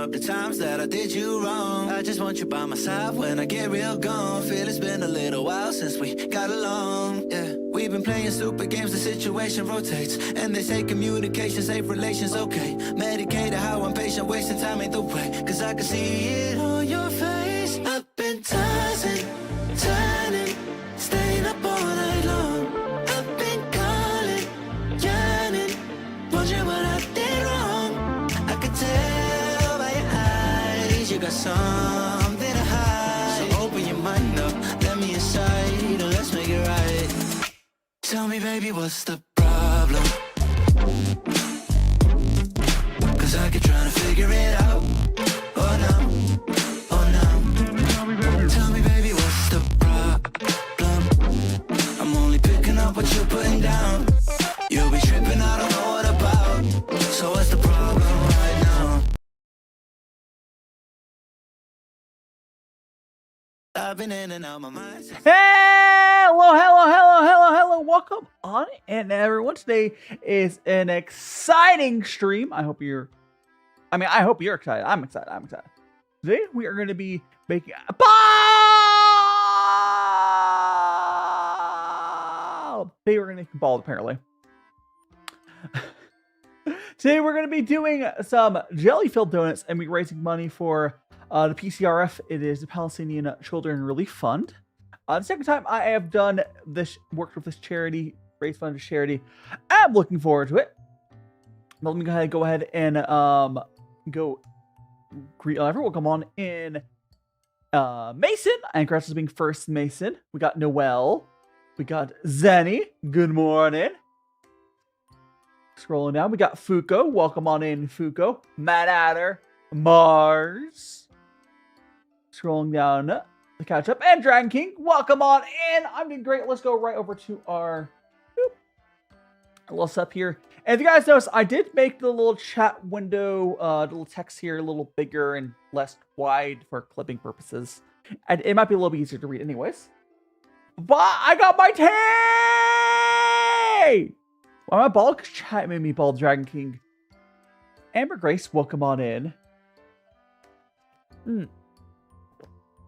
up the times that I did you wrong. I just want you by my side when I get real gone. Feel it's been a little while since we got along. Yeah, we've been playing stupid games, the situation rotates. And they say communication, safe relations, okay. Medicated how I'm patient, wasting time ain't the way. Cause I can see it on your face. I've been tossing, turning, staying up all night long. I've been calling, yearning, wondering what I did wrong. I could tell by your eyes you got something to hide. So open your mind up, let me inside, and let's make it right. Tell me, baby, what's the problem? Cause I keep trying to figure it out. Oh no, oh no. Tell me, baby, what's the problem? I'm only picking up what you're putting down. You'll be tripping, I don't know what about. So what's the problem right now? I've been in and out my mind. Hello. Welcome on and everyone. Today is an exciting stream. I hope you're excited. I'm excited. Today we are going to be making a ball. Today we're going to make a ball, apparently. Today we're going to be doing some jelly-filled donuts and be raising money for the PCRF. It is the Palestinian Children Relief Fund. The second time I have done this, worked with this charity, raised funds to charity. I'm looking forward to it. But let me go ahead and go greet everyone. Welcome on in Mason. And congrats on being first Mason. We got Noel. We got Zenny. Good morning. Scrolling down, we got Fuko. Welcome on in, Fuko. Matt Adder. Mars. Scrolling down to catch up. And Dragon King. Welcome on in. I'm doing great. Let's go right over to our little setup here. And if you guys notice, I did make the little chat window, the little text here a little bigger and less wide for clipping purposes. And it might be a little bit easier to read anyways. But I got my tea! Why am I bald? Because chat made me bald, Dragon King. Amber Grace, welcome on in.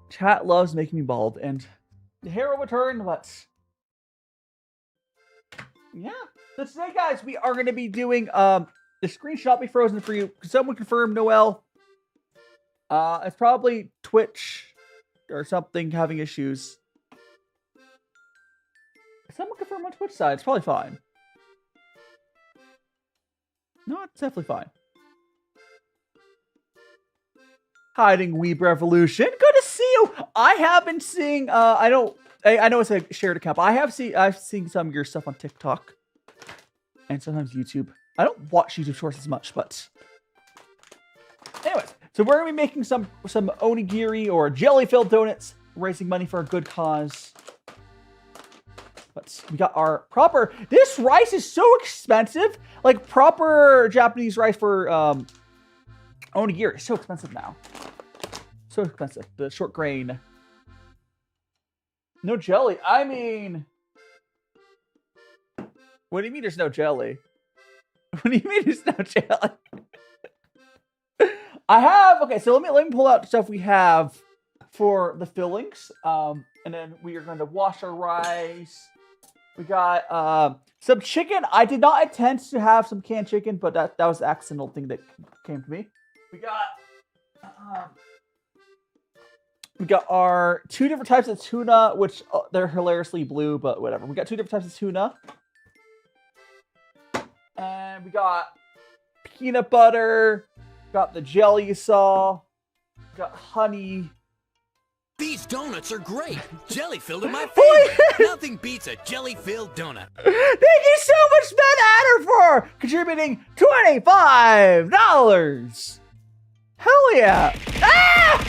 Chat loves making me bald, and the hair will return, but yeah. So today, guys, we are going to be doing the screenshot be frozen for you. Someone confirm, Noel. It's probably Twitch or something having issues. Someone confirm on Twitch side. It's probably fine. No, it's definitely fine. Hiding Weeb Revolution. Good to see you. I have been seeing. I know it's a shared account, but I've seen some of your stuff on TikTok and sometimes YouTube. I don't watch YouTube Shorts as much, but anyways. So we're gonna be making some onigiri or jelly-filled donuts, raising money for a good cause. But we got our proper. This rice is so expensive. Like proper Japanese rice for onigiri is so expensive now. So expensive. The short grain. No jelly. I mean, what do you mean there's no jelly? What do you mean there's no jelly? I have, okay, so let me pull out the stuff we have for the fillings. And then we are going to wash our rice. We got some chicken. I did not intend to have some canned chicken, but that was the accidental thing that came to me. We got our 2 different types of tuna, which they're hilariously blue, but whatever. We got 2 different types of tuna. And we got peanut butter. Got the jelly you saw. Got honey. These donuts are great. Jelly-filled are my favorite. Nothing beats a jelly-filled donut. Thank you so much, Matt Adder, for contributing $25. Hell yeah. Ah!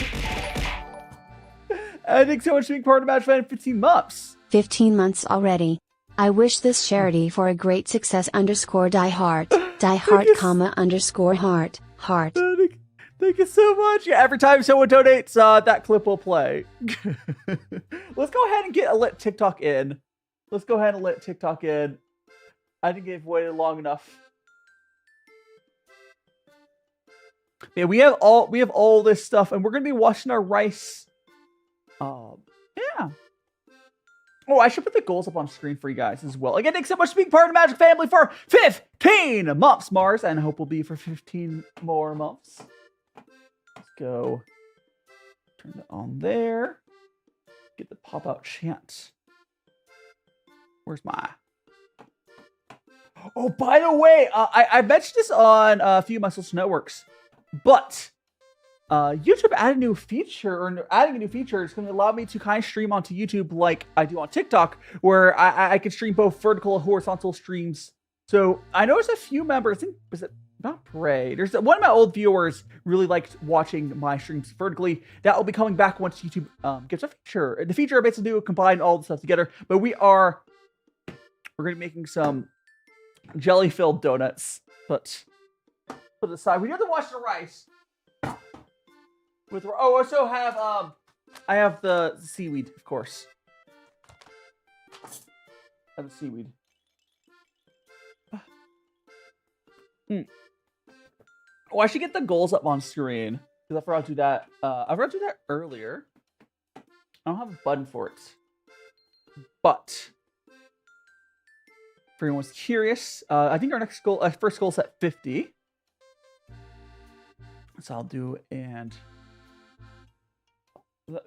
Thanks so much for being part of Match Fan 15 months. 15 months already. I wish this charity for a great success ¡DieHeart, _heart, heart. Thank you so much. Yeah, every time someone donates, that clip will play. Let's go ahead and get a lit TikTok in. I think they've waited long enough. Yeah, we have all this stuff, and we're gonna be watching our rice. Yeah. Oh, I should put the goals up on screen for you guys as well. Again, thanks so much for being part of the Magic family for 15 months, Mars, and I hope we'll be for 15 more months. Let's go. Turn it on there. Get the pop-out chant. Where's my... Oh, by the way, I mentioned this on a few of my social networks, but YouTube added a new feature, or adding a new feature is going to allow me to kind of stream onto YouTube like I do on TikTok, where I can stream both vertical and horizontal streams. So I noticed a few members, I think, was it not Bray? There's one of my old viewers really liked watching my streams vertically. That will be coming back once YouTube gives a feature. The feature basically will combine all the stuff together, but we're going to be making some jelly-filled donuts, but put it aside. We have to wash the rice. I also have I have the seaweed, of course. I have the seaweed. Oh, I should get the goals up on screen because I forgot to do that. I forgot to do that earlier. I don't have a button for it, but for anyone who's curious, I think our next goal, first goal is at 50. So I'll do, and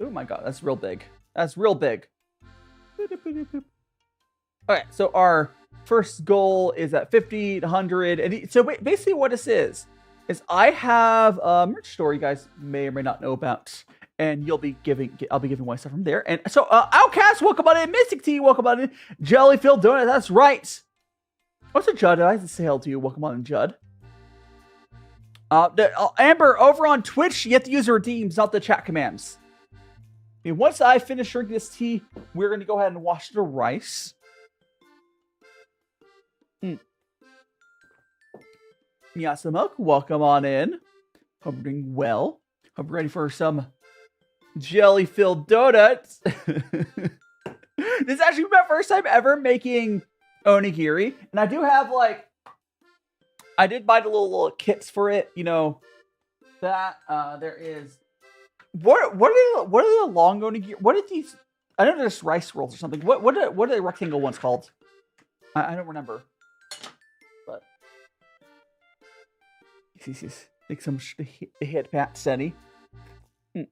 oh my god, that's real big. That's real big. Okay, so our first goal is at 50, 100, and so basically what this is I have a merch store you guys may or may not know about, and I'll be giving away stuff from there. And so Outcast, welcome on in. Mystic T, welcome on in. Jelly-filled donut, that's right. What's a Judd? I say hello to you. Welcome on in, Judd. Amber, over on Twitch, you have to use the redeems, not the chat commands. I mean, once I finish drinking this tea, we're going to go ahead and wash the rice. Miyasamuk, welcome on in. Hope you're doing well. Hope you're ready for some jelly-filled donuts. This is actually my first time ever making onigiri, and I do have I did buy the little kits for it, you know. That there is what are the long onigiri? What are these? I know there's rice rolls or something. What are the rectangle ones called? I don't remember. But take some hit pat Senny. So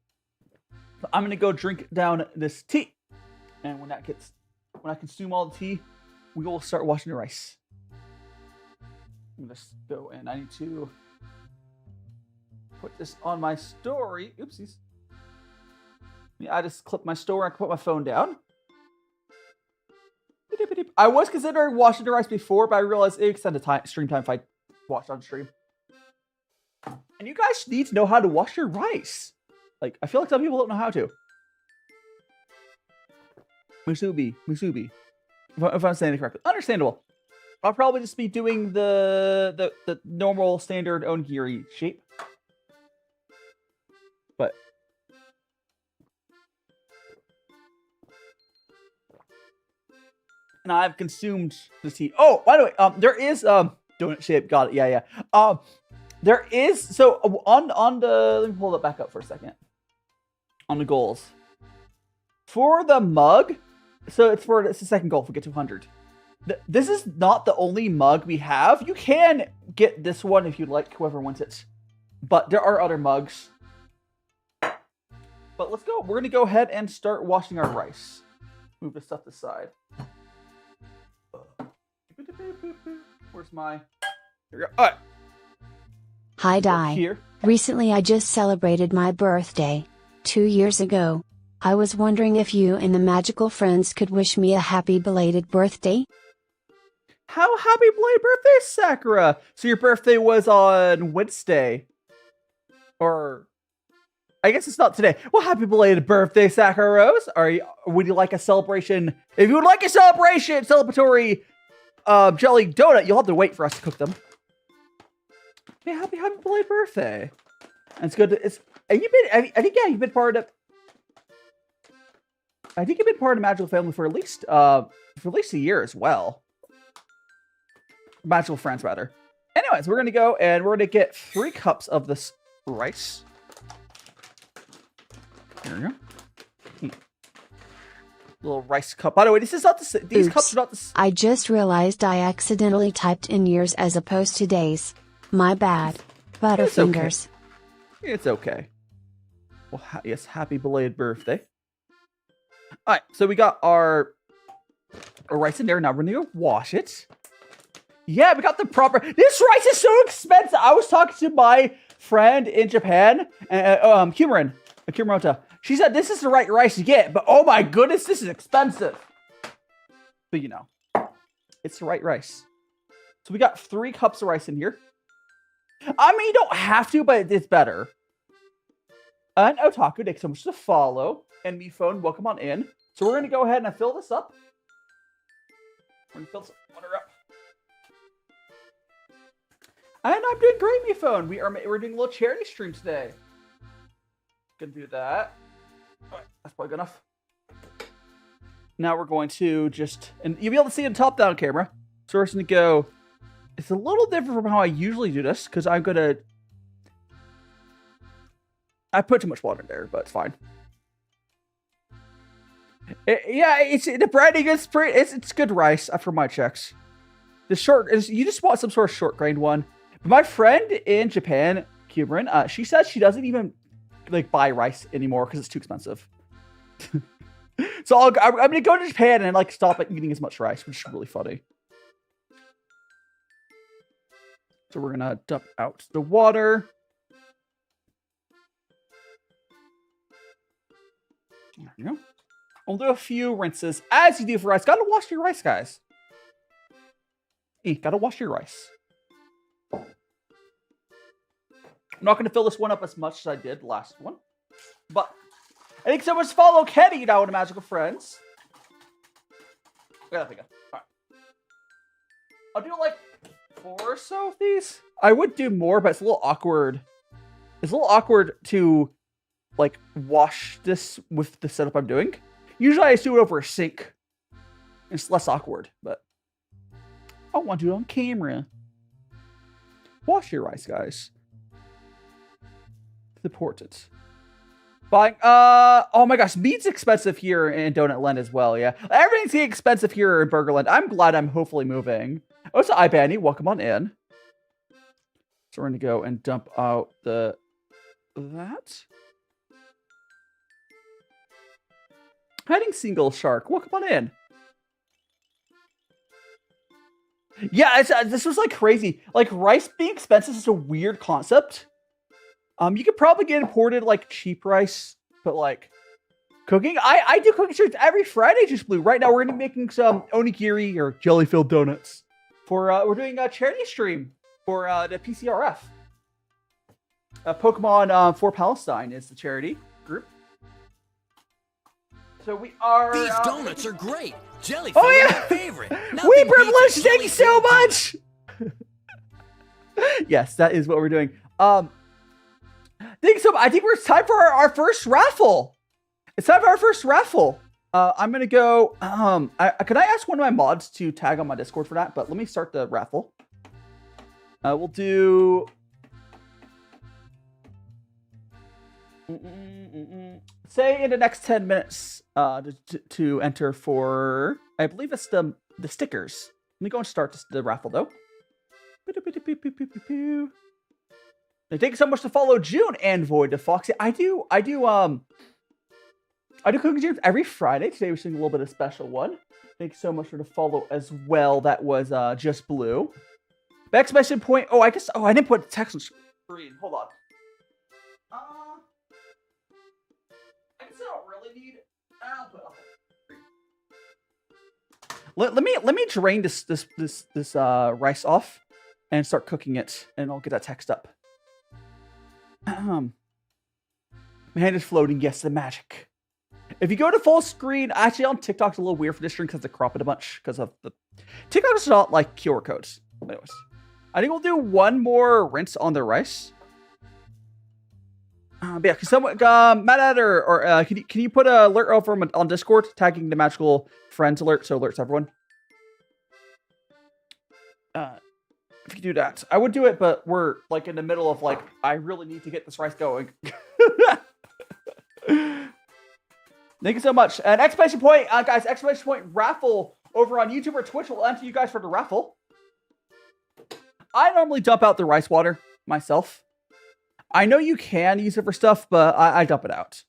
I'm gonna go drink down this tea, and when I consume all the tea, we will start washing the rice. I'm gonna go, and I need to put this on my story. Oopsies. Yeah, I just clipped my story. I can put my phone down. I was considering washing the rice before, but I realized it extended stream time if I watched on stream. And you guys need to know how to wash your rice. I feel like some people don't know how to. Musubi. If I'm saying it correctly. Understandable. I'll probably just be doing the normal standard onigiri shape. But and I've consumed the tea. Oh, by the way, there is donut shape. Got it. Yeah. There is, so on the, let me pull that back up for a second. On the goals. For the mug, so it's the second goal if we get to 100. This is not the only mug we have. You can get this one if you'd like, whoever wants it. But there are other mugs. But let's go. We're going to go ahead and start washing our rice. Move this stuff aside. Where's my... Here we go. All right. Hi, Dai. Here. Recently I just celebrated my birthday. 2 years ago. I was wondering if you and the magical friends could wish me a happy belated birthday? How happy belated birthday, Sakura! So your birthday was on Wednesday. Or... I guess it's not today. Well, happy belated birthday, Sakura Rose. Would you like a celebration? If you would like a celebratory jelly donut, you'll have to wait for us to cook them. Yeah, happy belated birthday. And it's good to, you've been part of the Magical Family for at least a year as well. Magical Friends, rather. Anyways, we're gonna go and we're gonna get 3 cups of this rice. There we go. Little rice cup. By the way, this is not the these Oops. cups are not the. I just realized I accidentally typed in years as opposed to days. My bad. Butterfingers. It's okay. Well, yes, happy belated birthday. All right, so we got our rice in there. Now we're gonna go wash it. Yeah, we got the proper. This rice is so expensive. I was talking to my friend in Japan, Kimarota. She said this is the right rice to get, but oh my goodness, this is expensive. But you know, it's the right rice. So we got 3 cups of rice in here. I mean, you don't have to, but it's better. And Otaku, thanks so much to follow. And me phone, welcome on in. So we're gonna go ahead and fill this up. We're gonna fill this water up. And I'm doing great, me phone. We're doing a little charity stream today. Gonna do that. All right, that's probably good enough. Now we're going to just, and you'll be able to see it on top-down camera. So we're just gonna go. It's a little different from how I usually do this because I put too much water in there, but it's fine. It's the breading is pretty. It's good rice after my checks. The short is you just want some sort of short grained one. But my friend in Japan, Cuban, she says she doesn't even like buy rice anymore because it's too expensive. So I'm gonna go to Japan and like stop eating as much rice, which is really funny. So we're gonna dump out the water. There we go. We'll do a few rinses as you do for rice. Gotta wash your rice, guys. Gotta wash your rice. I'm not gonna fill this one up as much as I did the last one, but I think so much follow Kenny now with Magical Friends. There we go. All right. I'll do like 4 or so of these. I would do more, but it's a little awkward. It's a little awkward to like wash this with the setup I'm doing. Usually I just do it over a sink. It's less awkward, but I want to do it on camera. Wash your rice, guys. It's important. Buying, oh my gosh, meat's expensive here in Donut Land as well, yeah. Everything's getting expensive here in Burgerland. I'm glad I'm hopefully moving. Oh, so Ibanny, welcome on in. So we're gonna go and dump out that. Hiding single shark, welcome on in. Yeah, this was like crazy. Like rice being expensive is a weird concept. You could probably get imported like cheap rice, but like cooking, I do cooking streams every Friday. Just Blue. Right now we're gonna be making some onigiri or jelly-filled donuts for we're doing a charity stream for the PCRF. Pokemon for Palestine is the charity group. So we are. These donuts are great. Jelly oh yeah, my favorite. We privileged. Thank you so much. Yes, that is what we're doing. I think it's time for our first raffle. It's time for our first raffle. I'm gonna go. Can I ask one of my mods to tag on my Discord for that? But let me start the raffle. We'll do. Say in the next 10 minutes to enter for. I believe it's the stickers. Let me go and start the raffle though. Thank you so much to follow June and Void to Foxy. I do cooking streams every Friday. Today we're doing a little bit of special one. Thank you so much for the follow as well. That was Just Blue. Exclamation point. Oh, I guess. Oh, I didn't put text on screen. Hold on. I guess I don't really need. I'll put let me drain this rice off and start cooking it, and I'll get that text up. My hand is floating. Yes, the magic. If you go to full screen, actually on TikTok, it's a little weird for this stream because they crop it a bunch because of the TikTok is not like QR codes. Anyways, I think we'll do one more rinse on the rice. But yeah, can someone, Matt or can you put an alert over on Discord, tagging the magical friends alert so alerts everyone. if you do that. I would do it, but we're like in the middle of like, I really need to get this rice going. Thank you so much. And exclamation point, guys, exclamation point raffle over on YouTube or Twitch will enter you guys for the raffle. I normally dump out the rice water myself. I know you can use it for stuff, but I dump it out.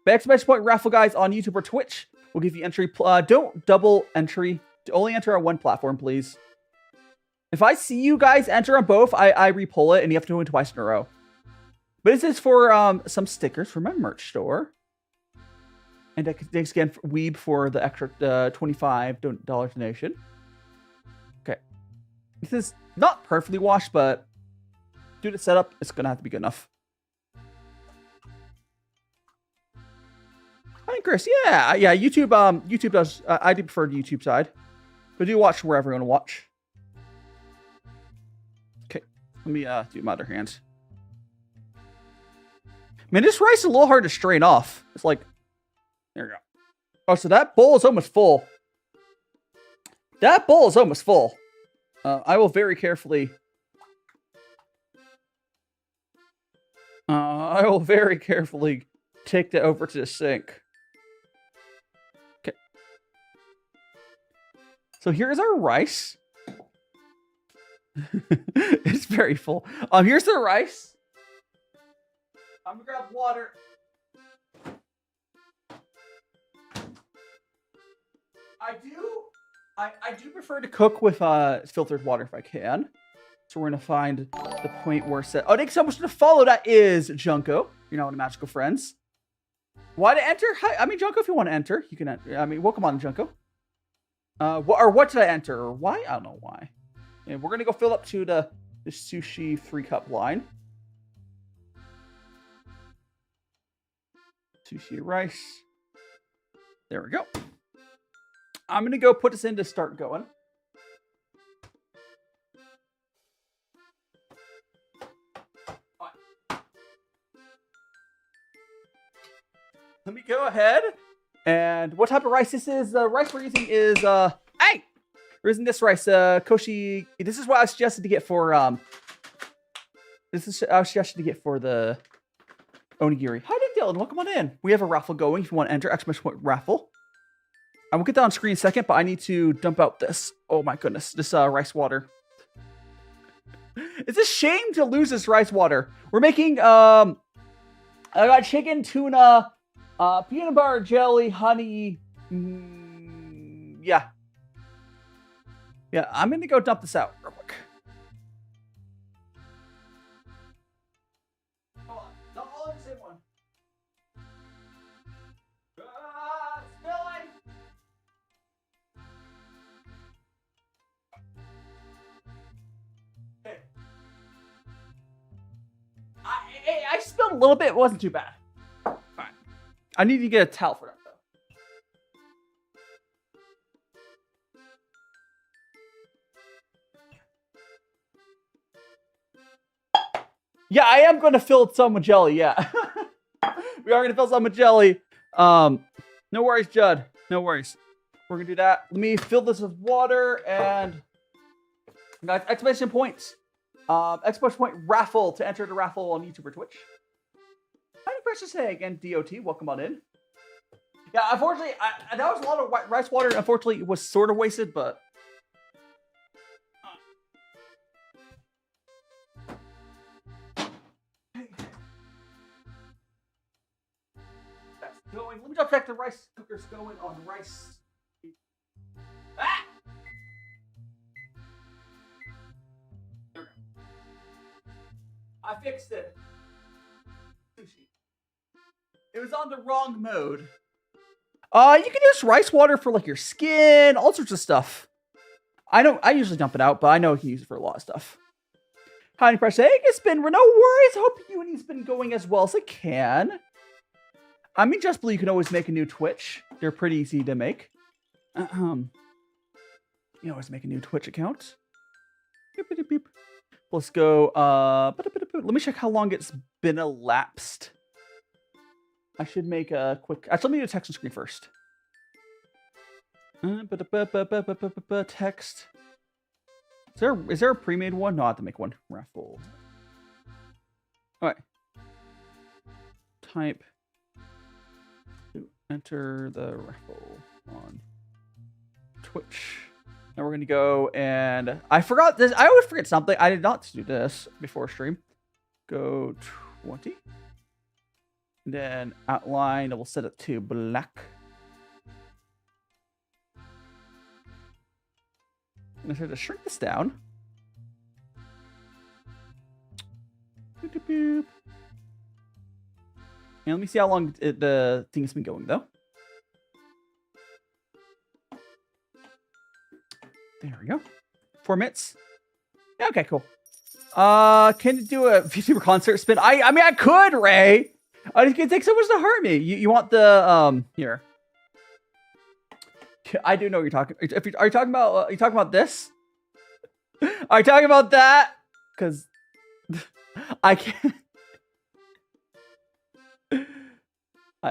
But exclamation point raffle, guys, on YouTube or Twitch will give you entry. Don't double entry. Only enter on one platform, please. If I see you guys enter on both, I re-pull it, and you have to do it twice in a row. But this is for some stickers from my merch store. And thanks again, Weeb, for the extra $25 donation. Okay. This is not perfectly washed, but due to setup, it's going to have to be good enough. I think Chris, yeah, YouTube, YouTube does, I do prefer the YouTube side. But do watch wherever you want to watch. Okay, let me do my other hand. Man, this rice is a little hard to strain off. It's like, there we go. Oh, so that bowl is almost full. That bowl is almost full. I will very carefully... I will very carefully take that over to the sink. Okay. So here's our rice. It's very full. Here's the rice. I'm gonna grab water. I do prefer to cook with filtered water if I can. So we're gonna find the point where set. Oh, thanks so much for the follow. That is Junko. You're now one of Magical Friends. Why to enter? Hi, I mean, Junko, if you want to enter, you can enter. I mean, welcome on, Junko. What did I enter? Or why? I don't know why. And we're gonna go fill up to the sushi 3-cup line. Sushi rice. There we go. I'm going to go put this in to start going. Let me go ahead. And what type of rice this is? The rice we're using is, hey! We're using this rice, Koshi. This is what I suggested to get for, I suggested to get for the Onigiri. Hi, Dylan. Welcome on in. We have a raffle going. If you want to enter, exclamation point raffle. I will get that on screen in a second, but I need to dump out this. Oh my goodness, this rice water. It's a shame to lose this rice water. We're making I got chicken, tuna, peanut butter, jelly, honey. Yeah. I'm gonna go dump this out real quick. Hold on, not all in the same one. Spilling. I spilled a little bit. It wasn't too bad. All right. I need to get a towel for that, though. Yeah, I am going to fill some with jelly. Yeah. We are going to fill some with jelly. No worries, Judd. No worries. We're going to do that. Let me fill this with water and... Guys, exclamation points. Exclamation point raffle to enter the raffle on YouTube or Twitch. How do you press to say again, DOT? Welcome on in. Yeah, unfortunately, that was a lot of rice water. Unfortunately, it was sort of wasted, but... That's going. Let me double check the rice cooker's going on rice. Ah! I fixed it. Sushi. It was on the wrong mode. You can use rice water for like your skin, all sorts of stuff. I usually dump it out, but I know you can use it for a lot of stuff. Honey Fresh Egg, it's been no worries. I hope Uni's been going as well as it can. I mean, Just Blue, you can always make a new Twitch. They're pretty easy to make. You can always make a new Twitch account. Beep, beep, beep. Let's go, let me check how long it's been elapsed. I should make a quick, actually let me do a text on screen first. Text. Is there a pre-made one? No, I have to make one. Raffle. All right. Type to enter the raffle on Twitch. Now we're gonna go and I forgot this. I always forget something. I did not do this before stream. Go 20. And then outline. We'll set it to black. I'm going to shrink this down. Boop, boop, boop. And let me see how long the thing has been going, though. There we go. 4 minutes. Yeah, okay, cool. Can you do a VTuber concert spin? I mean, I could, Ray. It takes so much to hurt me. You want the here? I do know what you're talking. Are you talking about? Are you talking about this? Are you talking about that? Because I can't.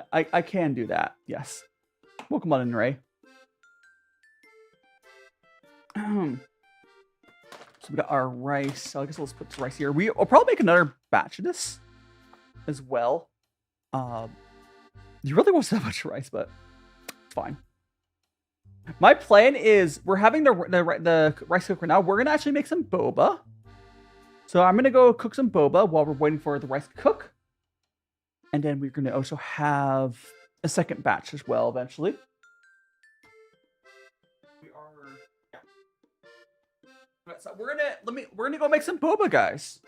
I can do that. Yes. Welcome on in, Ray. So we got our rice. So I guess let's put the rice here. We'll probably make another batch of this as well. You really won't have much rice, but it's fine. My plan is we're having the rice cooker now. We're gonna actually make some boba. So I'm gonna go cook some boba while we're waiting for the rice to cook, and then we're gonna also have a second batch as well eventually. So we're gonna go make some boba, guys.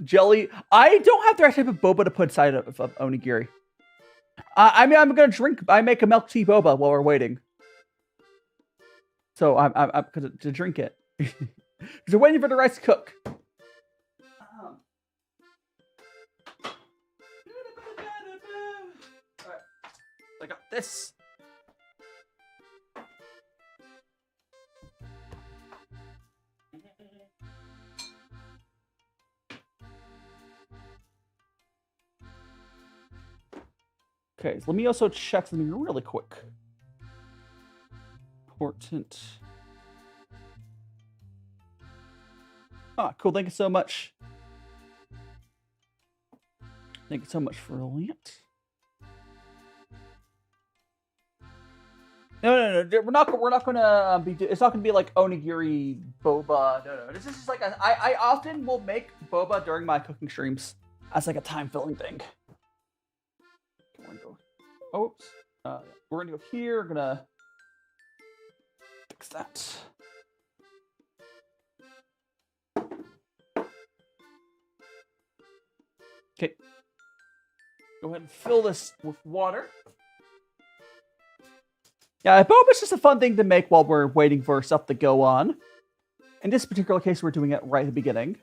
Jelly. I don't have the right type of boba to put inside of onigiri. I mean, I'm gonna drink. I make a milk tea boba while we're waiting. So I'm to drink it. Because we're waiting for the rice to cook. Alright. I got this. Okay, so let me also check something really quick. Important. Ah, cool. Thank you so much. Thank you so much for that. No. We're not gonna be. It's not gonna be like onigiri boba. No. This is just like I often will make boba during my cooking streams as like a time filling thing. We're gonna go. Oops. We're gonna go here. We're gonna fix that. Okay. Go ahead and fill this with water. Yeah, boba's just a fun thing to make while we're waiting for stuff to go on. In this particular case, we're doing it right at the beginning.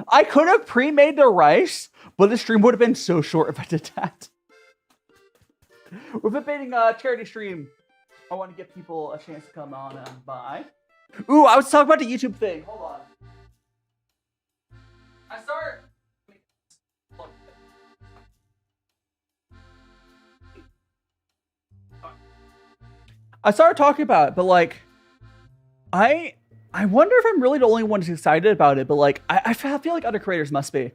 I could have pre-made the rice, but the stream would have been so short if I did that. With it being a charity stream, I want to give people a chance to come on and buy. Ooh, I was talking about the YouTube thing. Hold on. I started talking about it, but like, I wonder if I'm really the only one who's excited about it. But like, I feel like other creators must be.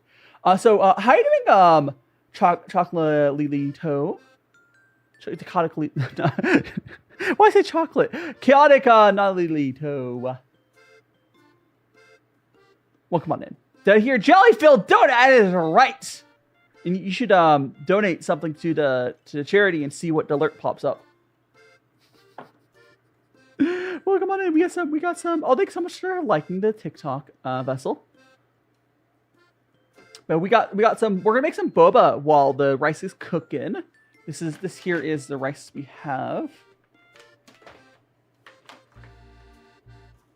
So how are you doing, chocolate lily toe? Chaotic. Why say chocolate? Chaotic not lily toe. Welcome on in. Did I hear jelly-filled donut? That is right. And you should donate something to the charity and see what the alert pops up. Welcome on in. We got some. Oh, thanks so much for liking the TikTok vessel. But we got some. We're gonna make some boba while the rice is cooking. This here is the rice we have.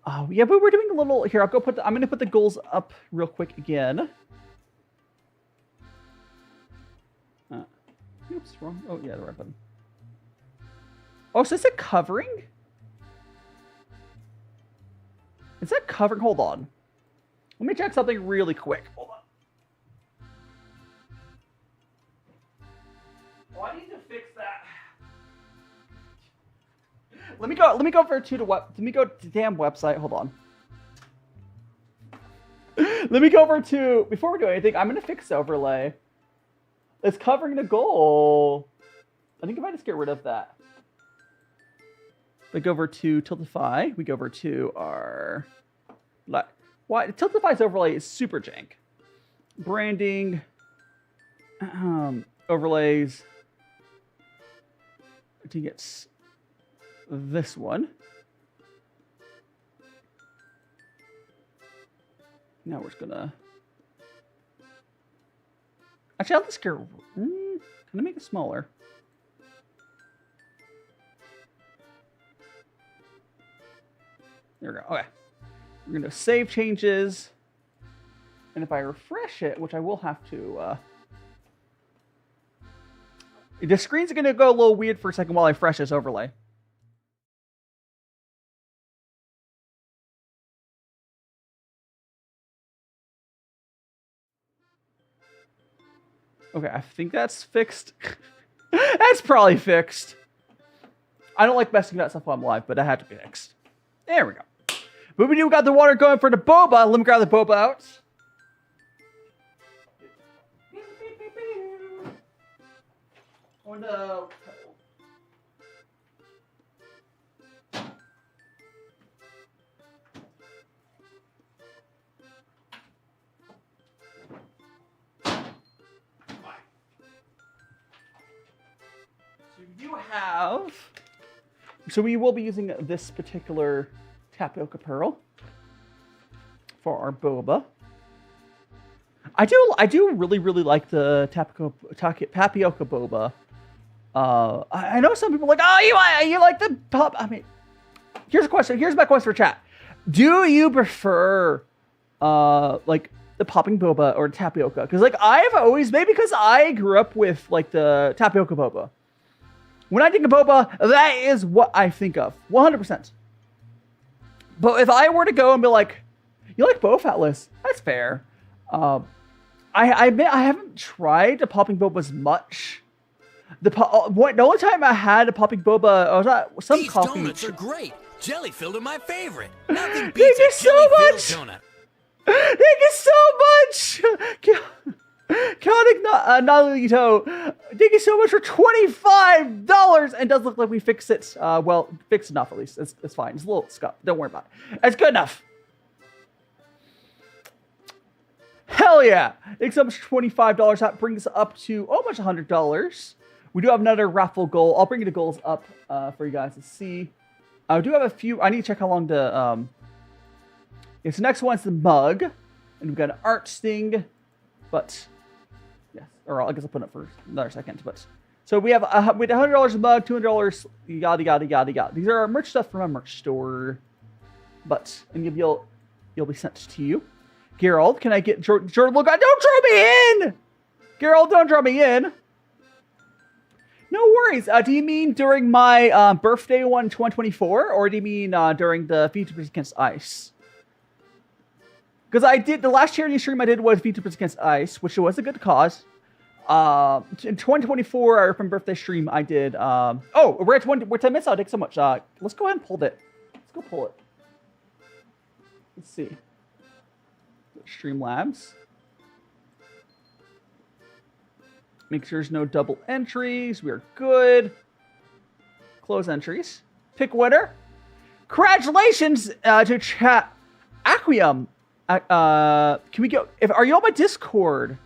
Oh yeah, but we're doing a little here. I'm gonna put the goals up real quick again. Oops, wrong. Oh yeah, the right button. Oh, so is it covering? Is that covering? Hold on. Let me check something really quick. Hold on. Oh, I need to fix that. Let me go over to the let me go to the damn website. Hold on. Let me go over to, before we do anything, I'm gonna fix the overlay. It's covering the goal. I think I might just get rid of that. We go over to Tiltify. We go over to our why Tiltify's overlay is super jank. Branding, overlays. I think it's this one. Now we're just gonna. Actually, I'll just get. Can I make it smaller? There we go. Okay. We're gonna save changes, and if I refresh it, which I will have to. The screen's gonna go a little weird for a second while I refresh this overlay. Okay, I think that's fixed. That's probably fixed. I don't like messing that stuff on live, but that had to be fixed. There we go. But we got the water going for the boba. Let me grab the boba out. Oh no. So we will be using this particular tapioca pearl for our boba. I do really like the tapioca boba. I know some people are like, oh, you like the pop. I mean, here's a question. Here's my question for chat. Do you prefer like the popping boba or tapioca? Because like I've always, maybe because I grew up with like the tapioca boba. When I think of boba, that is what I think of, 100%. But if I were to go and be like, you like boba, Atlas? That's fair. I admit I haven't tried the popping bobas much. The only time I had a popping boba, I was at some These coffee. donuts are great. Jelly filled are my favorite. Nothing Thank beats you a so jelly-filled much. donut. Thank you so much. Chaotic Nalito, thank you so much for $25. And it does look like we fixed it. Well, fixed enough at least. It's fine. It's a little scuff. Don't worry about it. It's good enough. Hell yeah. Thanks so much for $25. That brings us up to almost $100. We do have another raffle goal. I'll bring the goals up for you guys to see. I do have a few. I need to check how long the... Yes, the next one's the mug. And we've got an art sting. But... Yes, or I guess I'll put it up for another second. But so we have with $100 a mug, $200, yada. These are our merch stuff from our merch store. But and you'll be sent to you. Gerald, can I get Jordan? Look, don't draw me in. Gerald, don't draw me in. No worries. Do you mean during my birthday one, 2024, or do you mean during the VTubers Against Ice? Because I did, the last charity stream I did was VTubers Against Ice, which was a good cause. In 2024, our birthday stream, I did, we're at 10 minutes out. Thanks so much. Let's go ahead and pull it. Let's go pull it. Let's see. Streamlabs. Make sure there's no double entries. We are good. Close entries. Pick winner. Congratulations to chat. Aquium. Can we go? Are you on my Discord?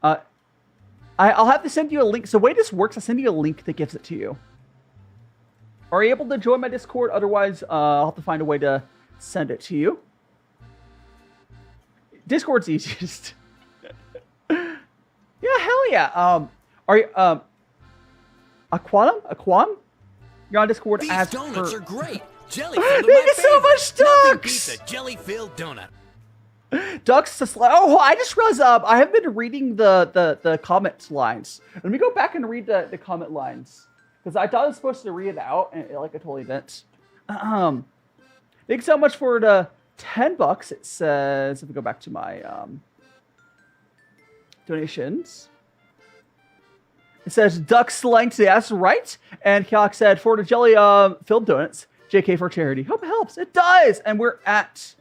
I'll have to send you a link. So the way this works, I'll send you a link that gives it to you. Are you able to join my Discord? Otherwise, I'll have to find a way to send it to you. Discord's easiest. Yeah, hell yeah. Are you Aquam? You're on Discord. These donuts are great. Jelly Thank you so much, Nothing Ducks. beats a jelly-filled donut. Ducks to slide. Oh, I just realized I have been reading the comment lines. Let me go back and read the comment lines because I thought I was supposed to read it out and like I totally didn't. Thanks so much for the $10. It says if we go back to my donations. It says duck slang today. That's right. And Kalak said for the jelly filled donuts, JK for charity. Hope it helps. It does. And we're at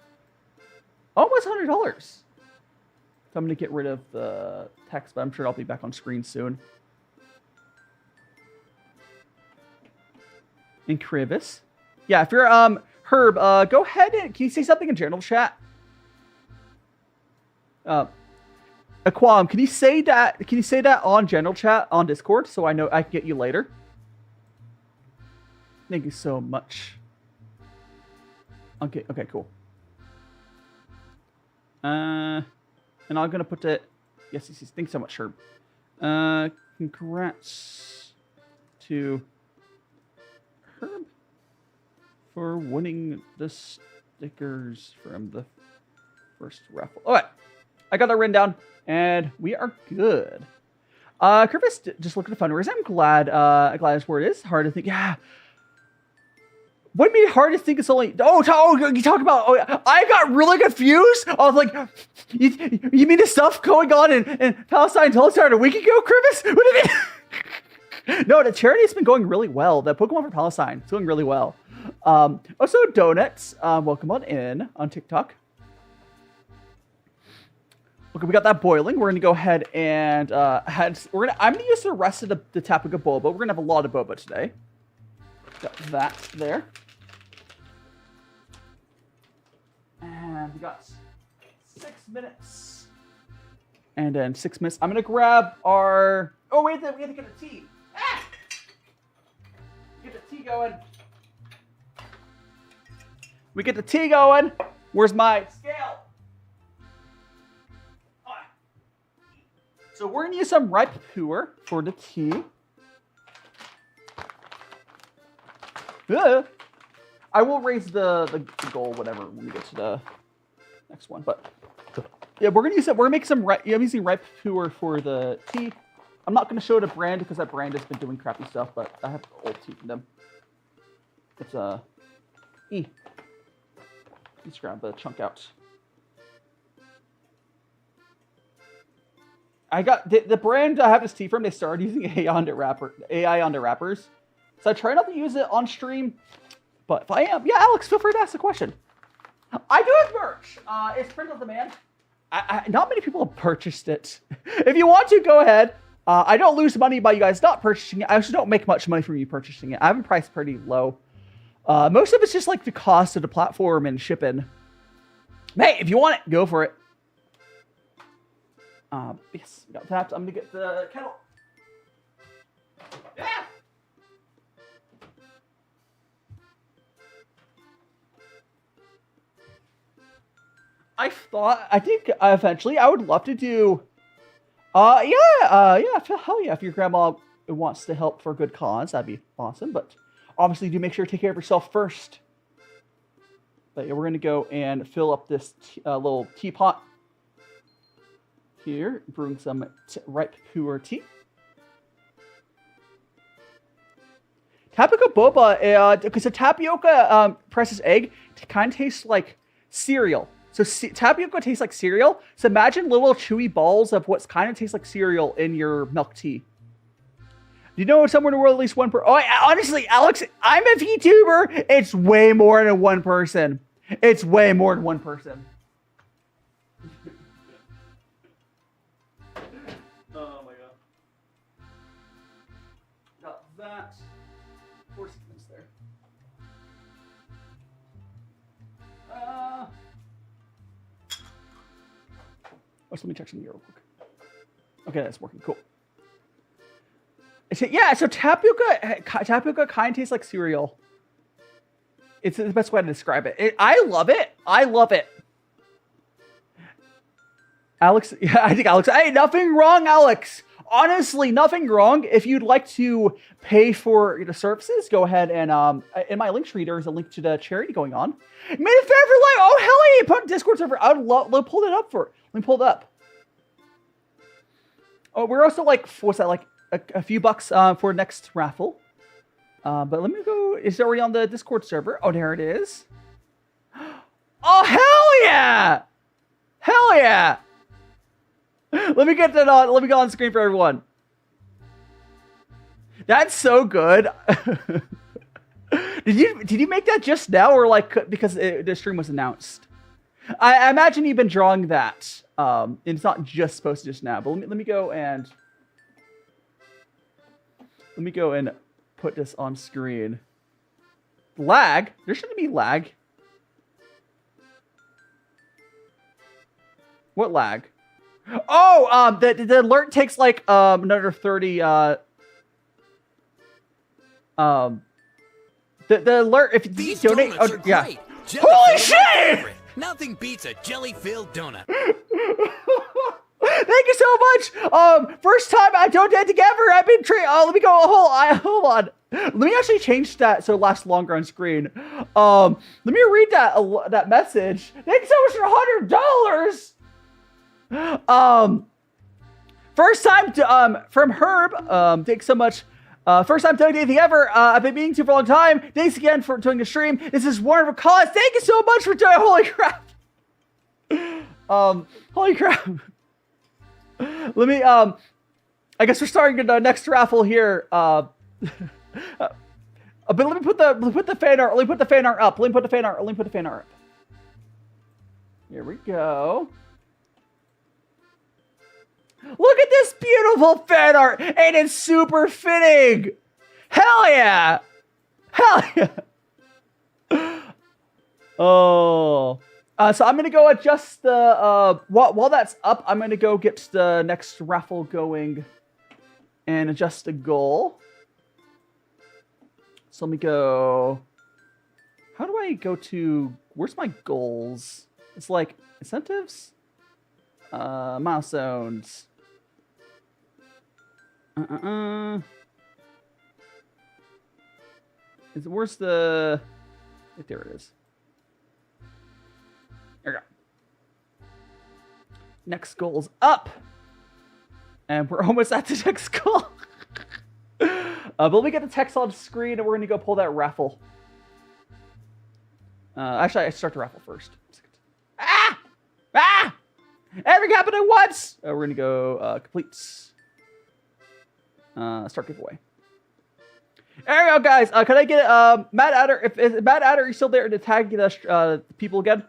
almost $100. So I'm gonna get rid of the text, but I'm sure I'll be back on screen soon. And Krivis. Yeah, if you're Herb, go ahead and can you say something in general chat? Aquam, can you say that? Can you say that on general chat on Discord so I know I can get you later? Thank you so much. Okay, cool. And I'm gonna put it. Yes. Thanks so much, Herb. Congrats to Herb for winning the stickers from the first raffle. All right, I got that written down, and we are good. Curvis, just look at the fundraiser. I'm glad that's where it is. Hard to think. Yeah. What made it hard to think it's only... you talk about... Oh, I got really confused. I was like, you mean the stuff going on in Palestine until it started a week ago, Curvis? What do you mean? No, the charity has been going really well. The Pokemon for Palestine is doing really well. Also, Donuts, welcome on in on TikTok. Okay, we got that boiling. We're gonna go ahead and I'm gonna use the rest of the Tapuka boba. We're gonna have a lot of boba today. Got that there. And we got 6 minutes. And then 6 minutes. I'm gonna grab our... Oh, wait, we have to get a tea. Ah! Get the tea going. We get the tea going. Where's my scale? So we're gonna use some ripe puer for the tea. I will raise the goal, whatever, when we get to the next one. But yeah, we're gonna use it. We're gonna make some. I'm using ripe puer for the tea. I'm not gonna show the brand because that brand has been doing crappy stuff. But I have old tea from them. It's Let's grab the chunk out. I got the brand I have this tea from. They started using AI on their wrappers. So I try not to use it on stream. But if I am, yeah, Alex, feel free to ask the question. I do have merch. It's print on demand. Not many people have purchased it. If you want to, go ahead. I don't lose money by you guys not purchasing it. I also don't make much money from you purchasing it. I have a price pretty low. Most of it's just like the cost of the platform and shipping. Hey, if you want it, go for it. Yes, we got tapped. I'm gonna get the kettle. Yeah. I think eventually I would love to do, hell yeah, if your grandma wants to help for a good cause, that'd be awesome, but obviously do make sure to take care of yourself first. But yeah, we're gonna go and fill up this little teapot here, brewing some ripe puer tea. Tapioca boba, because the tapioca presses egg, it kind of tastes like cereal. So tapioca tastes like cereal. So imagine little chewy balls of what's kind of tastes like cereal in your milk tea. Do you know somewhere in the world at least one person? Oh, honestly, Alex, I'm a VTuber. It's way more than one person. It's way more than one person. Oh my god. Got that. 4 seconds there. So let me check something here real quick. Okay, that's working. Cool. Yeah, so tapioca kind of tastes like cereal. It's the best way to describe it. I love it. I love it. Alex, yeah, I think Alex. Hey, nothing wrong, Alex. Honestly, nothing wrong. If you'd like to pay for the services, go ahead and in my link tree, there's a link to the charity going on. Made it fair for life. Oh hell yeah! Put Discord server. I would love. Let me pull it up for. Let me pull it up. Oh, we're also like, what's that, like a few bucks for next raffle. But let me go. Is it already on the Discord server? Oh, there it is. Oh hell yeah! Hell yeah! Let me get that on. Let me go on screen for everyone. That's so good. Did you make that just now, or like because the stream was announced? I imagine you've been drawing that. It's not just posted just now, but let me go and put this on screen. Lag? There shouldn't be lag. What lag? Oh, the alert takes like another 30. The alert if you donate. Oh, yeah. Holy shit! Nothing beats a jelly-filled donut. Thank you so much. First time I donated together. I've been let me go. Hold on. Let me actually change that so it lasts longer on screen. Let me read that message. Thank you so much for $100. First time from Herb. Thanks so much. First time donating ever. I've been meaning to for a long time. Thanks again for doing the stream. This is wonderful cause. Thank you so much for doing. Holy crap. Holy crap. Let me. I guess we're starting the next raffle here. But let me put the fan art. Let me put the fan art up. Here we go. Look at this beautiful fan art, and it's super fitting. Hell yeah! Hell yeah! Oh, so I'm gonna go adjust the while that's up. I'm gonna go get the next raffle going and adjust the goal. So let me go. How do I go to? Where's my goals? It's like incentives, milestones. Where's the? There it is. There we go. Next goal's up, and we're almost at the next goal. But let me get the text on the screen, and we're gonna go pull that raffle. Actually, I start the raffle first. Everything happened at once. We're gonna go complete. Start giveaway. There we go, guys. Can I get Matt Adder? If Matt Adder, are you still there to tag the people again?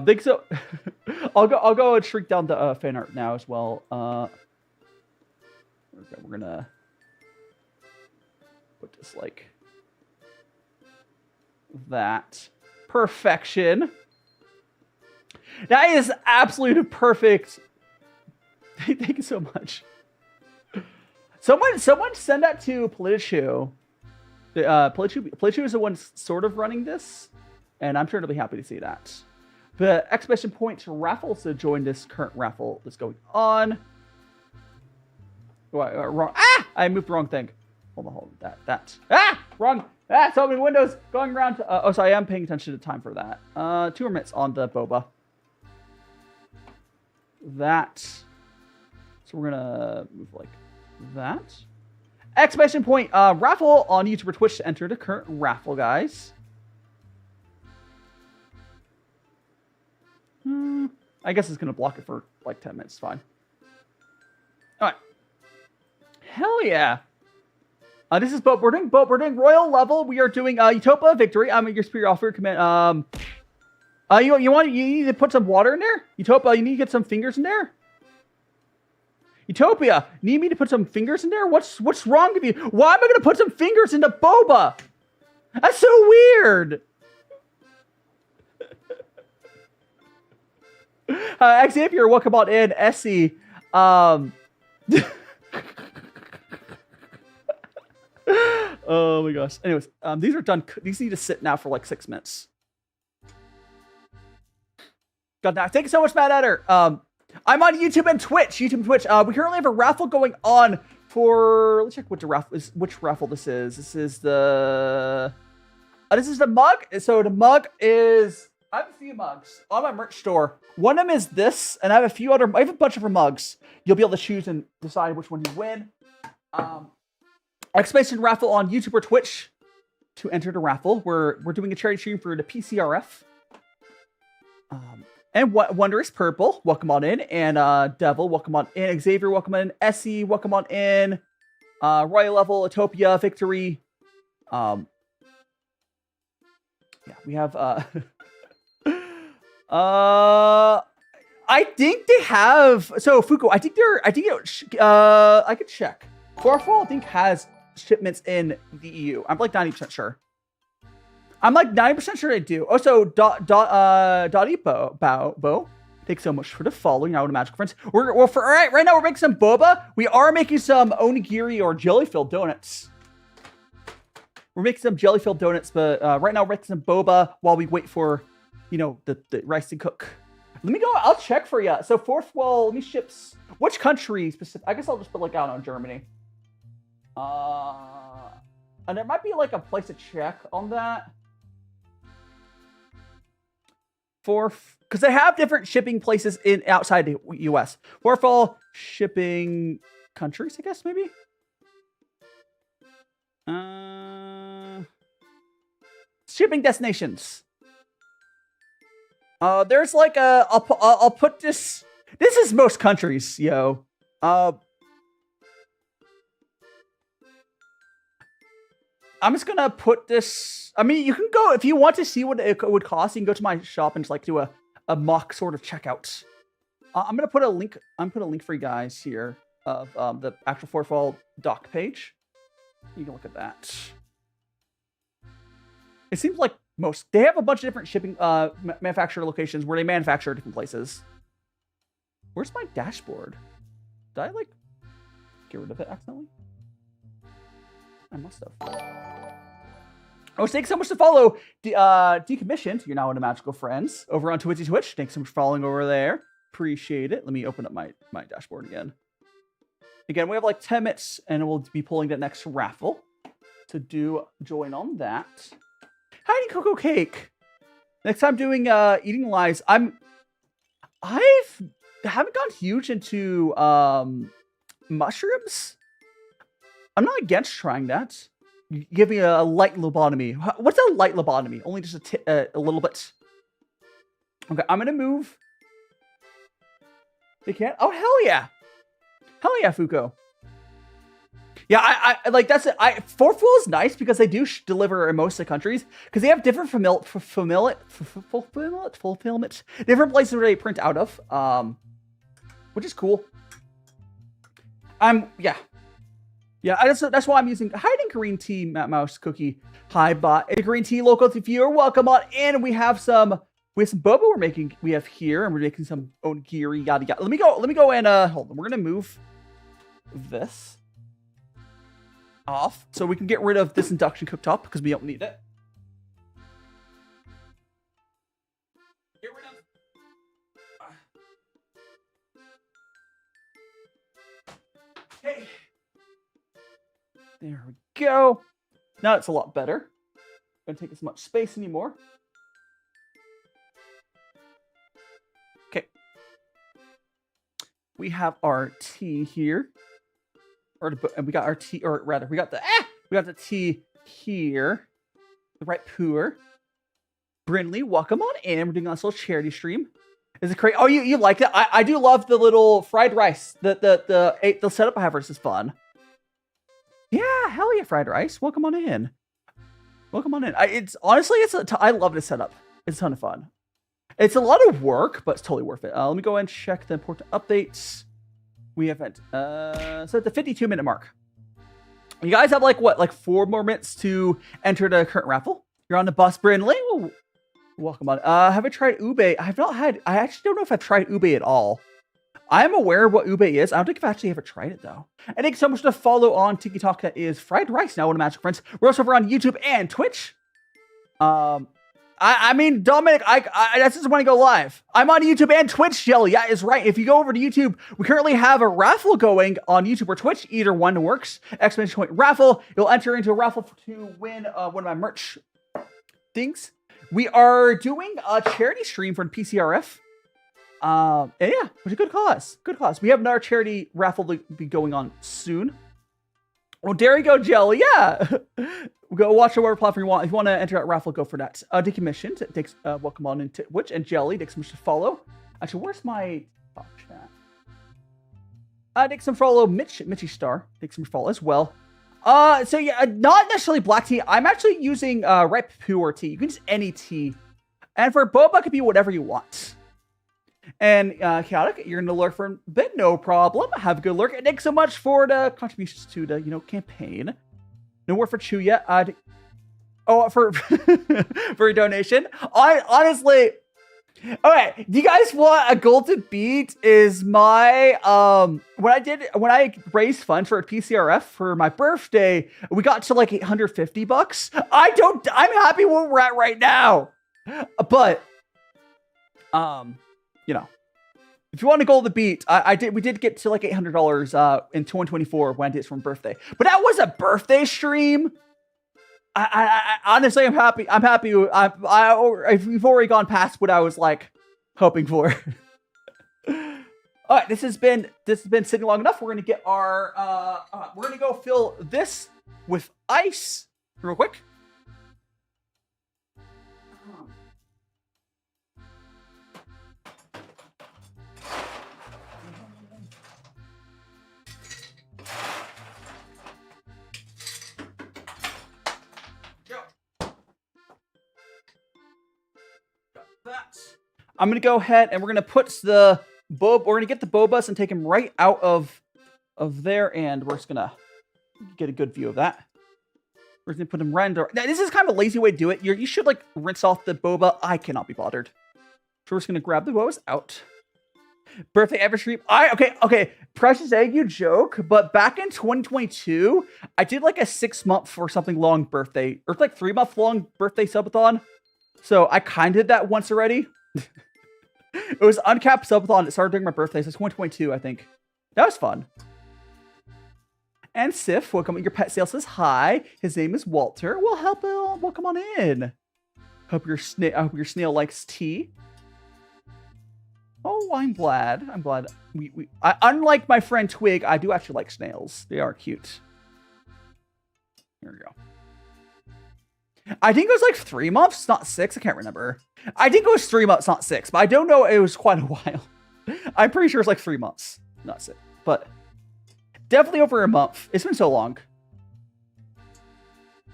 Think so. I'll go and shrink down the fan art now as well. Okay, we're gonna put this like that. Perfection. That is absolutely perfect. Thank you so much. Someone send that to Politichu. Politichu is the one sort of running this, and I'm sure they'll be happy to see that. The exclamation point raffle to join this current raffle that's going on. Wrong. I moved the wrong thing. Hold on. That. Wrong. So many windows going around. So I am paying attention to time for that. 2 more minutes on the boba. That. So we're gonna move like that. Exclamation point raffle on YouTube or Twitch to enter the current raffle, guys. I guess it's gonna block it for like 10 minutes. Fine. All right. Hell yeah. This is Boat. We're doing royal level. We are doing Utopia victory. I'm your superior officer command. You need to put some water in there. Utopia, you need to get some fingers in there. Utopia, need me to put some fingers in there? What's wrong with you? Why am I gonna put some fingers into boba? That's so weird. Xavier, welcome on in. Essie. Oh my gosh. Anyways, these are done. These need to sit now for like 6 minutes. God, now, thank you so much, Matt Adder. I'm on YouTube and Twitch. We currently have a raffle going on for. Let's check which raffle this is. This is the mug. So the mug is. I have a few mugs on my merch store. One of them is this, and I have a bunch of mugs. You'll be able to choose and decide which one you win. Exclamation raffle on YouTube or Twitch to enter the raffle. We're doing a charity stream for the PCRF. And Wondrous Purple, welcome on in. And Devil, welcome on in. Xavier, welcome on in. Essie, welcome on in. Royal Level, Utopia, Victory. Yeah, we have I think they have Fuko, I could check. Forfall, I think, has shipments in the EU. I'm like 90% sure. I'm like 90% sure they do. Also, Dottie Bo, thanks so much for the follow. You're now in a magical friends. Right now we're making some boba. We are making some onigiri or jelly-filled donuts. We're making some jelly-filled donuts, but right now we're making some boba while we wait for, the rice to cook. Let me go. I'll check for you. So let me ship. Which country specific? I guess I'll just put like out on Germany. And there might be like a place to check on that. Because they have different shipping places outside the U.S. Forfall shipping countries, I guess maybe. Shipping destinations. There's like I'll put this. This is most countries, yo. I'm just gonna put this. I mean, you can go if you want to see what it would cost. You can go to my shop and just like do a mock sort of checkout. I'm gonna put a link. For you guys here of the actual Forfall doc page. You can look at that. It seems like they have a bunch of different shipping manufacturer locations where they manufacture different places. Where's my dashboard? Did I like get rid of it accidentally? I must have. Oh, thanks so much to follow. Decommissioned. You're now in a Magical Friends over on Twitch. Thanks so much for following over there. Appreciate it. Let me open up my dashboard again. Again, we have like 10 minutes and we'll be pulling the next raffle to join on that. Howdy, Cocoa Cake. Next time doing eating lives, I haven't gone huge into mushrooms. I'm not against trying that. Give me a light lobotomy. What's a light lobotomy? Only just a little bit. Okay, I'm gonna move. They can't. Oh hell yeah! Hell yeah, Fuko. Yeah, I like that's it. Forfall is nice because they do deliver in most of the countries because they have different fulfillment, different places where they print out of, which is cool. Yeah, that's why I'm using hiding green tea, Matt Mouse Cookie. Hi, bot. A green tea local viewer. Welcome on in. We have some boba we're making. We have here, and we're making some onigiri. Yada yada. Let me go and hold on. We're gonna move this off so we can get rid of this induction cooktop because we don't need it. Get rid of. Okay. There we go. Now it's a lot better. Don't take as much space anymore. Okay. We have our tea here. And we got our tea, or rather, we got the tea here. The right pour. Brinley, welcome on in. We're doing a little charity stream. Is it crazy? Oh, you like that? I do love the little fried rice. The setup I have for this is fun. Yeah, hell yeah, fried rice. Welcome on in. Welcome on in. I love this setup. It's a ton of fun. It's a lot of work, but it's totally worth it. Let me go and check the important updates. We haven't. So at the 52-minute mark. You guys have like 4 more minutes to enter the current raffle. You're on the bus, Brinley. Well, welcome on. Have I tried ube? I actually don't know if I've tried ube at all. I'm aware of what ube is. I don't think I've actually ever tried it though. And thanks so much to follow on TikTok. That is fried rice now. One of Magic Friends. We're also over on YouTube and Twitch. I mean, Dominic, I just want to go live. I'm on YouTube and Twitch, Jelly. Yeah, it's right. If you go over to YouTube, we currently have a raffle going on YouTube or Twitch. Either one works. Exclamation point raffle. You'll enter into a raffle to win one of my merch things. We are doing a charity stream for PCRF. And yeah, which is a good cause. Good cause. We have another charity raffle to be going on soon. Oh, there you go, Jelly. Yeah. Go watch whatever platform you want. If you want to enter that raffle, go for that. Decommissioned. It takes welcome on into Twitch and Jelly. Decommissioned to follow. Actually, where's my top chat? Dixon follow Mitchy Star. Dixon follow as well. So yeah, not necessarily black tea. I'm actually using ripe pure tea. You can use any tea. And for boba, it could be whatever you want. And Chaotic, you're gonna lurk for a bit, no problem. Have a good lurk. And thanks so much for the contributions to the campaign. No more for Chew yet. For for a donation. Honestly. Okay, do you guys want a golden beat? Is my when I raised funds for a PCRF for my birthday, we got to like $850. I'm happy where we're at right now. But if you want a golden beat, we did get to like $800 in 2024 when I did it for my birthday. But that was a birthday stream. I honestly, I'm happy. We've already gone past what I was like hoping for. All right, this has been sitting long enough. We're gonna get our we're gonna go fill this with ice real quick. I'm gonna go ahead and we're gonna put the we're gonna get the bobas and take them right out of there, and we're just gonna get a good view of that. We're gonna put them right under. Now, this is kind of a lazy way to do it. You should like rinse off the boba. I cannot be bothered. So we're just gonna grab the bobas out. Birthday ever stream. Okay. Precious egg, you joke, but back in 2022, I did like a 6-month or something long birthday, or like 3-month long birthday subathon. So I kind of did that once already. It was uncapped subathon. It started during my birthday. So it's 2022, I think. That was fun. And Sif, welcome. Your pet sale says hi. His name is Walter. Well, welcome on in. Hope your snail likes tea. Oh, I'm glad. Unlike my friend Twig, I do actually like snails. They are cute. Here we go. I think it was like 3 months, not 6. I can't remember. I think it was 3 months, not 6. But I don't know. It was quite a while. I'm pretty sure it's like 3 months, not 6. But definitely over a month. It's been so long.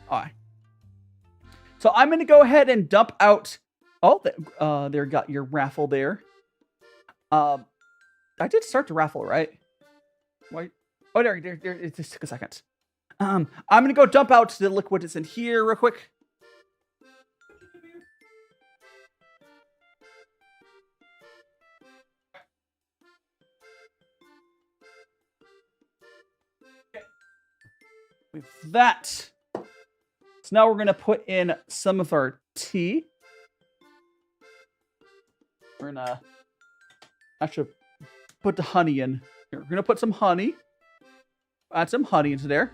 All right. So I'm going to go ahead and dump out. Oh, there got your raffle there. I did start the raffle, right? Why? Oh, there. It just took a second. I'm going to go dump out the liquid that's in here real quick. With that. So now we're going to put in some of our tea. We're going to actually put the honey in. Here, we're going to put some honey. Add some honey into there.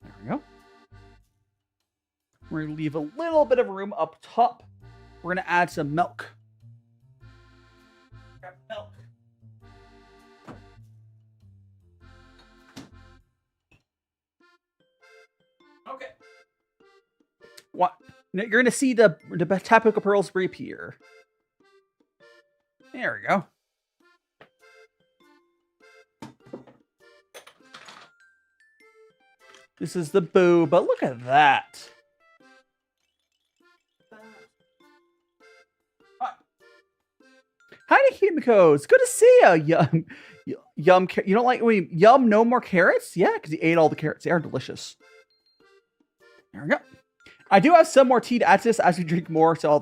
There we go. We're going to leave a little bit of room up top. We're going to add some milk. Grab milk. Okay. What? You're going to see the Tapica pearls reappear. There we go. This is the boba. Look at that. Hi to Himiko's. Good to see ya. Yum. You don't like when yum no more carrots? Yeah, because he ate all the carrots. They are delicious. There we go. I do have some more tea to add to this as we drink more, so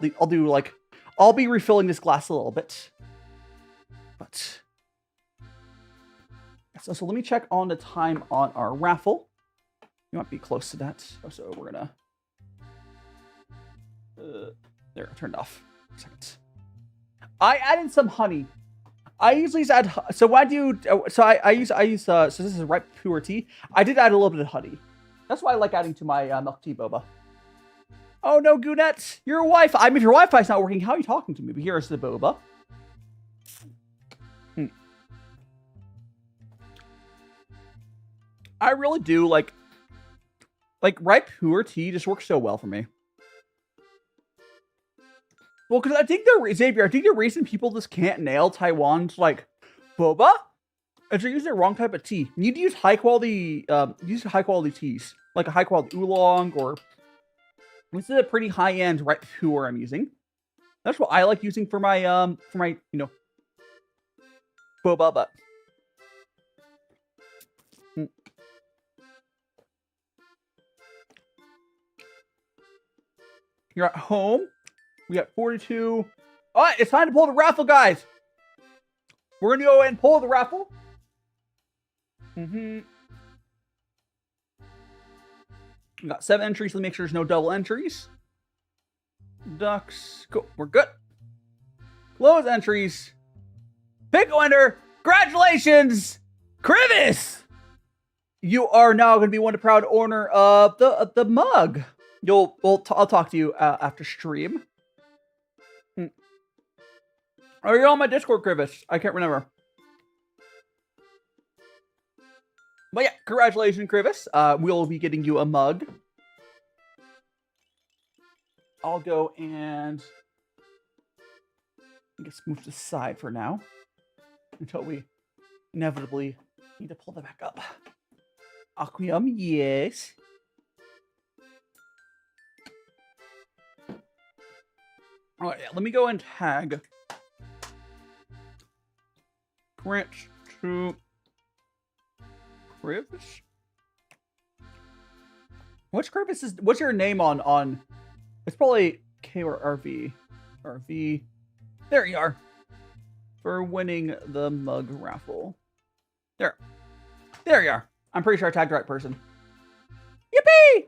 I'll be refilling this glass a little bit. But so let me check on the time on our raffle. You might be close to that. So we're gonna there, turned off. Second. I added some honey. I usually add so I do so I use so this is ripe pure tea. I did add a little bit of honey. That's why I like adding to my milk tea boba. Oh no, Goonette, your Wi-Fi. I mean, if your Wi-Fi's not working, how are you talking to me? But here's the boba. I really do like ripe puer tea just works so well for me. Well, because I think the reason people just can't nail Taiwan's like boba is they're using the wrong type of tea. You need to use high quality teas, like a high quality oolong, or this is a pretty high end ripe puer I'm using. That's what I like using for my boba, but. You're at home. We got 42. All right, it's time to pull the raffle, guys. We're going to go ahead and pull the raffle. We got 7 entries. Let me make sure there's no double entries. Ducks. Go. We're good. Close entries. Pick a winner. Congratulations, Krivis. You are now going to be one of the proud owner of the mug. I'll talk to you after stream. Are you on my Discord, Krivis? I can't remember. But yeah, congratulations, Krivis. We'll be getting you a mug. I'll go and I guess move to the side for now until we inevitably need to pull that back up. Aquium, yes. All right, yeah, let me go and tag Grant to Krivis. What's your name on? It's probably K or RV. RV. There you are. For winning the mug raffle. There you are. I'm pretty sure I tagged the right person. Yippee!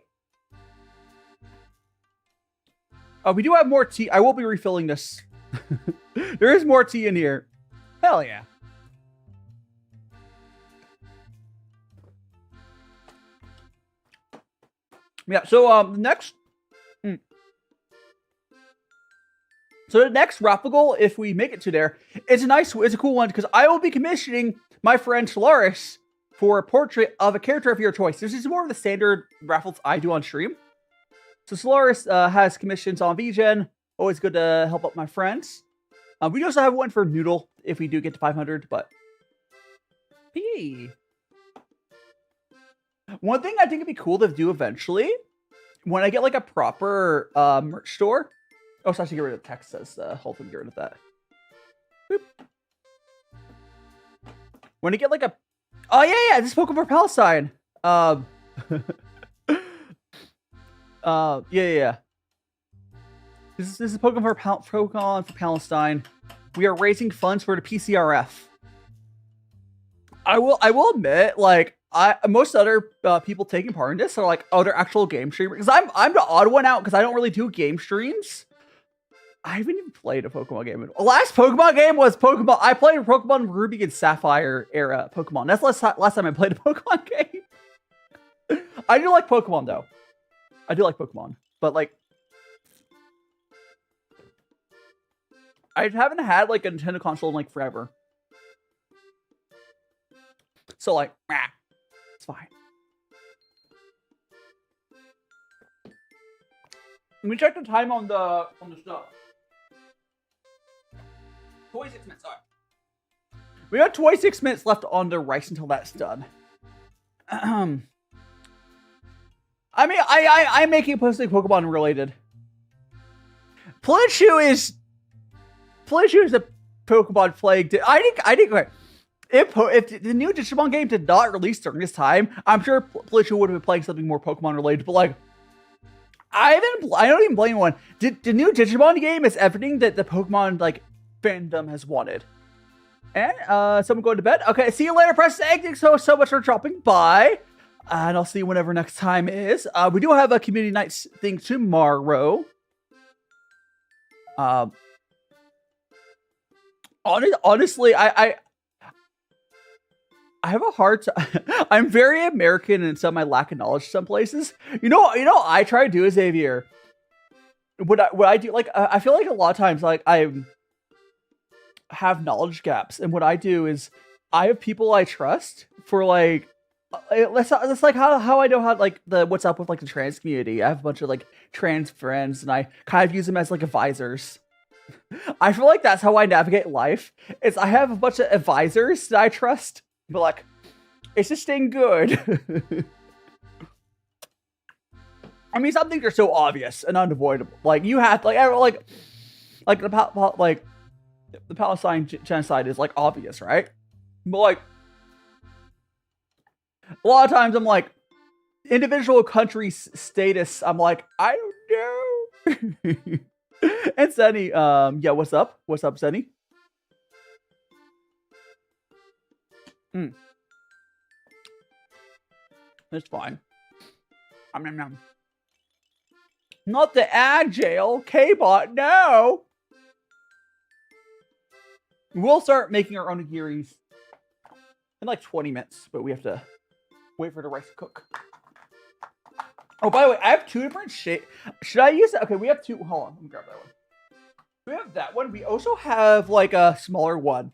Oh, we do have more tea. I will be refilling this. There is more tea in here. Hell yeah. Yeah, so the next raffle goal, if we make it to there, it's a cool one because I will be commissioning my friend Solaris for a portrait of a character of your choice. This is more of the standard raffles I do on stream. So Solaris has commissions on VGen. Always good to help out my friends. We also have one for Noodle if we do get to 500, but hey. One thing I think it'd be cool to do eventually, when I get like a proper merch store. Oh, so I should get rid of the text says hold on, get rid of that. Boop. When I get like a oh yeah, this is Pokemon for Palestine. Yeah. This is Pokemon for Palestine. We are raising funds for the PCRF. I will admit, like, most other people taking part in this are like other actual game streamers. Because I'm the odd one out because I don't really do game streams. I haven't even played a Pokemon game. The last Pokemon game was Pokemon. I played a Pokemon Ruby and Sapphire era Pokemon. That's last time I played a Pokemon game. I do like Pokemon though. I do like Pokemon, but like, I haven't had like a Nintendo console in like forever. So like, it's fine. Let me check the time on the stuff. 26 minutes. All right. We got 26 minutes left on the rice until that's done. I mean, I'm making it personally Pokemon related. Pikachu is a Pokemon plague. I think. Okay, if the new Digimon game did not release during this time, I'm sure Pikachu would have been playing something more Pokemon related. But like, I don't even blame anyone. The new Digimon game is everything that the Pokemon like fandom has wanted. And someone going to bed. Okay, see you later. Press the exit. So much for dropping by. And I'll see you whenever next time is. We do have a community night thing tomorrow. Honestly, I have a hard time. I'm very American in some of my lack of knowledge some places. You know, I try to do as Xavier. What I do, like, I feel like a lot of times, like, I have knowledge gaps. And what I do is I have people I trust for, like, That's like how I know how like what's up with like the trans community. I have a bunch of like trans friends, and I kind of use them as like advisors. I feel like that's how I navigate life. Is I have a bunch of advisors that I trust, but like, it's just staying good. I mean, some things are so obvious and unavoidable. Like you have like the Palestine genocide is like obvious, right? But like a lot of times, I'm like individual country status. I'm like I don't know. And Senny, yeah, what's up? What's up, Senny? It's fine. Not the ad jail, K-bot, no! We'll start making our onigiris in like 20 minutes, but we have to wait for the rice to cook. Oh, by the way, I have two different shapes. Should I use that? Okay, we have two. Hold on, let me grab that one. We have that one. We also have like a smaller one.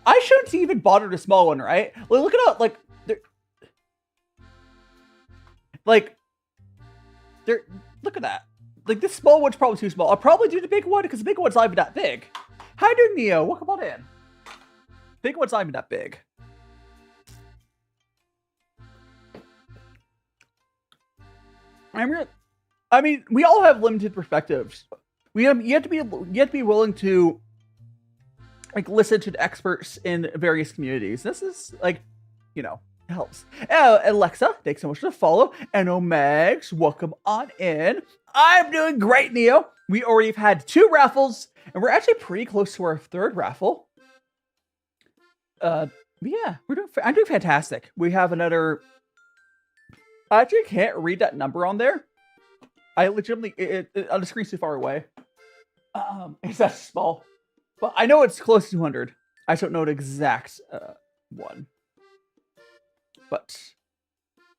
I shouldn't even bother the small one, right? Like, look at how, look at that. Like, this small one's probably too small. I'll probably do the big one because the big one's not even that big. How you doing, Neo? Welcome on in. Big one's not even that big. I mean, we all have limited perspectives. You have to be willing to like listen to the experts in various communities. This is like, you know, helps. Alexa, thanks so much for the follow. And Omegs, welcome on in. I'm doing great, Neo. We already have had 2 raffles, and we're actually pretty close to our 3rd raffle. Yeah, I'm doing fantastic. We have another. I actually can't read that number on there. I legitimately on the screen's too far away. It's that small, but I know it's close to 200. I just don't know the exact one. But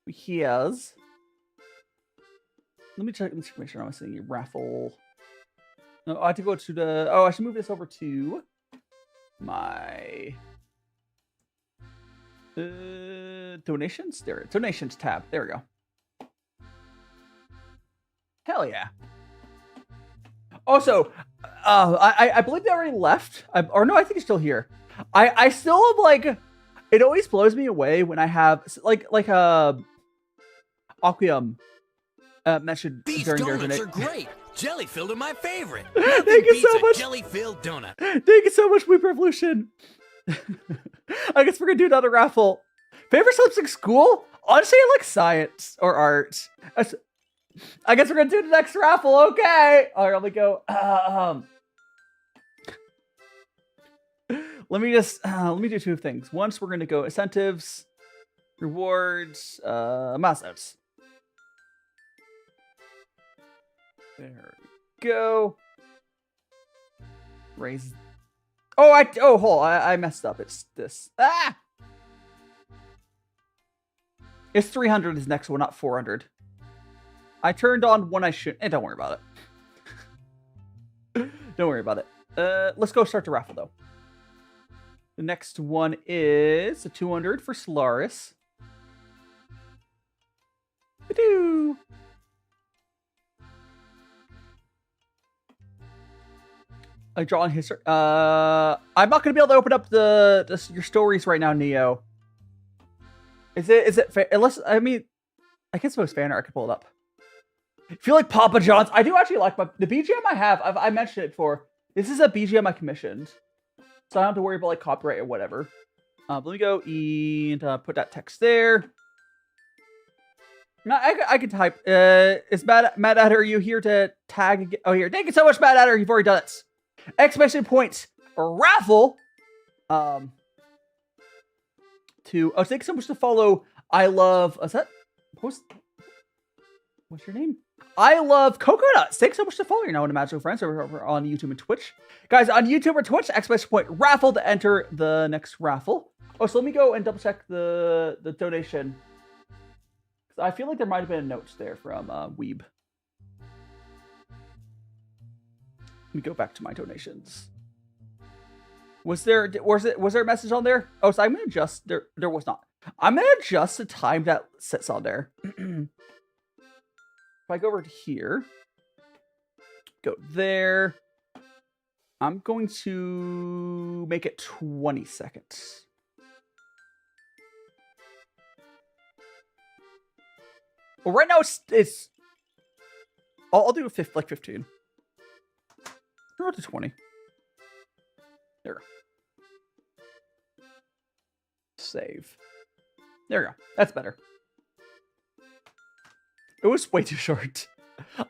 here's. Let me check. Let me make sure I'm seeing a raffle. No, I have to go to the. Oh, I should move this over to my donations. There, donations tab. There we go. Hell yeah. Also, I believe they already left. Or no, I think it's still here. I still am like, it always blows me away when I have like Onecomme mentioned These during their donuts donation. are great. Jelly filled are my favorite. Thank you so much. Jelly filled donut. Thank you so much, Weep Revolution. I guess we're gonna do another raffle. Favorite subject school? Honestly, I like science or art. I guess we're gonna do the next raffle. Okay. All right, let me go. Let me do 2 things. Once we're gonna go incentives, rewards, milestones. There we go. Raise. Oh, hold on. I messed up. It's this. Ah! It's 300 is next one, not 400. I turned on when I should. Don't worry about it. Don't worry about it. Let's go start the raffle, though. The next one is a 200 for Solaris. Ba-doo! I draw on history. I'm not gonna be able to open up your stories right now, Neo. Is it unless I mean, I guess if it was fan art, I could pull it up. I feel like Papa John's. I do actually like the BGM I have. I mentioned it before. This is a BGM I commissioned, so I don't have to worry about like copyright or whatever. Let me go and put that text there. No, I can type. Is Matt Adder, are you here to tag again? Oh, here. Thank you so much, Matt Adder. You've already done it. Exclamation points raffle. Thank you so much to follow. I love. What's that? What's your name? I love coconuts. Thanks so much to follow. You're now in Magical Friends over on YouTube and Twitch, guys. On YouTube or Twitch, exclamation point raffle to enter the next raffle. Oh, so let me go and double check the donation. I feel like there might have been a note there from Weeb. Let me go back to my donations. Was there a message on there? Oh, so I'm gonna adjust. There was not. I'm gonna adjust the time that sits on there. If I go over to here, go there. I'm going to make it 20 seconds. Well, right now it's I'll do like 15. Or to 20. There we go. Save. There we go. That's better. It was way too short.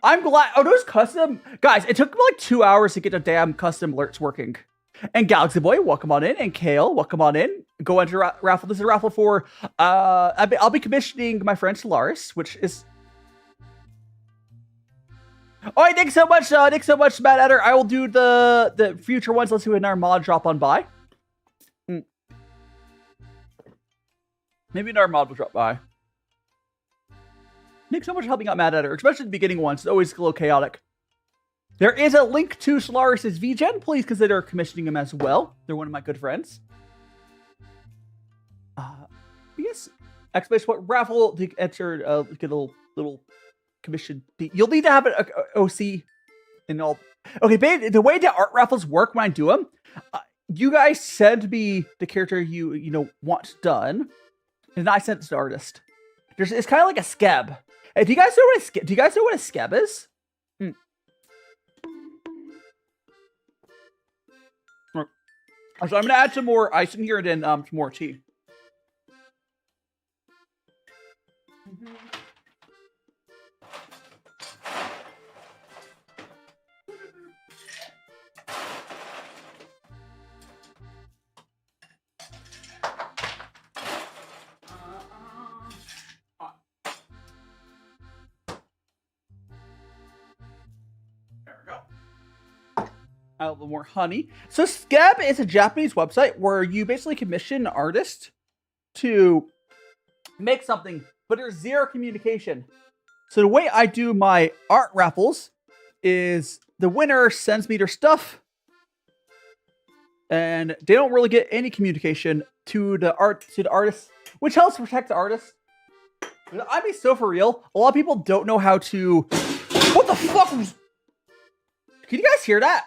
I'm glad. Oh, those custom guys. It took me like 2 hours to get the damn custom alerts working. And Galaxy Boy, welcome on in. And Kale, welcome on in. Go enter raffle. This is a raffle for. I'll be commissioning my friend Solaris, which is. All right, thanks so much. Thanks so much, Matt Eder. I will do the future ones. Let's see when our mod drop on by. Maybe another mod will drop by. Thanks so much for helping out Matt Eder, especially the beginning ones. It's always a little chaotic. There is a link to Solaris' VGen. Please consider commissioning him as well. They're one of my good friends. Yes. Exclamation point raffle to enter. Get a little commission. You'll need to have an OC and all. Okay, the way the art raffles work when I do them, you guys send me the character you know want done, and I send it to the artist. It's kind of like a scab. Hey, do you guys know what a scab is? So I'm gonna add some more ice in here and then some more tea. A little more honey. So Scab is a Japanese website where you basically commission an artist to make something, but there's zero communication. So the way I do my art raffles is the winner sends me their stuff, and they don't really get any communication to the artist, which helps protect the artist. I mean, so for real, a lot of people don't know how to. What the fuck was? Can you guys hear that?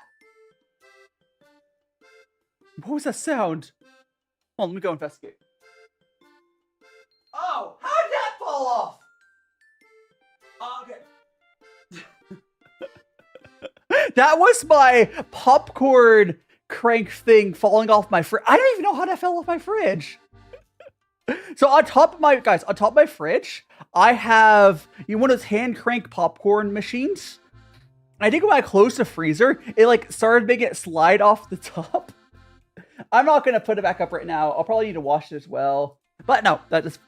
What was that sound? Hold on, let me go investigate. Oh, how did that fall off? Okay. That was my popcorn crank thing falling off my fridge. I don't even know how that fell off my fridge. So on top of my fridge, I have one of those hand crank popcorn machines. I think when I closed the freezer, it like started making it slide off the top. I'm not going to put it back up right now. I'll probably need to wash it as well. But no, that just,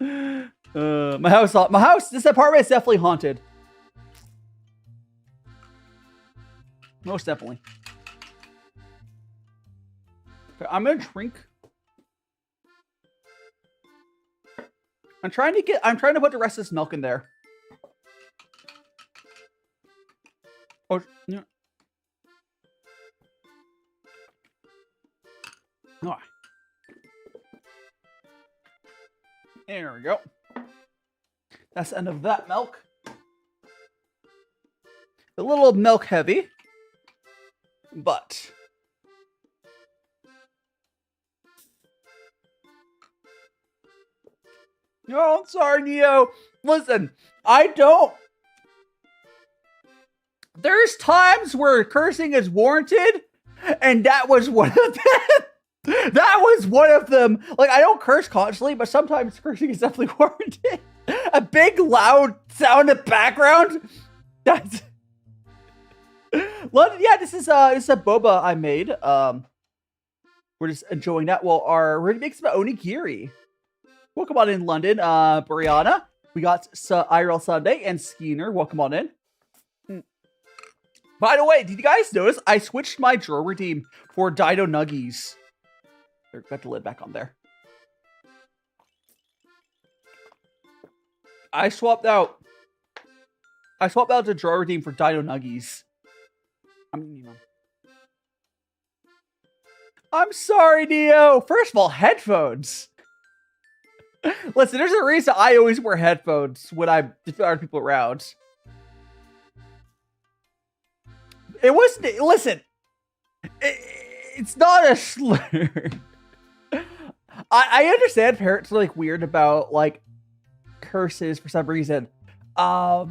my house, this apartment is definitely haunted. Most definitely. Okay, I'm going to drink. I'm trying to put the rest of this milk in there. Oh, yeah. Oh. There we go. That's the end of that milk. A little milk heavy, but no, I'm sorry, Neo. Listen, there's times where cursing is warranted, and that was one of them. That was one of them. Like, I don't curse constantly, but sometimes cursing is definitely warranted. A big, loud sound in the background. That's... Yeah, this is a boba I made. We're just enjoying that. Well, we're going to make some onigiri. Welcome on in, London. Brianna. We got IRL Sunday and Skeeter. Welcome on in. By the way, did you guys notice I switched my drawer redeem for Dino Nuggies? Got the lid back on there. I swapped out the drawer redeem for Dino Nuggies. I'm sorry, Neo. First of all, headphones. Listen, there's a reason I always wear headphones when I'm with other people around. It wasn't. Listen, it's not a slur. I understand parents are like weird about like curses for some reason, but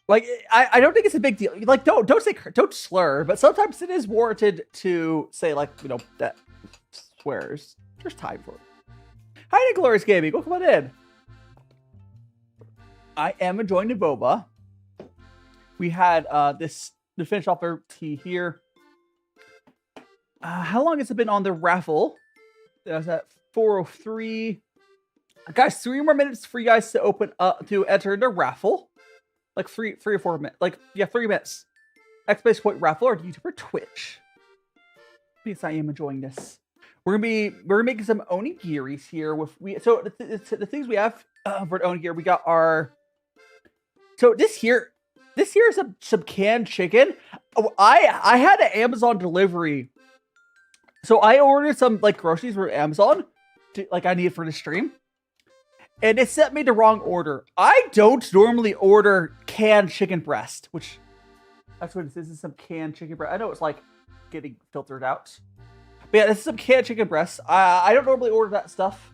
like I don't think it's a big deal. Like don't slur, but sometimes it is warranted to say like that swears. There's time for it. Hi, Glorious Gaming. Welcome on in. I am enjoying the boba. We had this to finish off our tea here. How long has it been on the raffle? That was at 4:03. Guys, 3 more minutes for you guys to open up to enter the raffle. Like three or 4 minutes. Like, yeah, 3 minutes. X-Point raffle or YouTuber Twitch. Yes, I am enjoying this. We're making some onigiris here with so the things we have for the onigiri. We got our this here is some canned chicken. Oh, I had an Amazon delivery. So I ordered some like groceries from Amazon I need for the stream. And it sent me the wrong order. I don't normally order canned chicken breast, which that's what this is, some canned chicken breast. I know it's like getting filtered out. But yeah, this is some canned chicken breast. I don't normally order that stuff.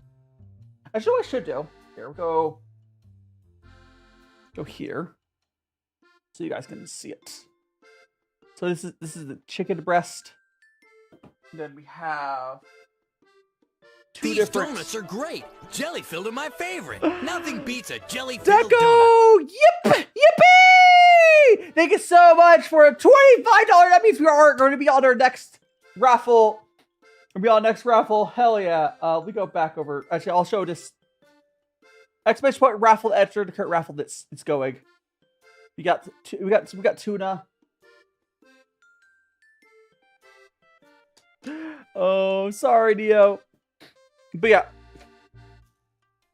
Actually, what I should do. Here we go. Go here. So you guys can see it. So this is the chicken breast. Then we have These different donuts are great. Jelly-filled are my favorite. Nothing beats a jelly-filled donut. Deco! Yip! Yippee! Thank you so much for a $25. That means we are going to be on our next raffle. We'll be on next raffle. Hell yeah. We go back over. Actually, I'll show this. Exclamation point raffle enter the current raffle that's going. We got tuna. Oh, sorry, Neo. But yeah,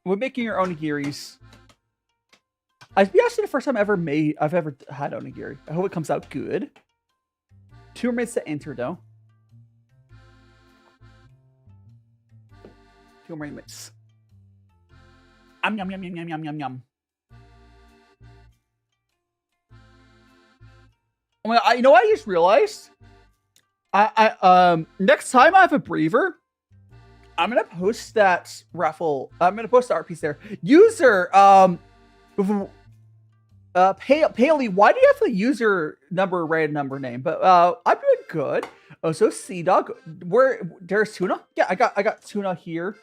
we're making your onigiris. I've actually the first time I've ever had onigiri. I hope it comes out good. 2 minutes to enter though. 2 more minutes. Yum yum yum yum yum yum yum yum. Oh my God, you know what I just realized? Next time I have a breather, I'm gonna post that raffle. I'm gonna post the art piece there. User, Paley, why do you have the user number, random number name? But I'm doing good. Oh, so Sea Dog, there's tuna? Yeah, I got tuna here.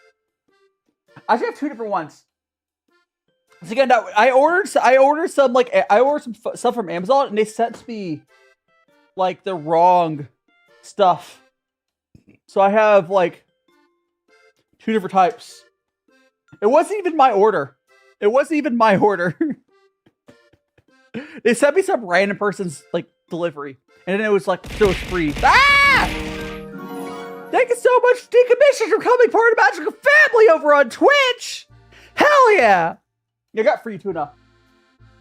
I actually have 2 different ones. So again, now I ordered some stuff from Amazon, and they sent me like the wrong stuff. So I have like 2 different types. It wasn't even my order. They sent me some random person's like delivery, and then it was free. Ah! Thank you so much, Decommissioned, for becoming part of the Magical family over on Twitch. Hell yeah! You got free tuna.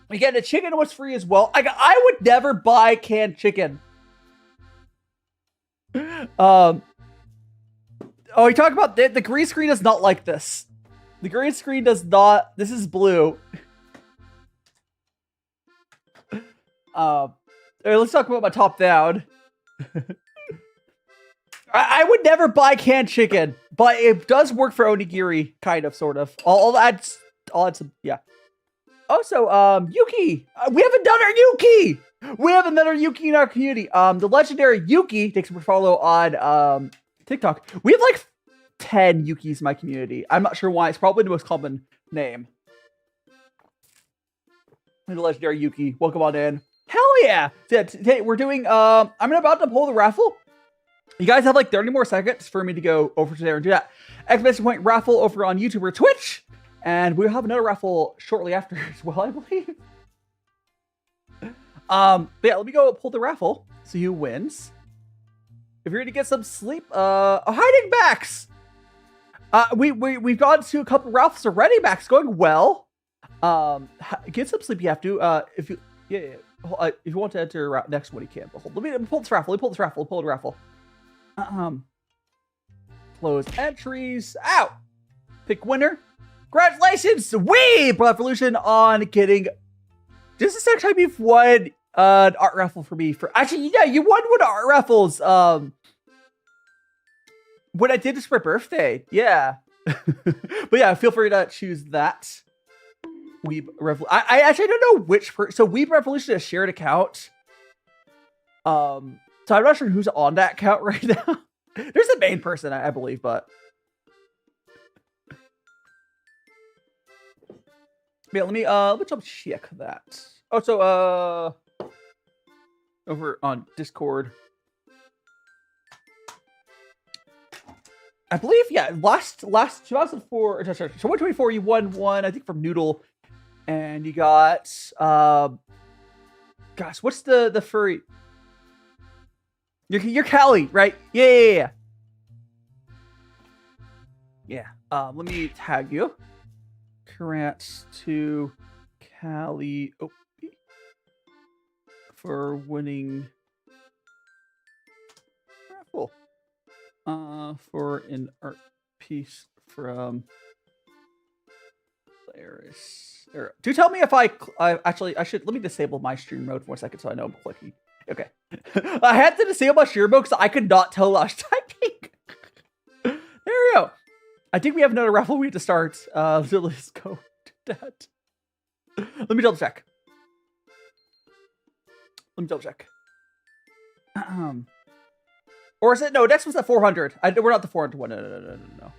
Again, the chicken was free as well. I would never buy canned chicken. Oh, you talk about the green screen is not like this. The green screen does not. This is blue. Let's talk about my top down. I would never buy canned chicken, but it does work for onigiri, kind of, sort of. I'll add some, yeah. Also, Yuki, we have another Yuki. We have another Yuki in our community. The legendary Yuki, thanks for follow on TikTok. We have like 10 Yukis in my community. I'm not sure why. It's probably the most common name. The legendary Yuki, welcome on in. Hell yeah! Today we're doing. I'm about to pull the raffle. You guys have like 30 more seconds for me to go over to there and do that. Exclamation point raffle over on YouTube or Twitch. And we'll have another raffle shortly after as well, I believe. But yeah, let me go pull the raffle. See who wins. If you're gonna get some sleep, hiding Max. We've gone to a couple raffles already. Max, going well. Get some sleep. You have to. Yeah. If you want to enter next one, you can. But hold. Let me pull this raffle. Let me pull this raffle. Pull the raffle. Close entries. Out. Pick winner. Congratulations, Revolution, on getting. This is the second time you've won an art raffle for me. Actually, yeah, you won one art raffles. When I did this for my birthday, yeah. But yeah, feel free to choose that. I actually don't know which person. So Weeb Revolution is a shared account. So I'm not sure who's on that account right now. There's a main person, I believe, but yeah, let me double check that. Oh, so over on Discord, I believe, yeah, last 2004, so 124, you won one, I think, from Noodle, and you got gosh, what's the furry? You're Callie, right? Yeah. Let me tag you. Congrats to Callie for winning raffle for an art piece from Claris. Do tell me if I should, let me disable my stream mode for 1 second so I know I'm clicking. Okay. I had to disable my stream mode because I could not tell I was typing. There we go. I think we have another raffle we have to start. So let's go to that. Let me double check. Or is it? No, next one's at 400. We're not the 400 one. No.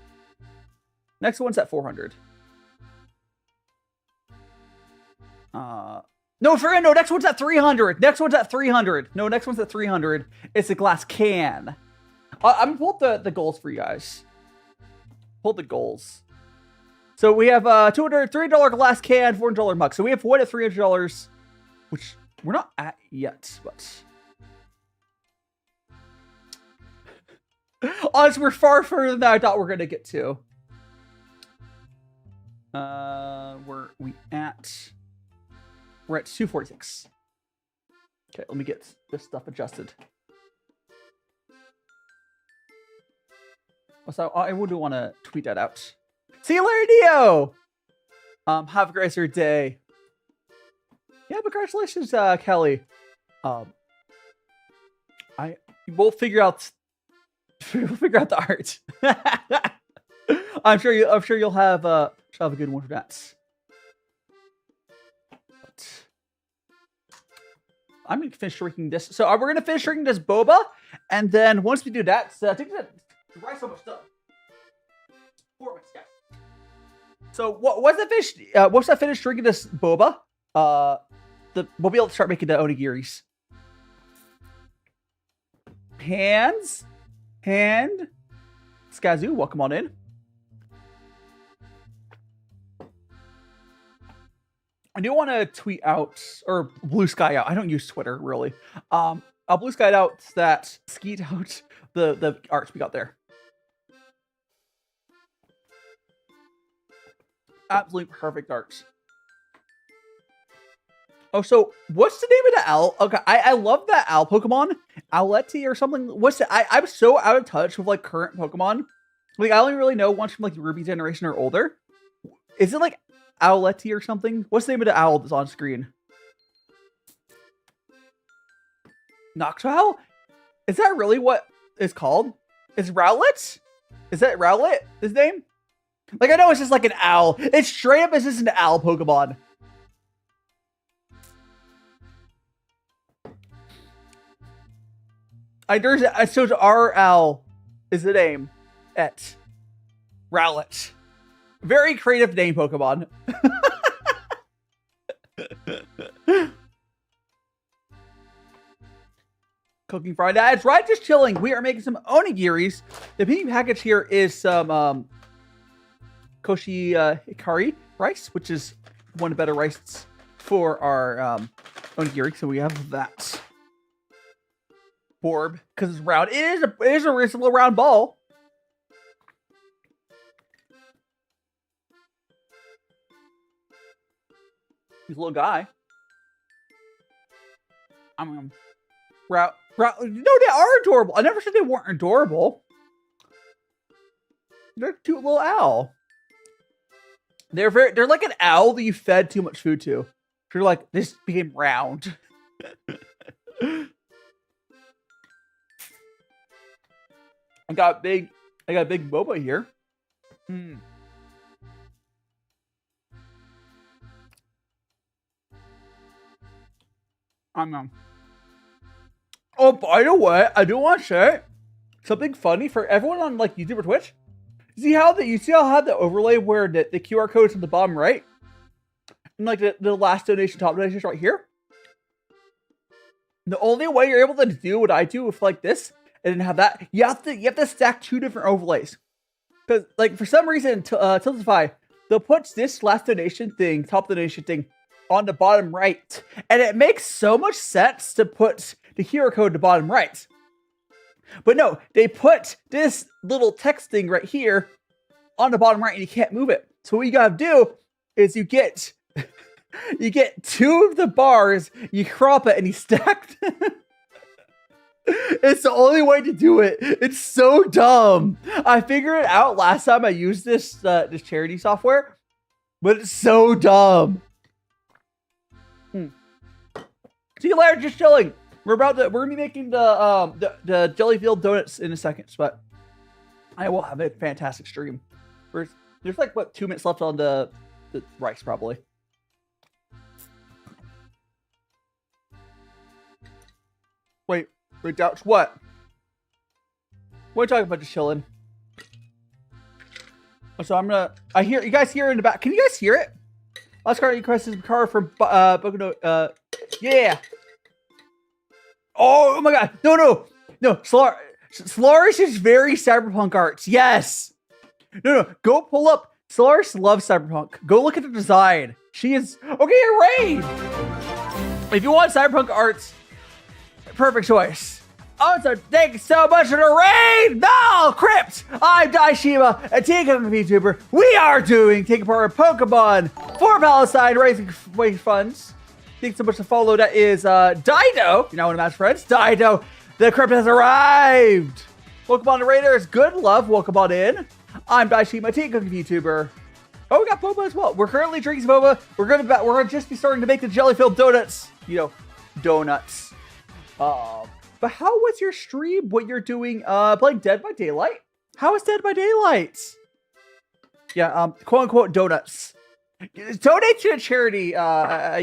Next one's at 400. No, next one's at 300. No, next one's at 300. It's a glass can. I'm gonna pull up the goals for you guys. Pull the goals. So we have $300 glass can, $400 mug. So we have one at $300, which we're not at yet, but honestly, we're far further than I thought we're gonna get to. Where we at? We're at 246. Okay, let me get this stuff adjusted. So I would want to tweet that out. See you later, Dio! Have a great day. Yeah, but congratulations, Kelly. We'll figure out the art. I'm sure you'll have a good one for that. I'm gonna finish drinking this. So we're gonna finish drinking this boba, and then once we do that, I think that rice almost done. 4 minutes, yeah. So once I finish drinking this boba, we'll be able to start making the onigiris. Hand. Skazoo, welcome on in. I do want to tweet out, or blue sky out. I don't use Twitter, really. I'll blue sky out that skeet out the arts we got there. Absolutely perfect arts. Oh, so what's the name of the owl? Okay, I love that owl Pokemon. Owlette or something. What's it? I'm so out of touch with like current Pokemon. Like I only really know ones from like the Ruby generation or older. Is it like Owlette or something? What's the name of the owl that's on screen? Noctowl? Is that really what it's called? Is Rowlet? Is that Rowlet, his name? Like, I know it's just like an owl. It's straight up as just an owl Pokemon. So our owl is the name at Rowlet. Very creative name, Pokemon. Cooking fried ads, right? Just chilling. We are making some onigiris. The pink package here is some koshi hikari rice, which is one of the better rice for our onigiri. So we have that. Orb, because it's round. It is a reasonable round ball. He's a little guy. No, they are adorable. I never said they weren't adorable. They're a cute little owl. They're like an owl that you fed too much food to. They're like, this became round. I got big boba here. Oh, by the way, I do want to say something funny for everyone on like YouTube or Twitch. You see how I have the overlay where the QR code is on the bottom right? And like the last donation, top donation is right here. The only way you're able to do what I do with like this and then have that, you have to stack 2 different overlays. Because like for some reason, Tiltify, they'll put this last donation thing, top donation thing, on the bottom right. And it makes so much sense to put the QR code to bottom right. But no, they put this little text thing right here on the bottom right and you can't move it. So what you gotta do is you get 2 of the bars, you crop it and you stack them. It's the only way to do it. It's so dumb. I figured it out last time I used this charity software, but it's so dumb. See you later, just chilling. We're gonna be making the jelly-filled donuts in a second, but I will have a fantastic stream. There's like what 2 minutes left on the rice probably. Wait, Douch, what? What are you talking about, just chilling? So I hear you guys hear in the back. Can you guys hear it? Last card request is car from Bokuno. Yeah. Oh my god. No. Solaris is very cyberpunk arts. Yes. No. Go pull up. Solaris loves cyberpunk. Go look at the design. She is okay. Raid. If you want cyberpunk arts, perfect choice. Also, thanks so much for the raid! No! Crypt! I'm DaiShimaVT, a EnVtuber. We are taking part in Pokemon for Palestine, raising funds. Thanks so much to follow. That is Dido. You know one of my friends. Dido, the Crypt has arrived. Welcome on the Raiders. Good love. Welcome on in. I'm DaiShimaVT, EnVtuber. Oh, we got boba as well. We're currently drinking boba. We're gonna just be starting to make the jelly-filled donuts. You know, donuts. But how was your stream? What you're doing? Playing Dead by Daylight? How is Dead by Daylight? Yeah, quote unquote donuts. Donate to a charity.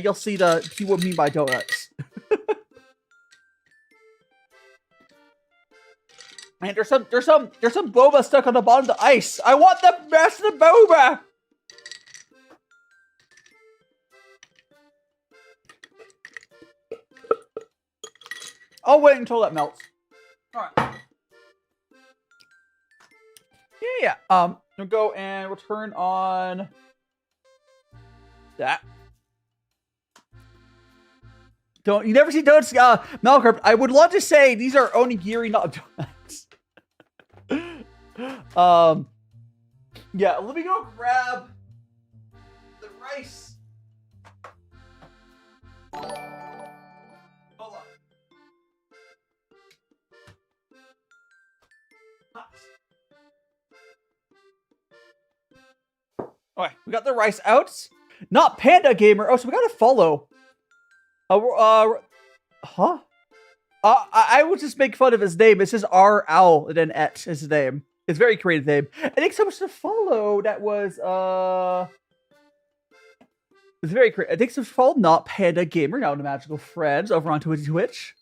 You'll see what I mean by donuts. And there's some boba stuck on the bottom of the ice. I want the rest of the boba. I'll wait until that melts. All right. Yeah. We'll go and we'll turn on that. You never see donuts, Malcrypt. I would love to say these are onigiri, not donuts. Yeah, let me go grab the rice. Hold on. Alright, we got the rice out. Not Panda Gamer. Oh, so we got to follow. Huh? I would just make fun of his name. It's just R Owl and then Et is his name. It's a very creative name. I think so much to follow. That was it's very creative. I think so much to follow. Not Panda Gamer. Now the Magical Friends over on Twitch.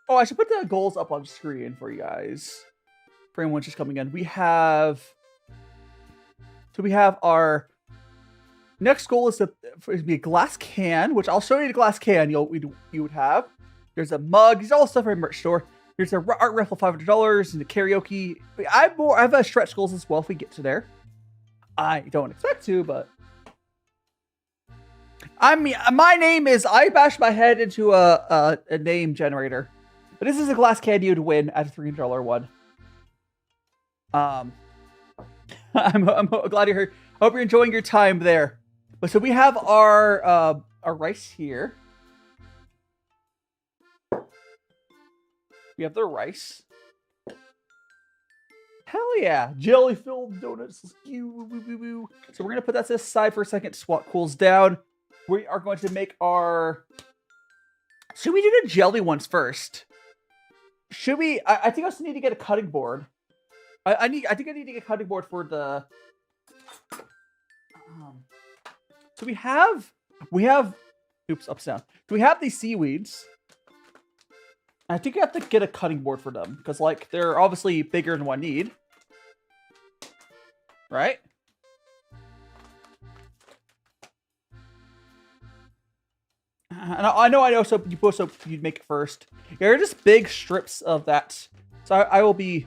Oh, I should put the goals up on screen for you guys. For anyone just coming in, we have our next goal is to be a glass can, which I'll show you the glass can you would have. There's a mug. These are all stuff from merch store. There's a art raffle, $500, and the karaoke. I have a stretch goals as well if we get to there. I don't expect to, but I mean, my name is I bashed my head into a name generator. But this is a glass can you'd win at a $300 one. I'm glad you're here. Hope you're enjoying your time there. But so we have our rice here. We have the rice. Hell yeah. Jelly-filled donuts. So we're going to put that to the side for a second so it cools down. We are going to make our... Should we do the jelly ones first? Should we... I think I also need to get a cutting board. I think I need to get a cutting board for the... So we have... Oops, upside down. Do we have these seaweeds? I think you have to get a cutting board for them. Because, like, they're obviously bigger than what I need. Right? And I know, so you'd make it first. Yeah, they're just big strips of that. So I will be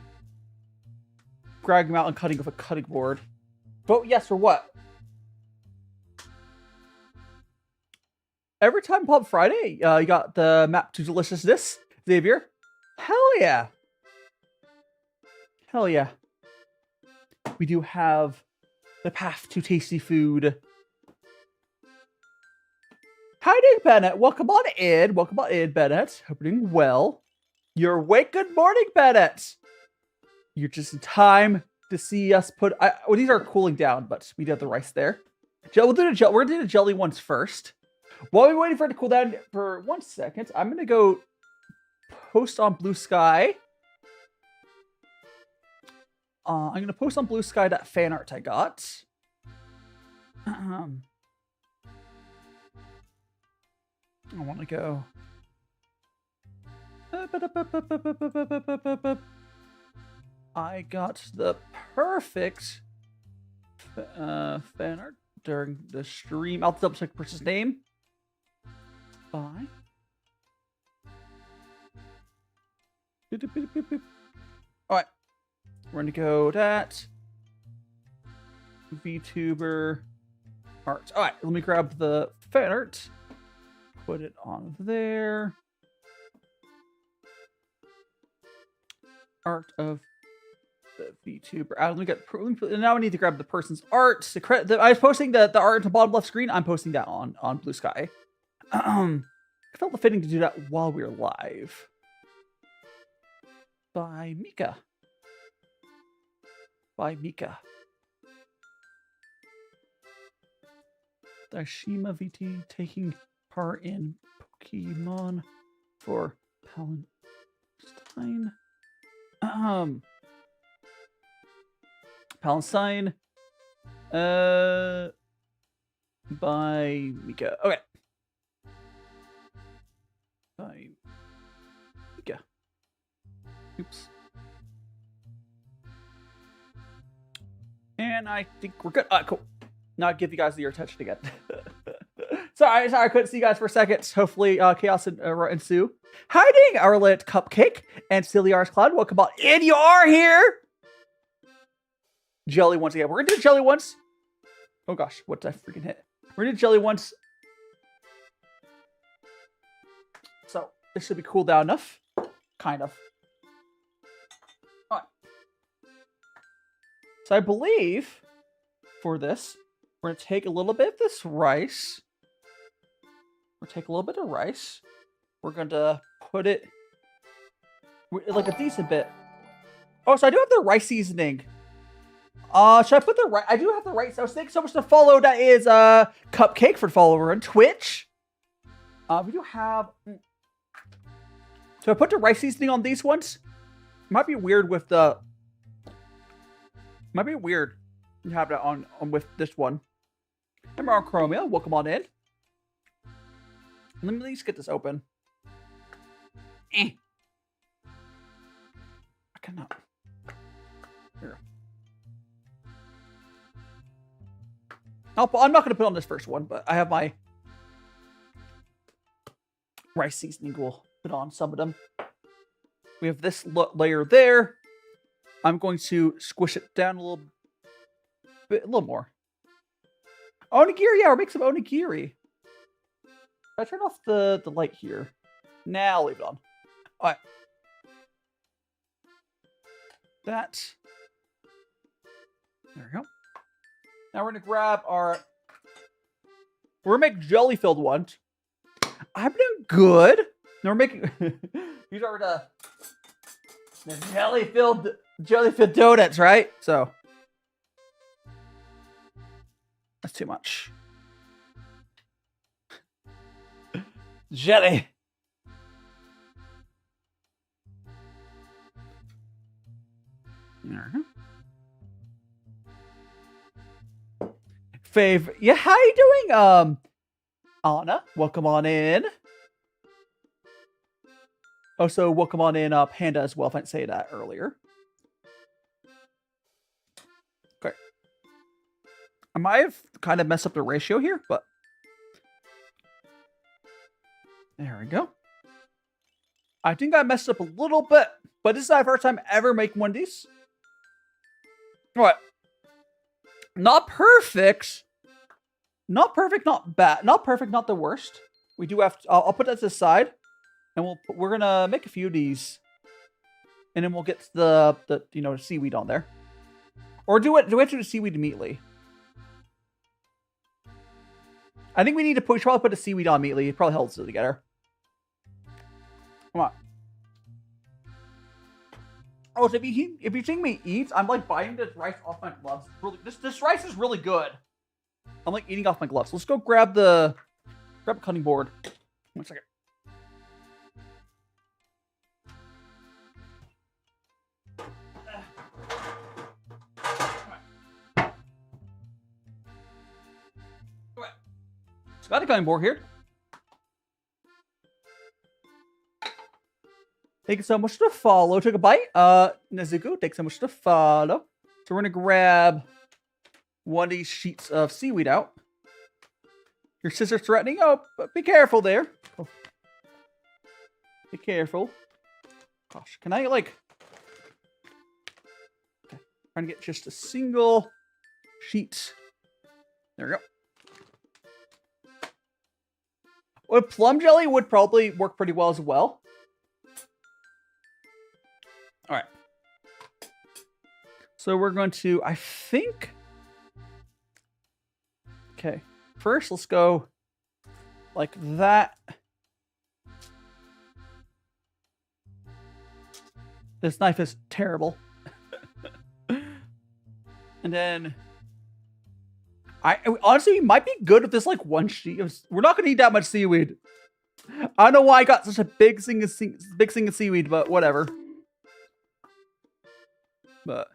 grabbing them out and cutting with a cutting board. But yes, for what? Every time Pub Friday, you got the map to deliciousness, Xavier. Hell yeah. Hell yeah. We do have the path to tasty food. How you doing, Bennett? Welcome on in. Welcome on in, Bennett. Hope you're doing well. You're awake. Good morning, Bennett. You're just in time to see us put... well, these are cooling down, but we do have the rice there. We're going to do the jelly ones first. While we're waiting for it to cool down for 1 second, I'm going to go post on Blue Sky. I'm going to post on Blue Sky that fan art I got. I want to go. I got the perfect fan art during the stream. I'll double check the person's name. Bye. Alright. We're gonna go that. VTuber art. Alright, let me grab the fan art. Put it on there. Art of the VTuber. Let me get. Now I need to grab the person's art. I was posting the art at the bottom left screen. I'm posting that on Blue Sky. I felt it fitting to do that while we were live. By Mika. By Mika. DaiShimaVT taking part in Pokemon for Palestine. Palestine. By Mika. Okay. By Mika. Oops. And I think we're good. Cool. Now I give you guys your attention again. sorry, I couldn't see you guys for a second. Hopefully, chaos ensue. Hiding Arlet Cupcake and Silly Ars Cloud. Welcome on in. You are here. Jelly once again. We're gonna do jelly once. Oh gosh, what did I freaking hit? We're gonna do jelly once. So this should be cooled down enough. Kind of. Alright. So I believe for this, we're gonna take a little bit of this rice. We're gonna take a little bit of rice. We're gonna put it like a decent bit. Oh, so I do have the rice seasoning. Should I put the right? I do have the right. So thanks so much to follow. That is Cupcake for the follower on Twitch. We do have. So I put the rice seasoning on these ones. Might be weird with the. Might be weird. You have that on with this one. Remember on Chromia. Welcome on in. Let me at least get this open. I cannot. Here. I'm not going to put on this first one, but I have my rice seasoning. We'll put on some of them. We have this layer there. I'm going to squish it down a little bit, a little more. Onigiri, yeah, we'll make some onigiri. I turn off the light here. Now I'll leave it on. All right. That. There we go. Now we're going to grab our... We're going to make jelly-filled ones. I'm doing good. Now we're making... These are the jelly-filled donuts, right? So that's too much. Jelly. Fave, yeah, how you doing? Anna, welcome on in. Also, welcome on in, Panda as well, if I didn't say that earlier. Okay. I might have kind of messed up the ratio here, but... There we go. I think I messed up a little bit, but this is my first time ever making one of these. Alright. Not perfect. Not perfect, not bad. Not perfect, not the worst. We do have to, I'll put that to the side. And we're gonna make a few of these. And then we'll get the seaweed on there. Or do we have to do the seaweed immediately? I think we should probably put the seaweed on immediately. It probably holds it together. Come on. Oh, so if you think me eat, I'm like biting this rice off my gloves. This rice is really good. I'm like eating off my gloves. Let's go grab a cutting board. 1 second. Got a cutting board here. Thank you so much to follow. Took a bite. Nezuko, thanks so much to follow. So we're gonna grab one of these sheets of seaweed out. Your sister's threatening. Oh, but be careful there. Oh. Be careful. Gosh, can I like... Okay. Trying to get just a single sheet. There we go. Well, plum jelly would probably work pretty well as well. Alright. So we're going to, I think... Okay. First, let's go like that. This knife is terrible. And then... honestly, it might be good with this like one sheet. We're not going to need that much seaweed. I don't know why I got such a big thing of seaweed, but whatever. But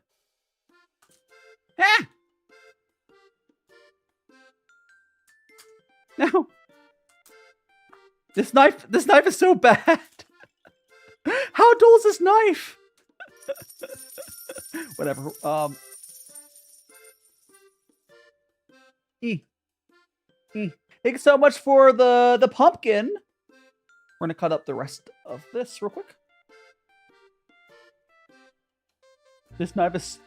no, this knife is so bad. How dull is this knife? Whatever. Thank you so much for the pumpkin. We're gonna cut up the rest of this real quick. This knife is...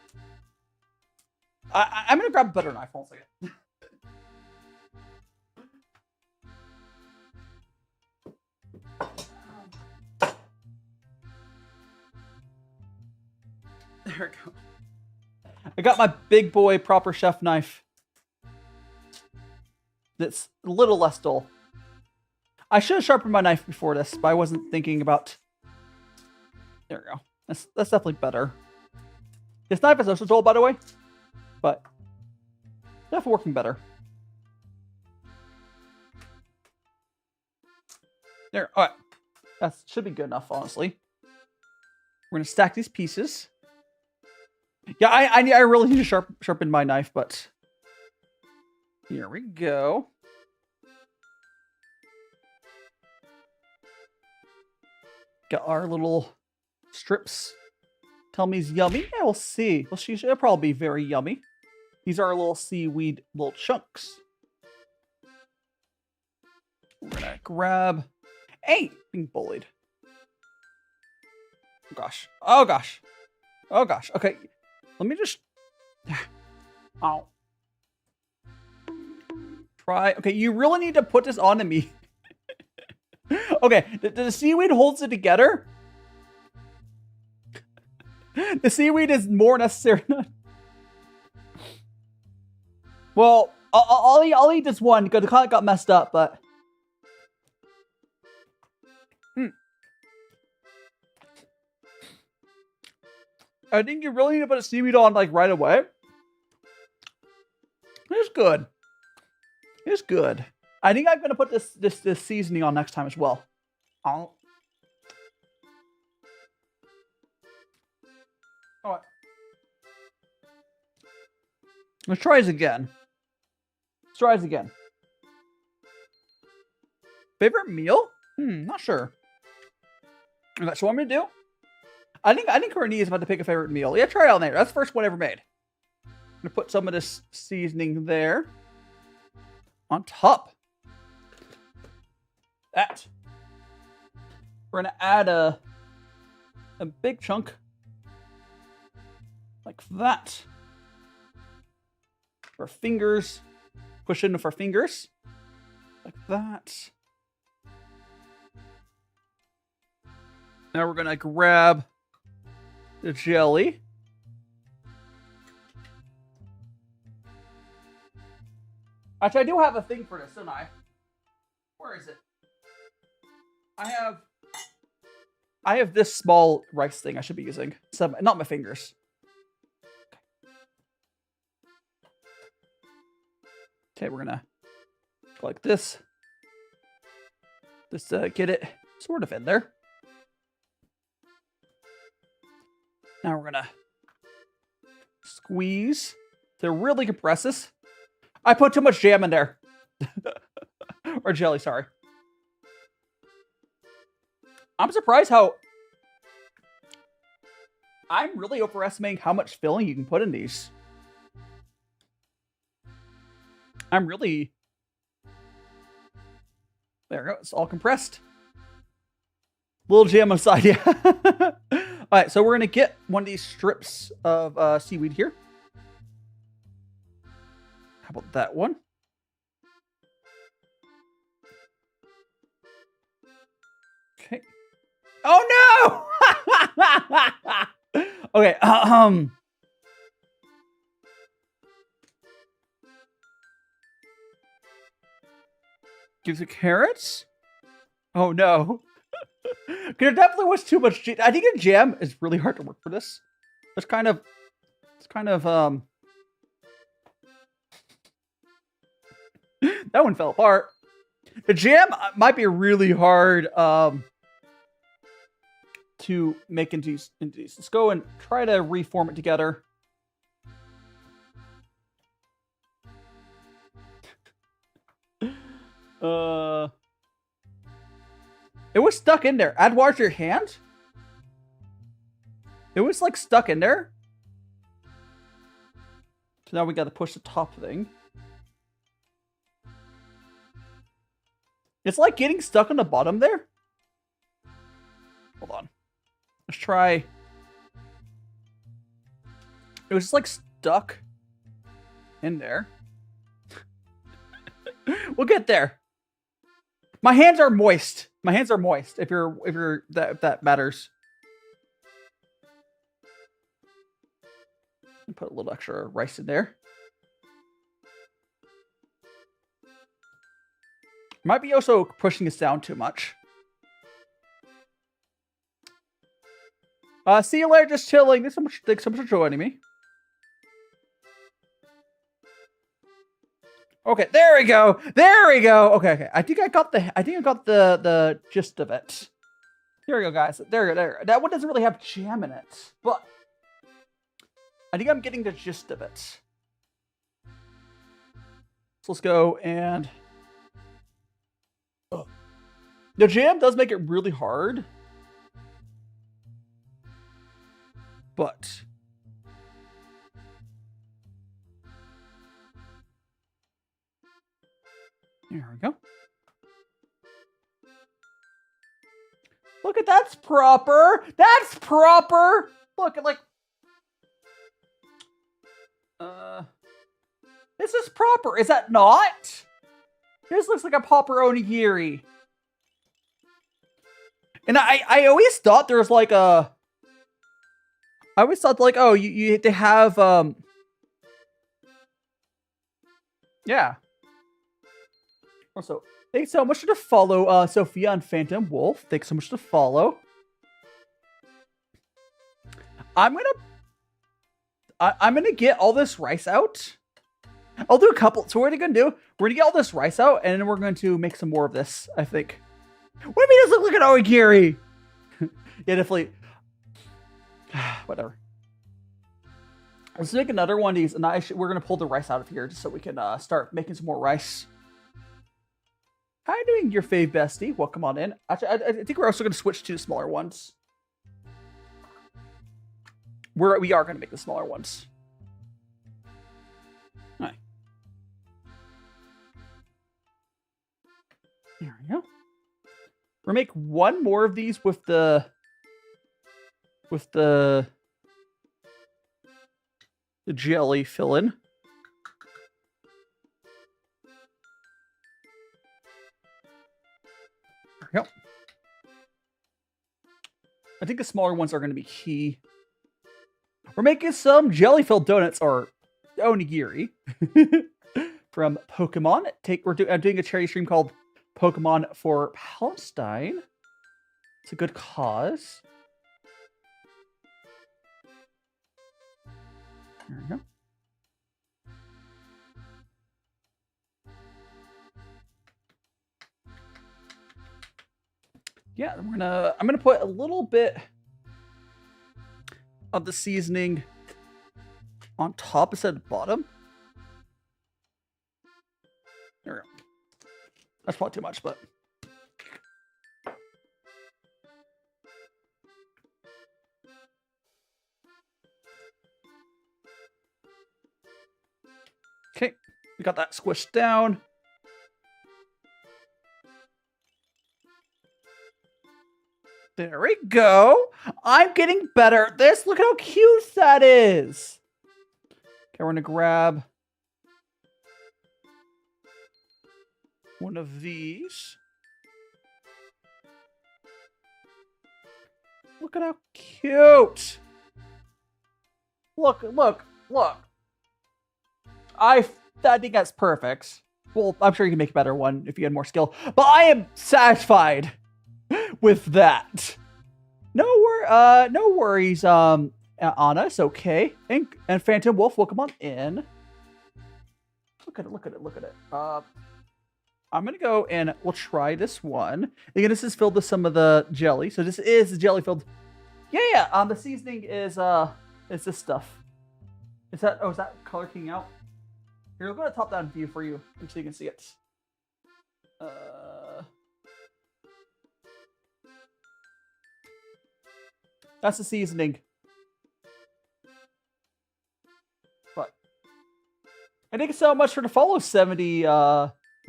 I'm gonna grab a better knife. 1 second. There we go. I got my big boy proper chef knife. That's a little less dull. I should have sharpened my knife before this, but I wasn't thinking about... There we go. That's definitely better. This knife is also dull, by the way, but definitely working better. There, all right. That should be good enough, honestly. We're gonna stack these pieces. Yeah, I really need to sharpen my knife, but here we go. Got our little strips. Tell me it's yummy. Yeah, we'll see. Well, it'll probably be very yummy. These are our little seaweed little chunks. We're gonna grab... Hey! Being bullied. Oh gosh. Oh gosh. Oh gosh. Okay. Let me just... Ow. Try... Okay, you really need to put this onto me. Okay, the seaweed holds it together. The seaweed is more necessary. Well, I'll eat this one because the color got messed up, but... I think you really need to put a seaweed on like right away. It's good. It's good. I think I'm gonna put this seasoning on next time as well. All right. Let's try this again. Let's try this again. Favorite meal? Not sure. Okay, so what I'm gonna do? I think Courtney is about to pick a favorite meal. Yeah, try it on there. That's the first one I ever made. I'm gonna put some of this seasoning there. On top. That. We're gonna add a big chunk. Like that. Our fingers. Push in with our fingers. Like that. Now we're gonna grab the jelly. Actually, I do have a thing for this, don't I? Where is it? I have this small rice thing I should be using. Not my fingers. Okay, we're gonna go like this. Just get it sort of in there. Now we're gonna squeeze to really compress this. I put too much jam in there. Or jelly, sorry. I'm surprised how... I'm really overestimating how much filling you can put in these. I'm really... There we go. It's all compressed. Little jam on the side, yeah. Alright, so we're going to get one of these strips of seaweed here. How about that one? Okay. Oh no! Okay, gives it carrots? Oh no. There definitely was too much jam. I think a jam is really hard to work for this. It's kind of that one fell apart. The jam might be really hard to make into these. Let's go and try to reform it together. It was stuck in there. Add water to your hand? It was like stuck in there. So now we got to push the top thing. It's like getting stuck on the bottom there. Hold on. Let's try. It was just like stuck in there. We'll get there. My hands are moist. My hands are moist. If that matters. Put a little extra rice in there. Might be also pushing this down too much. See you later, just chilling. Thanks so much for joining me. Okay, there we go. There we go. Okay. I think I got the gist of it. Here we go, guys. There. That one doesn't really have jam in it, but I think I'm getting the gist of it. So let's go and... Oh. The jam does make it really hard. But... There we go. Look at that's proper. That's proper. Look at like... This is proper. Is that not? This looks like a proper onigiri. And I always thought there was like a... I always thought like, oh, they have, yeah. Also, thanks so much to follow, Sophia and Phantom Wolf. Thanks so much to follow. I'm gonna I'm gonna get all this rice out. I'll do a couple. So what are we gonna do? We're gonna get all this rice out, and then we're going to make some more of this, I think. What if he doesn't look like an onigiri? Yeah, definitely. Whatever. Let's make another one of these, and we're gonna pull the rice out of here just so we can start making some more rice. How are you doing, your fave bestie? Welcome on in. Actually, I think we're also gonna switch to the smaller ones. We are gonna make the smaller ones. All right. There we go. We're gonna make one more of these with the jelly fill-in. There we go. I think the smaller ones are going to be key. We're making some jelly-filled donuts, or onigiri, from Pokemon. I'm doing a charity stream called Pokemon for Palestine. It's a good cause. There we go. Yeah, I'm gonna put a little bit of the seasoning on top instead of the bottom. There we go. That's probably too much, but okay, we got that squished down. There we go. I'm getting better at this. Look at how cute that is. Okay, we're gonna grab one of these. Look at how cute. Look. I think that's perfect. Well, I'm sure you can make a better one if you had more skill, but I am satisfied with that. No worries, Anna. It's okay. And Phantom Wolf, welcome on in. Look at it. I'm gonna go and we'll try this one. Again, this is filled with some of the jelly. So this is the jelly filled. Yeah. The seasoning is this stuff. Is that color king out? Here, we'll go to top down view for you so you can see it. That's the seasoning. But thank you so much for the follow, 70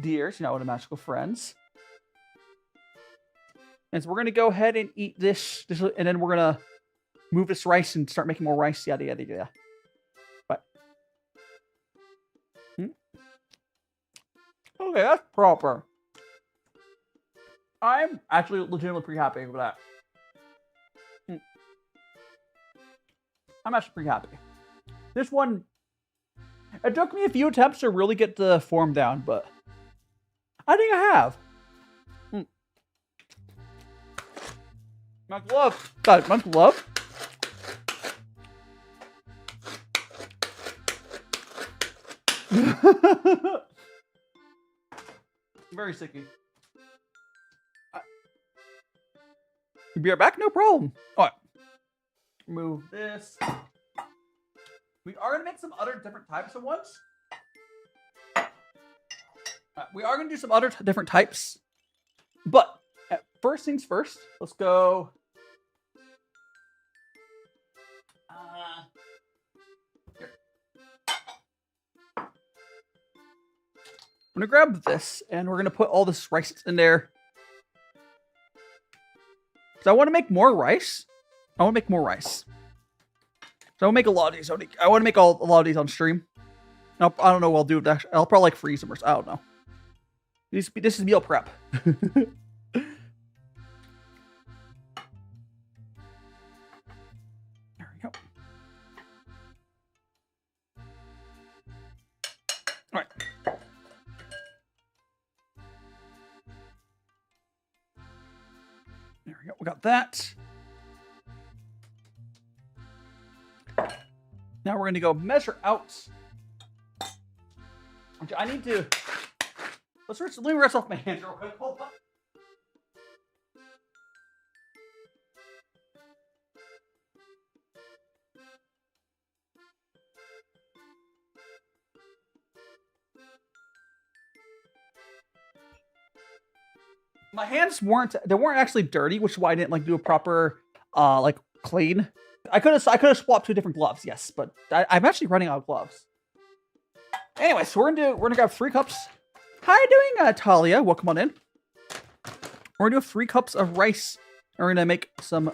dears, what a magical friends. And so we're gonna go ahead and eat this, and then we're gonna move this rice and start making more rice, yada yada yada. But okay, that's proper. I'm actually legitimately pretty happy with that. I'm actually pretty happy. This one, it took me a few attempts to really get the form down, but I think I have. My glove. Guys, my glove. Very sticky. You be right back? No problem. All right. Move this. We are going to make some other different types of ones. We are going to do some other different types. But first things first, let's go. Here. I'm going to grab this, and we're going to put all this rice in there. So I want to make more rice. So I want to make a lot of these. I want to make a lot of these on stream. I don't know what I'll do. Actually, I'll probably freeze them or I don't know. This is meal prep. There we go. All right. There we go. We got that. Now we're gonna go measure out. I need to. Let me rest off my hands real quick. Hold on. My hands weren't actually dirty, which is why I didn't like do a proper like clean. I could have swapped 2 different gloves, yes, but I'm actually running out of gloves. Anyway, so we're gonna grab 3 cups. How you doing, Talia? Welcome on in. We're gonna do 3 cups of rice. And we're gonna make some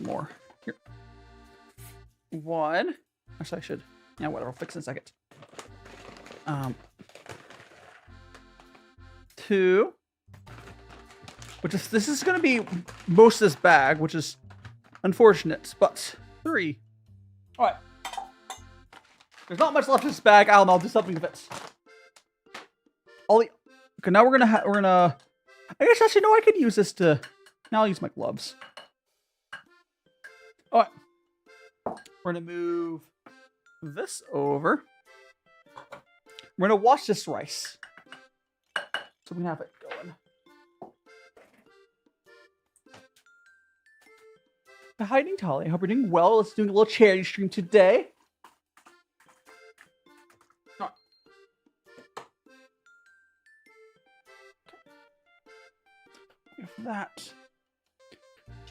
more. Here. 1. Actually, I should. Yeah, whatever. I'll fix it in a second. 2. This is gonna be most of this bag, which is unfortunate, but 3. All right. There's not much left in this bag. I'll do something with it. Okay, now we're gonna. I guess actually no. I could use this to. Now I'll use my gloves. All right. We're gonna move this over. We're gonna wash this rice, so we can have it going. Hi, Talia. I hope you're doing well. Let's do a little charity stream today. That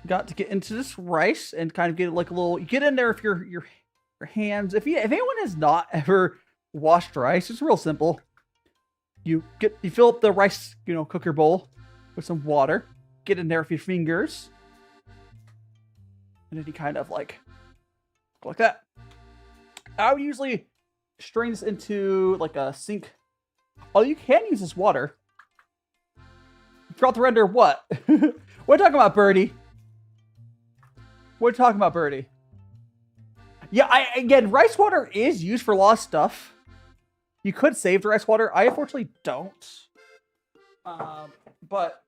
got to get into this rice and kind of get like a little. You get in there if your hands. If anyone has not ever washed rice, it's real simple. You fill up the rice cooker bowl with some water. Get in there with your fingers, and then you kind of like that. I would usually strain this into like a sink. Oh, you can use this water. Forgot to render what? What are you talking about, Birdie? What are you talking about, Birdie? Yeah, again, rice water is used for a lot of stuff. You could save the rice water. I unfortunately don't. But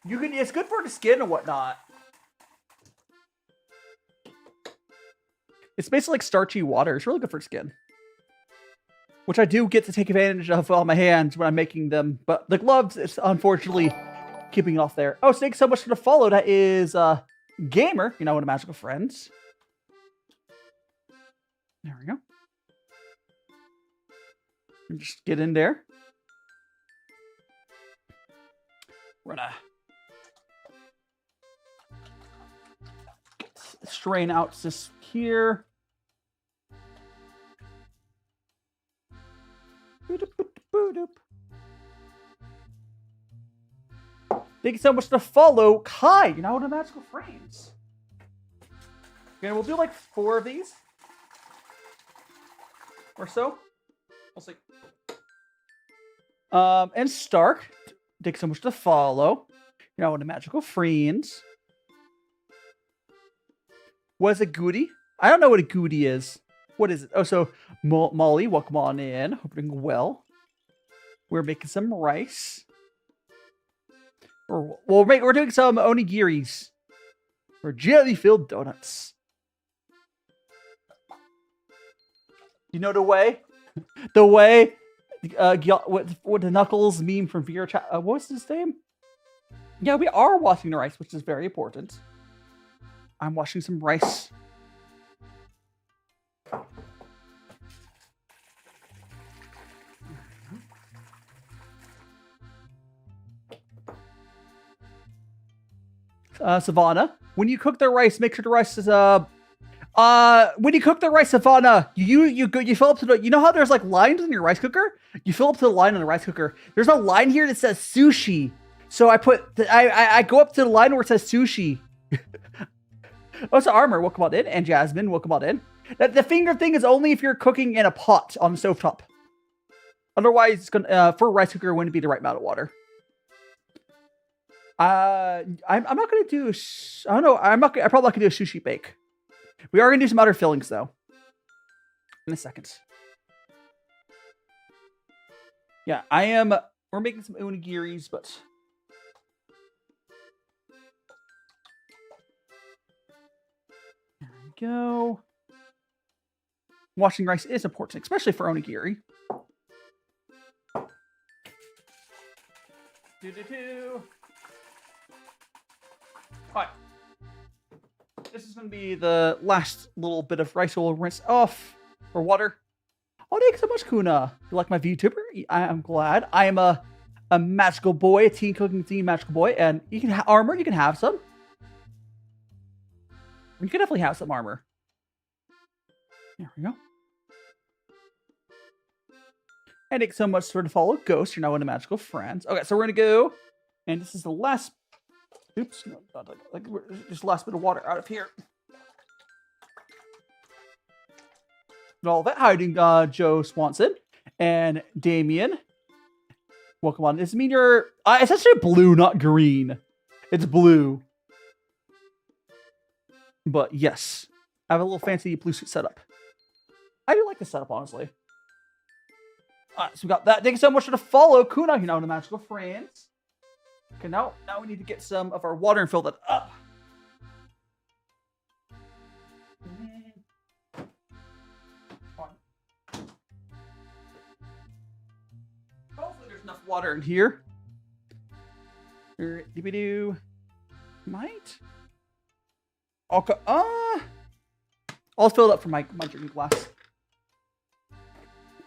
you can. It's good for the skin and whatnot. It's basically like starchy water. It's really good for skin. Which I do get to take advantage of on my hands when I'm making them. But the gloves, it's unfortunately keeping it off there. Oh, so thanks so much for the follow. That is Gamer, one of Magical Friends. There we go. And just get in there. We're gonna strain out this here. Thank you so much to follow Kai, one of Magical Friends. Okay, we'll do like 4 of these. Or so. We'll see. And Stark. Thank you so much to follow. One of Magical Friends. What is a goodie? I don't know what a goodie is. What is it? Oh, so Molly, welcome on in. Hope you're doing well. We're making some rice. We're doing some onigiris. Or jelly-filled donuts. You know the way? The way what the Knuckles meme from VR chat. What was his name? Yeah, we are washing the rice, which is very important. I'm washing some rice. Savannah, when you cook the rice, make sure the rice is when you cook the rice, Savannah, you fill up to the. You know how there's like lines in your rice cooker? You fill up to the line on the rice cooker. There's a line here that says sushi, so I go up to the line where it says sushi. Oh, it's Armor. Welcome on in, and Jasmine. Welcome on in. The finger thing is only if you're cooking in a pot on the stovetop. Otherwise, it's gonna for a rice cooker, it wouldn't be the right amount of water. I'm not gonna do. I don't know. I'm probably not gonna do a sushi bake. We are gonna do some other fillings though. In a second. Yeah, I am. We're making some onigiris, but. go. Washing rice is important, especially for onigiri. Alright. This is going to be the last little bit of rice we'll rinse off. Or water. Oh, thanks so much, Kuna. You like my VTuber? I am glad. I am a magical boy, a teen cooking teen magical boy, and you can armor, you can have some. You can definitely have some armor. There we go. And thanks so much for the follow, Ghost. You're now one of the magical friends. Okay, so we're gonna go, and this is the last. Oops, no, not like just the last bit of water out of here. And all that hiding, Joe Swanson and Damien. Welcome on. Does it mean you're? It's actually blue, not green. It's blue. But yes, I have a little fancy blue suit setup. I do like this setup, honestly. Alright, so we got that. Thank you so much for the follow, Kuna. You're now in the magical friends. Okay, now we need to get some of our water and fill that up. Hopefully there's enough water in here. Might. Okay. I'll fill it up for my drinking glass.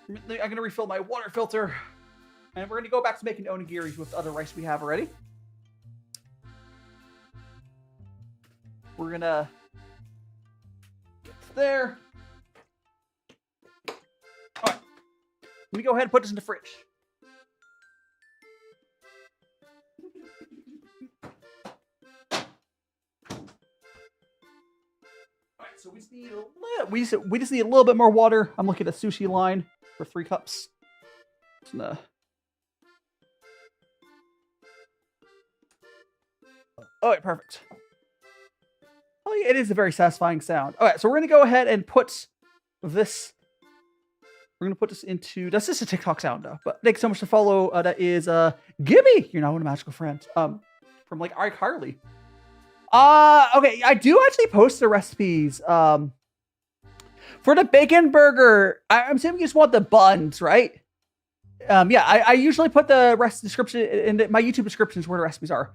I'm going to refill my water filter. And we're going to go back to making onigiri with the other rice we have already. We're going to get there. Alright. Let me go ahead and put this in the fridge. Alright, so we just need we just need a little bit more water. I'm looking at a sushi line for 3 cups. Alright, perfect. Oh, yeah, it is a very satisfying sound. Alright, so we're going to go ahead and put this... We're going to put this into... That's just a TikTok sound, though. But thanks so much to follow. That is, Gibby! You're now one of magical friends. From, like, iCarly. Okay, I do actually post the recipes. For the bacon burger, I'm assuming you just want the buns, right? Yeah, I usually put the description in my YouTube descriptions where the recipes are.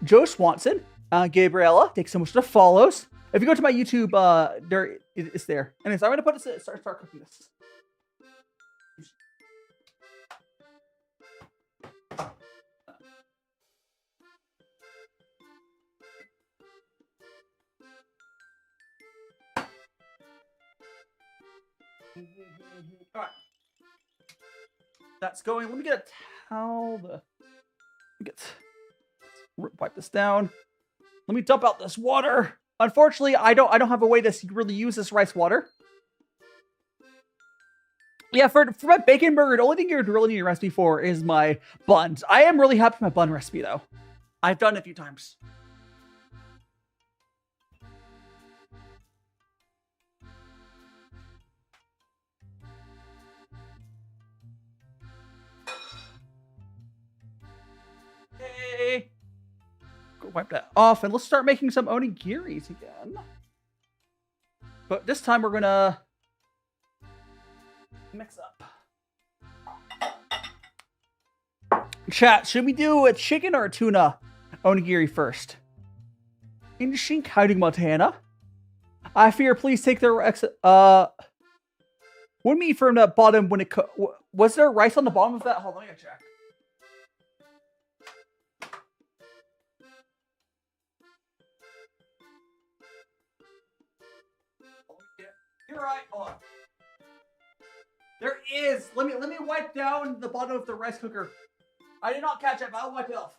Joe Swanson, Gabriella, thanks so much for the follows. If you go to my YouTube, there it's there. Anyways, I'm gonna put this. Start cooking this. All right, that's going. Let me get a towel. Wipe this down. Let me dump out this water. Unfortunately, I don't have a way to really use this rice water. Yeah, for my bacon burger, the only thing you're really need a recipe for is my buns. I am really happy with my bun recipe, though. I've done it a few times. Okay. Go wipe that off, and let's start making some onigiris again. But this time we're gonna mix up. Chat, should we do a chicken or a tuna onigiri first? Indishink hiding Montana. I fear, please take the what meat from the bottom when it was there rice on the bottom of that? Hold on, let me check. You're right. Hold on. There is. Let me wipe down the bottom of the rice cooker. I did not catch it, but I'll wipe it off.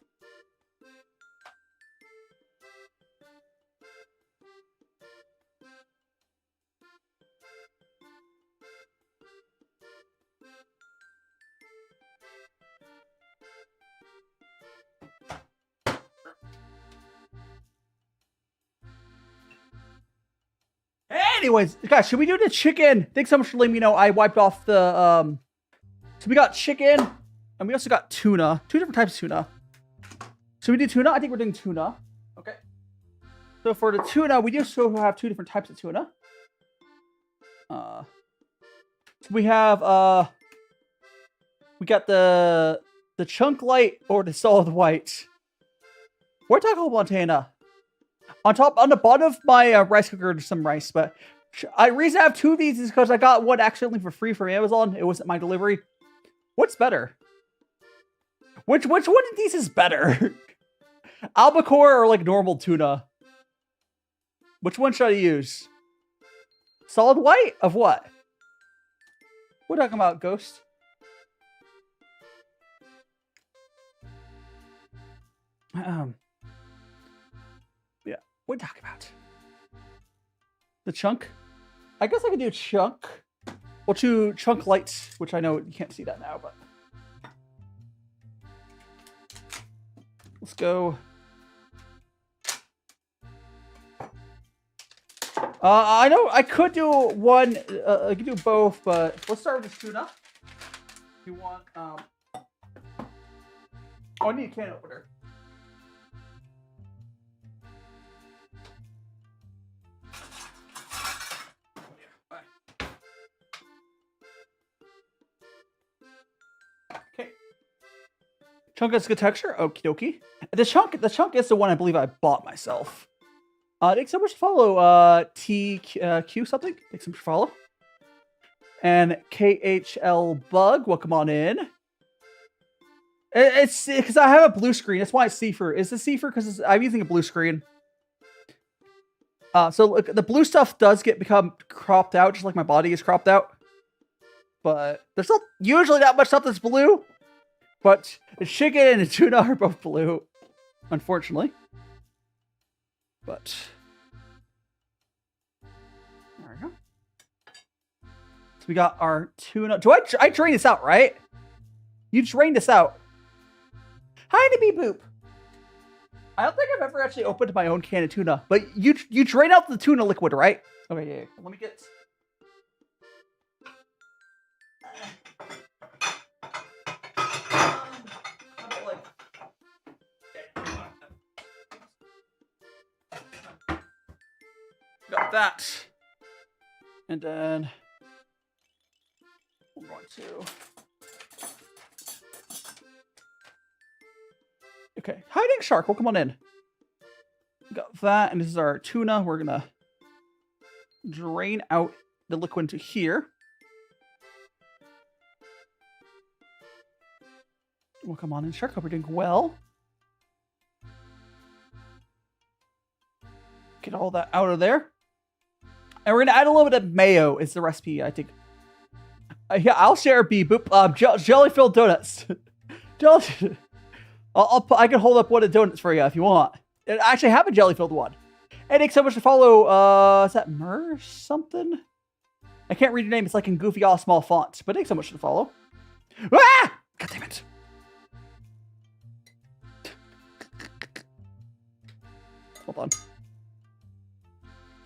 Anyways, guys, should we do the chicken? Thanks so much for letting me know. I wiped off the, so we got chicken, and we also got tuna. 2 different types of tuna. Should we do tuna? I think we're doing tuna. Okay. So for the tuna, we do still have 2 different types of tuna. So we have we got the chunk light or the solid white. We're talking Montana. On the bottom of my rice cooker, there's some rice, but the reason I have 2 of these is because I got one accidentally for free from Amazon. It wasn't my delivery. What's better? Which one of these is better? Albacore or like normal tuna? Which one should I use? Solid white of what? We're talking about, Ghost. Yeah, what are we talking about? The chunk? I guess I could do chunk. Well, 2 chunk lights, which I know you can't see that now, but let's go. I know I could do one. I could do both, but let's start with the tuna. If you want, oh, I need a can opener. Okay. Chunk has good texture. Okie dokie. The chunk is the one I believe I bought myself. Thanks so much to follow, TQ something. Thanks so much to follow. And KHL Bug, welcome on in. It's because I have a blue screen. That's why it's see-through. Is it see-through because I'm using a blue screen? So look, the blue stuff does become cropped out, just like my body is cropped out. But there's not usually that much stuff that's blue. But the chicken and the tuna are both blue, unfortunately. But there we go. So we got our tuna. Do I drain this out, right? You drained this out. Hi, Nippy Boop. I don't think I've ever actually opened my own can of tuna, but you drain out the tuna liquid, right? Okay, yeah. Let me get. Got that. And then we're going to. Okay, hiding shark. Welcome on in. Got that, and this is our tuna. We're gonna drain out the liquid into here. Welcome on in, shark. Hope you're doing well. Get all that out of there. And we're gonna add a little bit of mayo. Is the recipe, I think. Yeah, I'll share B. Boop. Jelly-filled donuts. I can hold up one of the donuts for you if you want. I actually have a jelly-filled one. And thanks so much to follow. Is that Mer something? I can't read your name. It's like in goofy, all small font. But thanks so much to follow. Ah! God damn it. Hold on.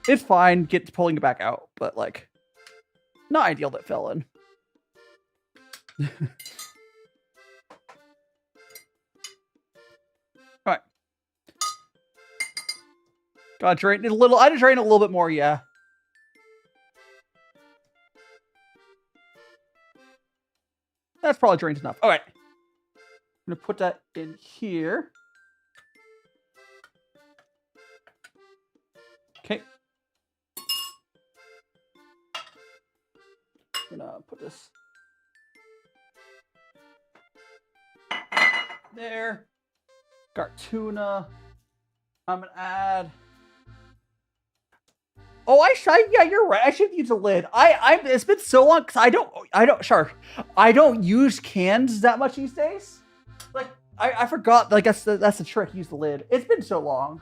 It's fine. Get pulling it back out, but like, not ideal that fell in. All right. Gotta drain it a little. I had to drain it a little bit more, yeah. That's probably drained enough. All right. I'm gonna put that in here. Okay. I'm gonna put this there. Got tuna. I'm gonna add. Oh, yeah, you're right. I should use a lid. It's been so long because I don't use cans that much these days. Like I forgot. Like that's the trick. Use the lid. It's been so long.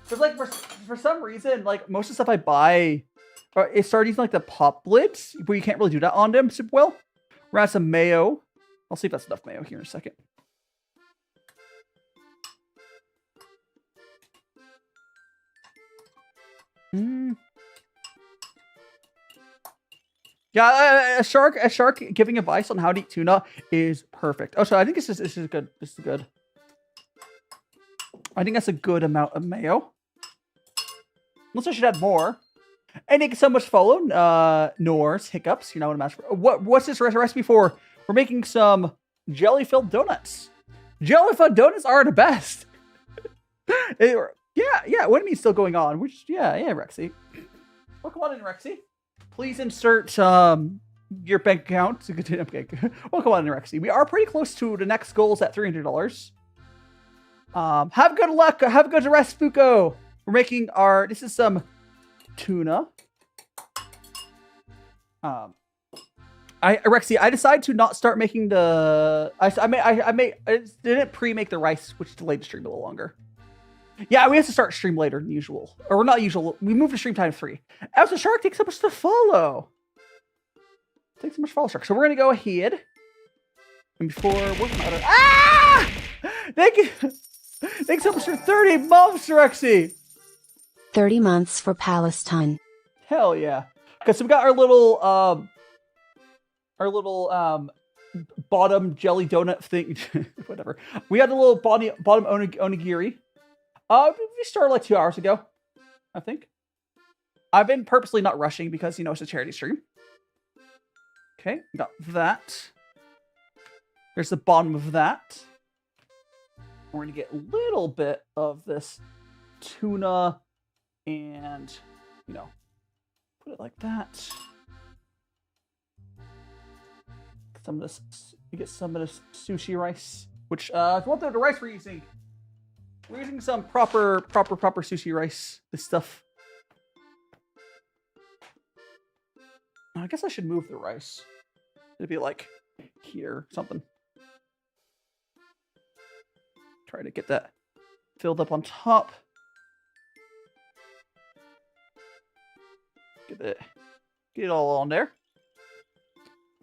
But like for some reason, like most of the stuff I buy, it started using like the pop lids, but you can't really do that on them super well. We're gonna add some mayo. I'll see if that's enough mayo here in a second. Yeah, a shark giving advice on how to eat tuna is perfect. Oh, so I think this is good. This is good. I think that's a good amount of mayo. Unless I should add more. And thank you so much for following. Norse Hiccups. You know what I'm asking for. What's this recipe for? We're making some jelly-filled donuts. Jelly-filled donuts are the best. Yeah. What do you mean still going on? Yeah, Rexy. Welcome on in, Rexy. Please insert your bank account. Okay. Welcome on in, Rexy. We are pretty close to the next goals at $300. Have good luck. Have good rest, Fuko. We're making this is some tuna. Rexy, I decided to not start making I didn't pre-make the rice, which delayed the stream a little longer. Yeah, we have to start stream later than usual. Or not usual. We moved to stream time 3. As a shark takes so much to follow. Takes so much to follow, shark. So we're gonna go ahead. And before working on it. Ah! Thank you. Thanks so much for 30 months, Rexy. 30 months for Palestine. Hell yeah. Okay, so we got our little bottom jelly donut thing. Whatever. We had a little bottom onigiri. We started like 2 hours ago, I think. I've been purposely not rushing because, you know, it's a charity stream. Okay, got that. There's the bottom of that. We're going to get a little bit of this tuna and, you know, put it like that. You get some of this sushi rice, which, if you want the rice we're using some proper sushi rice. This stuff. I guess I should move the rice. It'd be like here, something. Try to get that filled up on top. Get it all on there.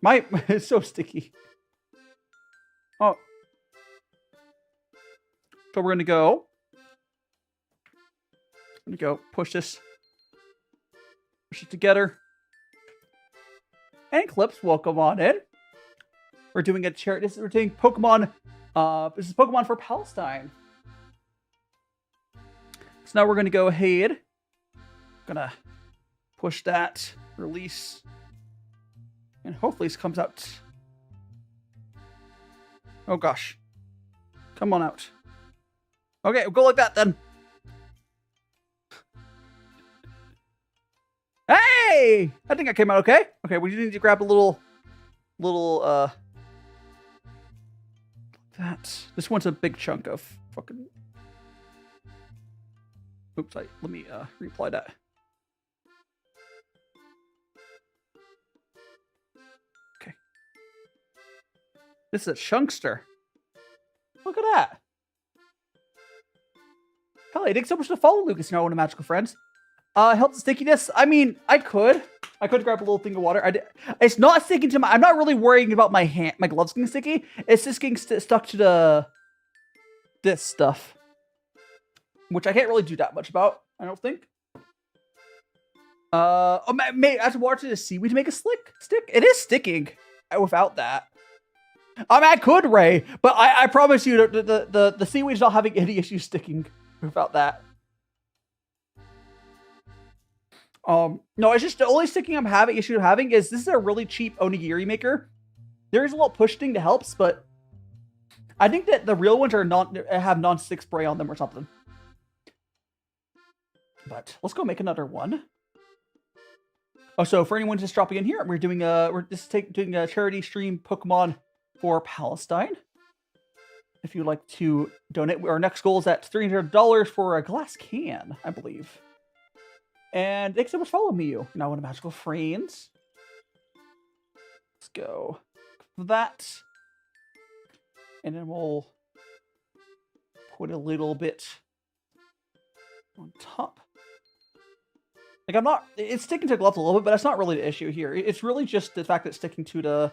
It's so sticky. Oh. So we're gonna go push it together. And Clips, welcome on in. We're doing a charity. We're doing Pokemon. This is Pokemon for Palestine. So now we're gonna go ahead. Gonna push that, release, and hopefully this comes out. Oh gosh, come on out. Okay, we'll go like that then. Hey! I think I came out okay. Okay, we need to grab a little this one's a big chunk of fucking. Oops, let me reapply that. Okay. This is a chunkster. Look at that. Hell, thanks so much to follow Lucas. You know, one of Magical Friends. Help the stickiness. I mean, I could grab a little thing of water. It's not sticking to I'm not really worrying about my gloves getting sticky. It's just getting stuck to this stuff, which I can't really do that much about. I don't think. I have to water to the seaweed to make a stick. It is sticking without that. I mean, I could, Ray, but I promise you the seaweed's not having any issues sticking without that. No, it's just the only sticking issue I'm having is this is a really cheap onigiri maker. There is a little push thing that helps, but I think that the real ones have non-stick spray on them or something. But let's go make another one. Oh, so for anyone just dropping in here, we're doing a charity stream Pokemon for Palestine. If you'd like to donate, our next goal is at $300 for a glass can, I believe. And thanks so much for following me, you. Now, one of Magical Friends. Let's go for that. And then we'll put a little bit on top. Like, it's sticking to the gloves a little bit, but that's not really the issue here. It's really just the fact that it's sticking to the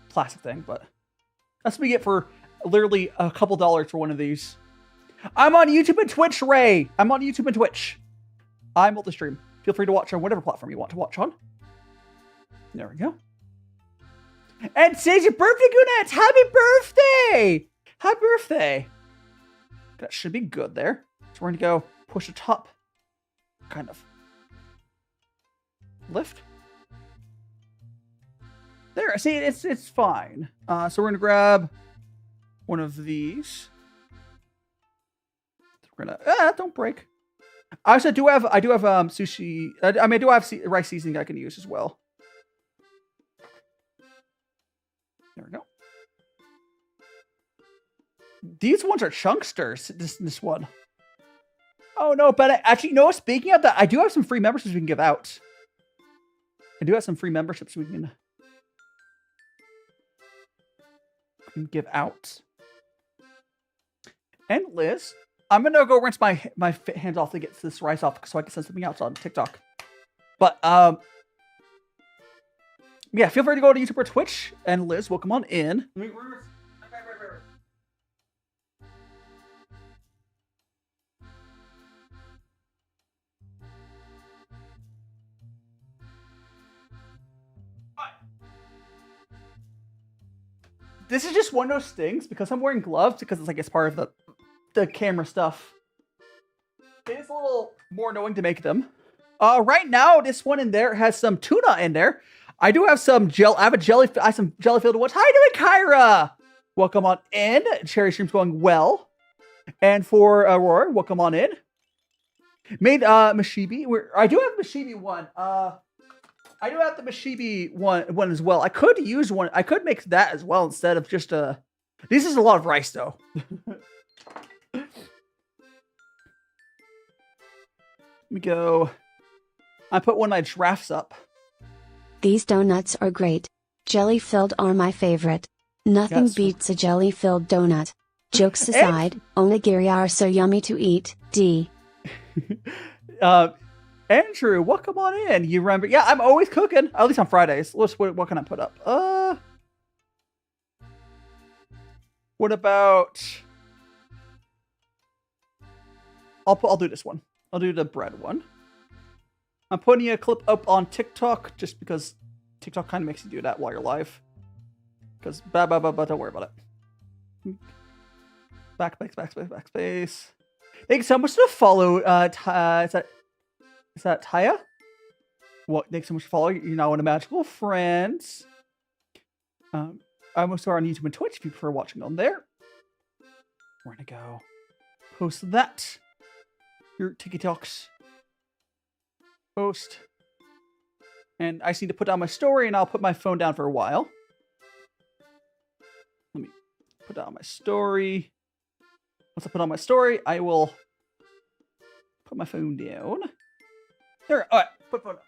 plastic thing, but that's what we get for literally a couple dollars for one of these. I'm on YouTube and Twitch, Ray. I'm on YouTube and Twitch. I'm multi-stream. Feel free to watch on whatever platform you want to watch on. There we go. And today's your birthday, Goonets! Happy birthday! Happy birthday! That should be good there. So we're going to go push the top. Kind of. Lift. There. See, it's fine. So we're going to grab one of these. We're going to... don't break. I also do have sushi... I mean, I do have rice seasoning I can use as well. There we go. These ones are chunksters. This one. Oh no, but actually, no. Speaking of that, I do have some free memberships we can give out. I do have some free memberships we can give out. And Liz, I'm gonna go rinse my hands off to get this rice off so I can send something else on TikTok. But yeah, feel free to go to YouTube or Twitch. And Liz, welcome on in. This is just one of those things because I'm wearing gloves because it's like it's part of the camera stuff. It is a little more annoying to make them. Right now, this one in there has some tuna in there. I do have some I have some jelly filled ones. How you doing, Kyra? Welcome on in. Cherry stream's going well. And for Aurora, welcome on in. Made Mashibi. I do have Mashibi one. I do have the Mashibi one as well. I could use one. I could make that as well instead of just This is a lot of rice though. Let me go. I put one of my giraffes up. These donuts are great. Jelly-filled are my favorite. Nothing beats a jelly-filled donut. Jokes aside, onigiri are so yummy to eat. D. Andrew, welcome on in. You remember? Yeah, I'm always cooking. At least on Fridays. What can I put up? What about? I'll do this one. I'll do the bread one. I'm putting a clip up on TikTok just because TikTok kind of makes you do that while you're live. Because don't worry about it. Backspace. Thanks so much for the follow. Is that Taya? Well, thanks so much for following. You're now one of Magical Friends. I'm also on YouTube and Twitch if you prefer watching on there. We're gonna go post that. Your TikToks. Post. And I just need to put down my story and I'll put my phone down for a while. Let me put down my story. Once I put on my story, I will put my phone down. There. All right. Put phone down.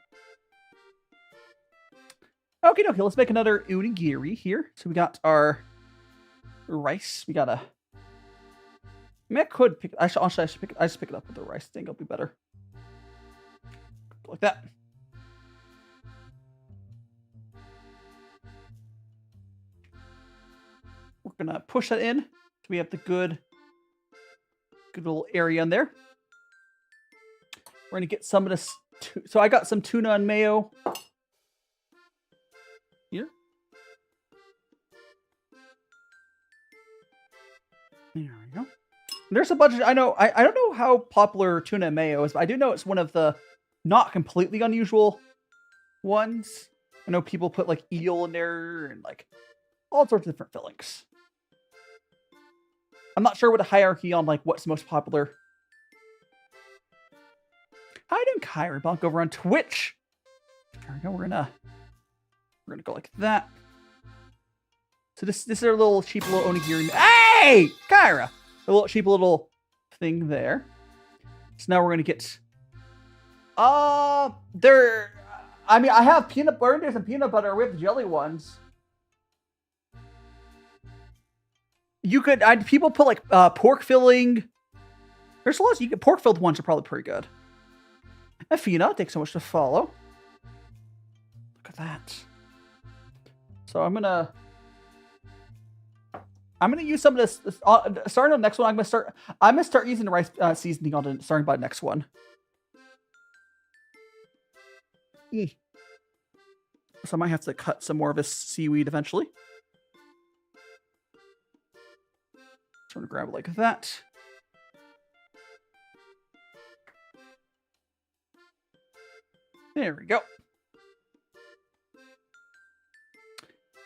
Okay. Let's make another onigiri here. So we got our rice. We got a. I mean, I could pick. I should pick. I just pick it up with the rice thing. It'll be better. Like that. We're gonna push that in. So we have the good little area in there. We're gonna get some of this. So I got some tuna and mayo here. There we go. There's a bunch of, I don't know how popular tuna and mayo is, but I do know it's one of the not completely unusual ones. I know people put like eel in there and like all sorts of different fillings. I'm not sure what a hierarchy on like what's most popular. How you doing, Kyrie Bonk over on Twitch? There we go. We're gonna go like that. So this is our little cheap little onigiri. Hey, Kyra! A little cheap little thing there. So now we're gonna get. There. I mean, I have peanut butter. There's some peanut butter. We have the jelly ones. You could. People put like pork filling. There's a lot. You get pork filled ones are probably pretty good. Afina, thanks so much to follow. Look at that. So I'm gonna use some of this. Starting on the next one, I'm gonna start using the rice seasoning on it, starting by the next one. So I might have to cut some more of this seaweed eventually. So I'm gonna grab it like that. There we go.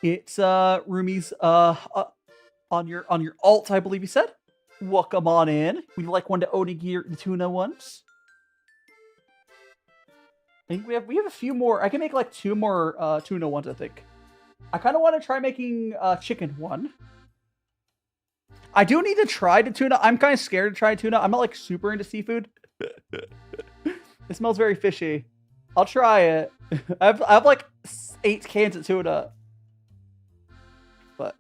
It's Rumi's on your alt, I believe you said. Welcome on in. Would you like one to onigiri, the tuna ones? I think we have a few more. I can make like 2 more tuna ones, I think. I kind of want to try making chicken one. I do need to try the tuna. I'm kind of scared to try tuna. I'm not like super into seafood. It smells very fishy. I'll try it. I have like 8 cans of tuna. But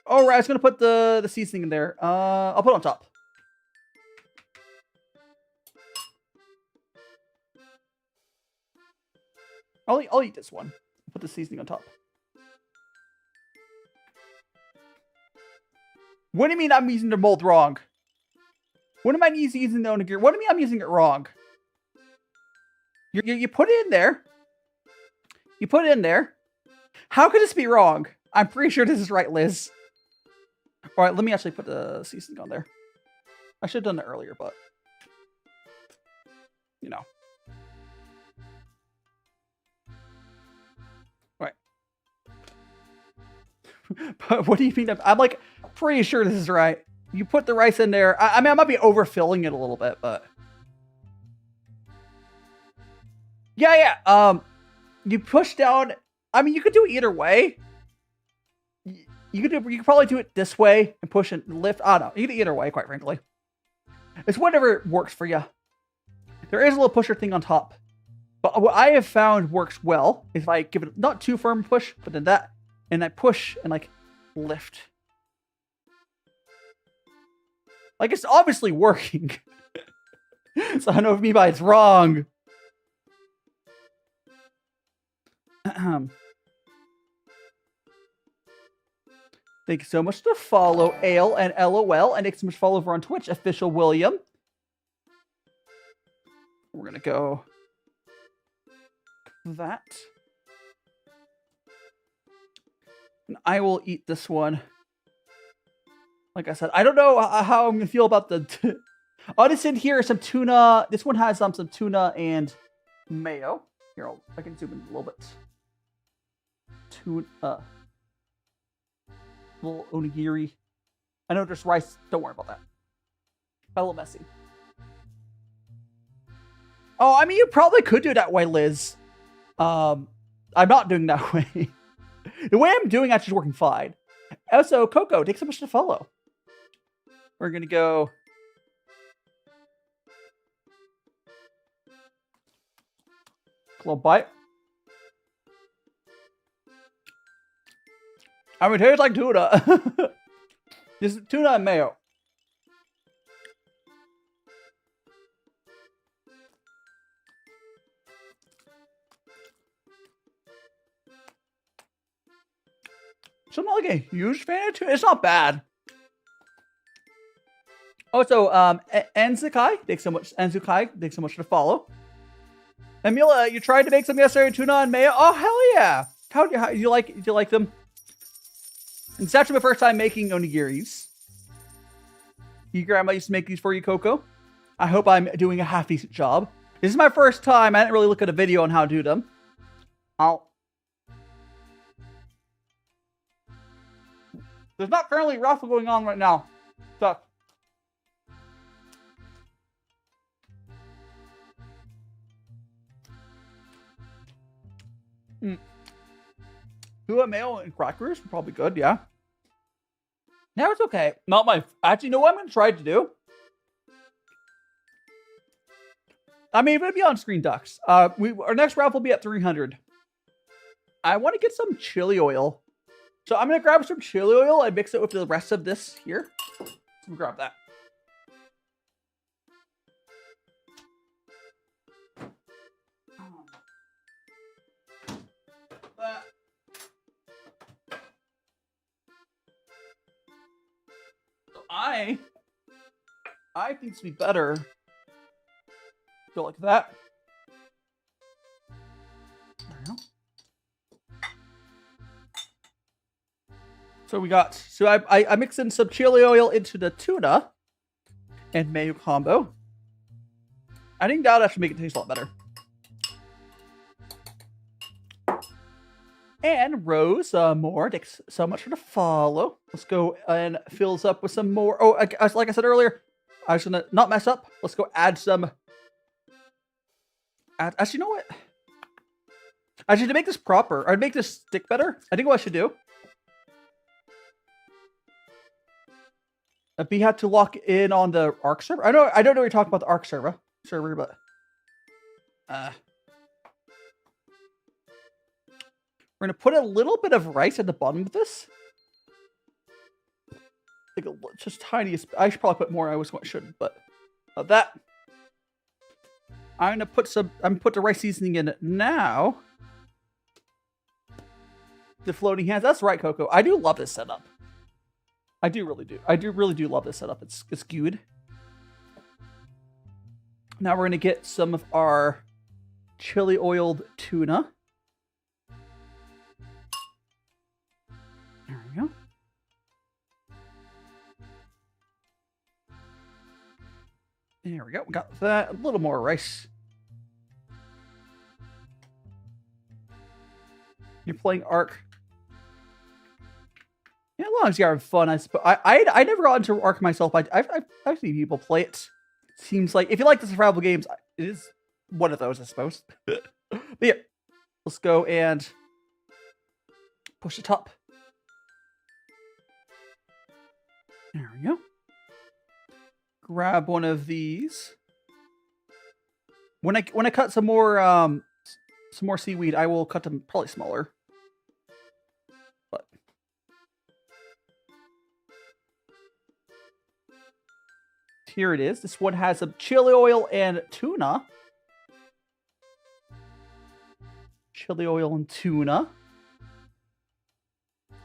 all right, I was gonna put the seasoning in there. I'll put it on top. I'll eat this one. Put the seasoning on top. What do you mean I'm using the mold wrong? What am I using the onigiri? What do you mean I'm using it wrong? You put it in there. You put it in there. How could this be wrong? I'm pretty sure this is right, Liz. All right, let me actually put the seasoning on there. I should have done it earlier, but you know. All right. But what do you mean? I'm like pretty sure this is right. You put the rice in there. I mean, I might be overfilling it a little bit, but yeah. You push down. I mean, you could do it either way. You could probably do it this way and push and lift. I don't know. You can do it either way, quite frankly. It's whatever works for you. There is a little pusher thing on top. But what I have found works well is if I give it not too firm push, but then that, and I push and like lift. Like it's obviously working. So I don't know if maybe it's wrong. Thank you so much to follow Ale and LOL, and thanks so much to follow over on Twitch, Official William. We're gonna go that. And I will eat this one. Like I said, I don't know how I'm gonna feel about the. Oh, this in here is some tuna. This one has some tuna and mayo. Here, I can zoom in a little bit. Tuna. Little onigiri. I know there's rice. Don't worry about that. A little messy. Oh, I mean, you probably could do it that way, Liz. I'm not doing that way. The way I'm doing actually is working fine. Also, Coco, thanks so much to follow. We're gonna go. A little bite. I mean, it tastes like tuna. This is tuna and mayo. So I'm not like a huge fan of tuna. It's not bad. Also, Enzukai, thanks so much. Enzukai, thanks so much for the follow. Emila, you tried to make some yesterday, tuna and mayo. Oh hell yeah! How do you like them? It's actually my first time making onigiris. Your grandma used to make these for you, Coco. I hope I'm doing a half decent job. This is my first time. I didn't really look at a video on how to do them. There's not currently raffle going on right now. So. Tuna, mayo, and crackers probably good, yeah. Now it's okay. Not my. Actually, you know what I'm gonna try to do? I mean, it'll be on Screen Ducks. Our next raffle will be at 300. I want to get some chili oil. So I'm going to grab some chili oil and mix it with the rest of this here. So we'll grab that. So I think this would be better. Go like that. There we go. So we got, so I mixed in some chili oil into the tuna and mayo combo. I think that would actually make it taste a lot better. And Rose, more. Thanks so much for the follow. Let's go and fill this up with some more. Oh, like I said earlier, I was gonna not mess up. Let's go add some. Actually, you know what? Actually, to make this proper, or to make this stick better, I think what I should do. We had to lock in on the Arc server. I don't know what you're talking about the Arc server, but we're gonna put a little bit of rice at the bottom of this. Like just tiniest. I should probably put more. I shouldn't, but that. I'm gonna put some. I'm gonna put the rice seasoning in now. The floating hands. That's right, Coco. I do love this setup. I do really do. I really do love this setup. It's good. Now we're gonna get some of our chili oiled tuna. There we go. There we go. We got that. A little more rice. You're playing Ark. Yeah, as long as you're having fun, I suppose. I never got into Ark myself. I've seen people play it. Seems like if you like the survival games, it is one of those, I suppose. But yeah, let's go and push the top. There we go. Grab one of these. When I cut some more seaweed, I will cut them probably smaller. But here it is. This one has some chili oil and tuna. Chili oil and tuna.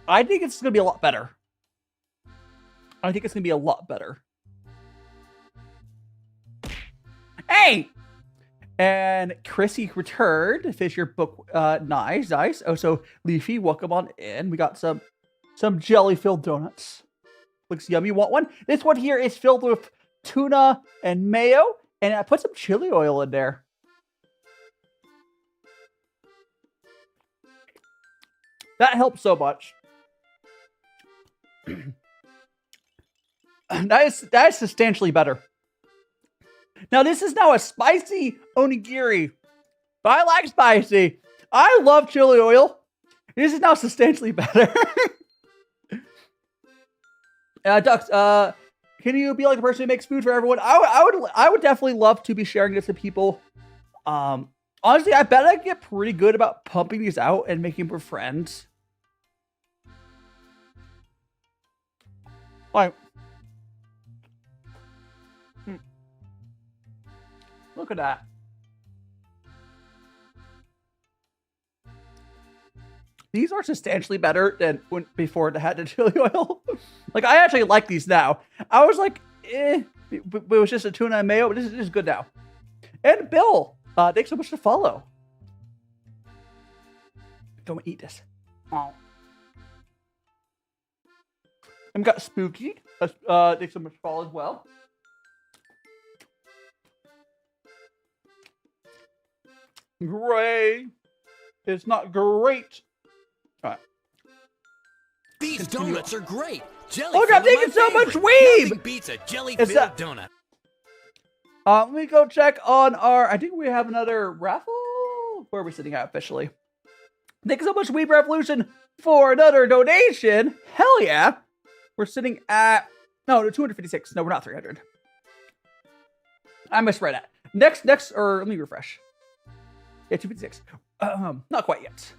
I think it's going to be a lot better. I think it's going to be a lot better. Hey! And Chrissy returned. Fish your book. Nice. Oh, so Leafy, welcome on in. We got some jelly-filled donuts. Looks yummy. You want one? This one here is filled with tuna and mayo. And I put some chili oil in there. That helps so much. That is substantially better. Now, this is now a spicy onigiri. But I like spicy. I love chili oil. This is now substantially better. Dux, can you be like the person who makes food for everyone? I would definitely love to be sharing this with people. Honestly, I bet I get pretty good about pumping these out and making them for friends. Like, look at that. These are substantially better than before it had the chili oil. Like, I actually like these now. I was like, but it was just a tuna and mayo, but this is good now. And Bill, thanks so much to follow. Go and eat this. Oh. And we got Spooky. Thanks so much to follow as well. Gray. It's not great. All right. These donuts are great. Jelly. Look, I'm taking so much weeb. Nothing beats a jelly-filled donut. Let me go check on our. I think we have another raffle. Where are we sitting at officially? Thank you so much, Weeb Revolution, for another donation. Hell yeah. We're sitting at 256. No, we're not 300. I misread that. Next, or let me refresh. Yeah, 256. Not quite yet.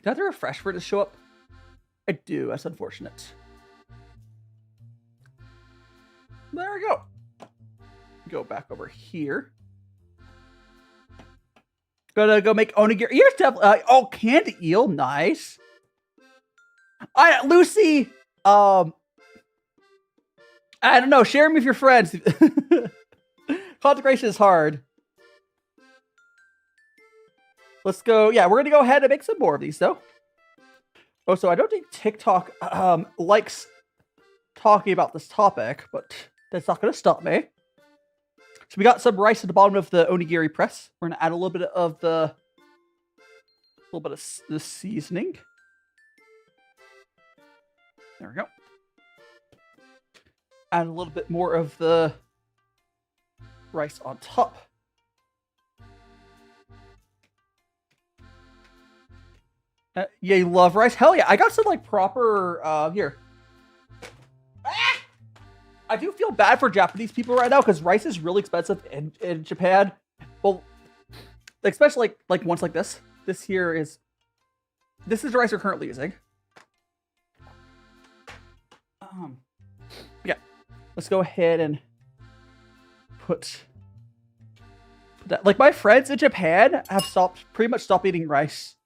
Do I have to refresh for it to show up? I do. That's unfortunate. There we go. Go back over here. Gonna go make onigiri. Here's definitely. Oh, canned eel. Nice. Lucy. I don't know. Share them with your friends. Consecration is hard. Let's go. Yeah, we're going to go ahead and make some more of these, though. Oh, so I don't think TikTok likes talking about this topic, but That's not going to stop me. So we got some rice at the bottom of the onigiri press. We're going to add a little bit of the seasoning. There we go. Add a little bit more of the rice on top. Yeah, you love rice? Hell yeah. I got some like proper, here. I do feel bad for Japanese people right now because rice is really expensive in Japan. Well, especially like ones like this. This is the rice we're currently using. Yeah. Let's go ahead and put that. Like my friends in Japan have pretty much stopped eating rice,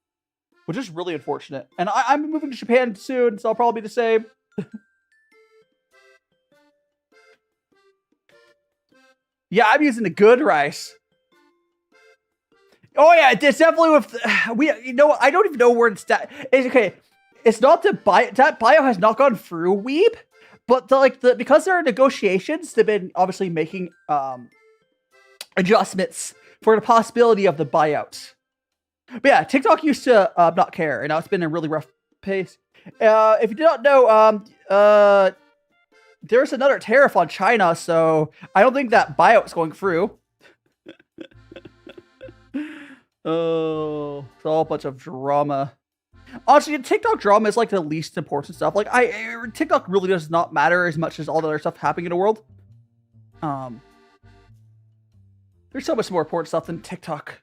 which is really unfortunate. And I'm moving to Japan soon, so I'll probably be the same. Yeah, I'm using the good rice. Oh yeah, it's definitely with I don't even know where it's at. It's okay. It's not that bio has not gone through Weeb, but because there are negotiations, they've been obviously making adjustments for the possibility of the buyout. But yeah, TikTok used to not care, and now it's been a really rough pace. If you do not know, there's another tariff on China, so I don't think that buyout's going through. Oh, it's all a bunch of drama. Honestly, TikTok drama is like the least important stuff. Like, TikTok really does not matter as much as all the other stuff happening in the world. There's so much more important stuff than TikTok.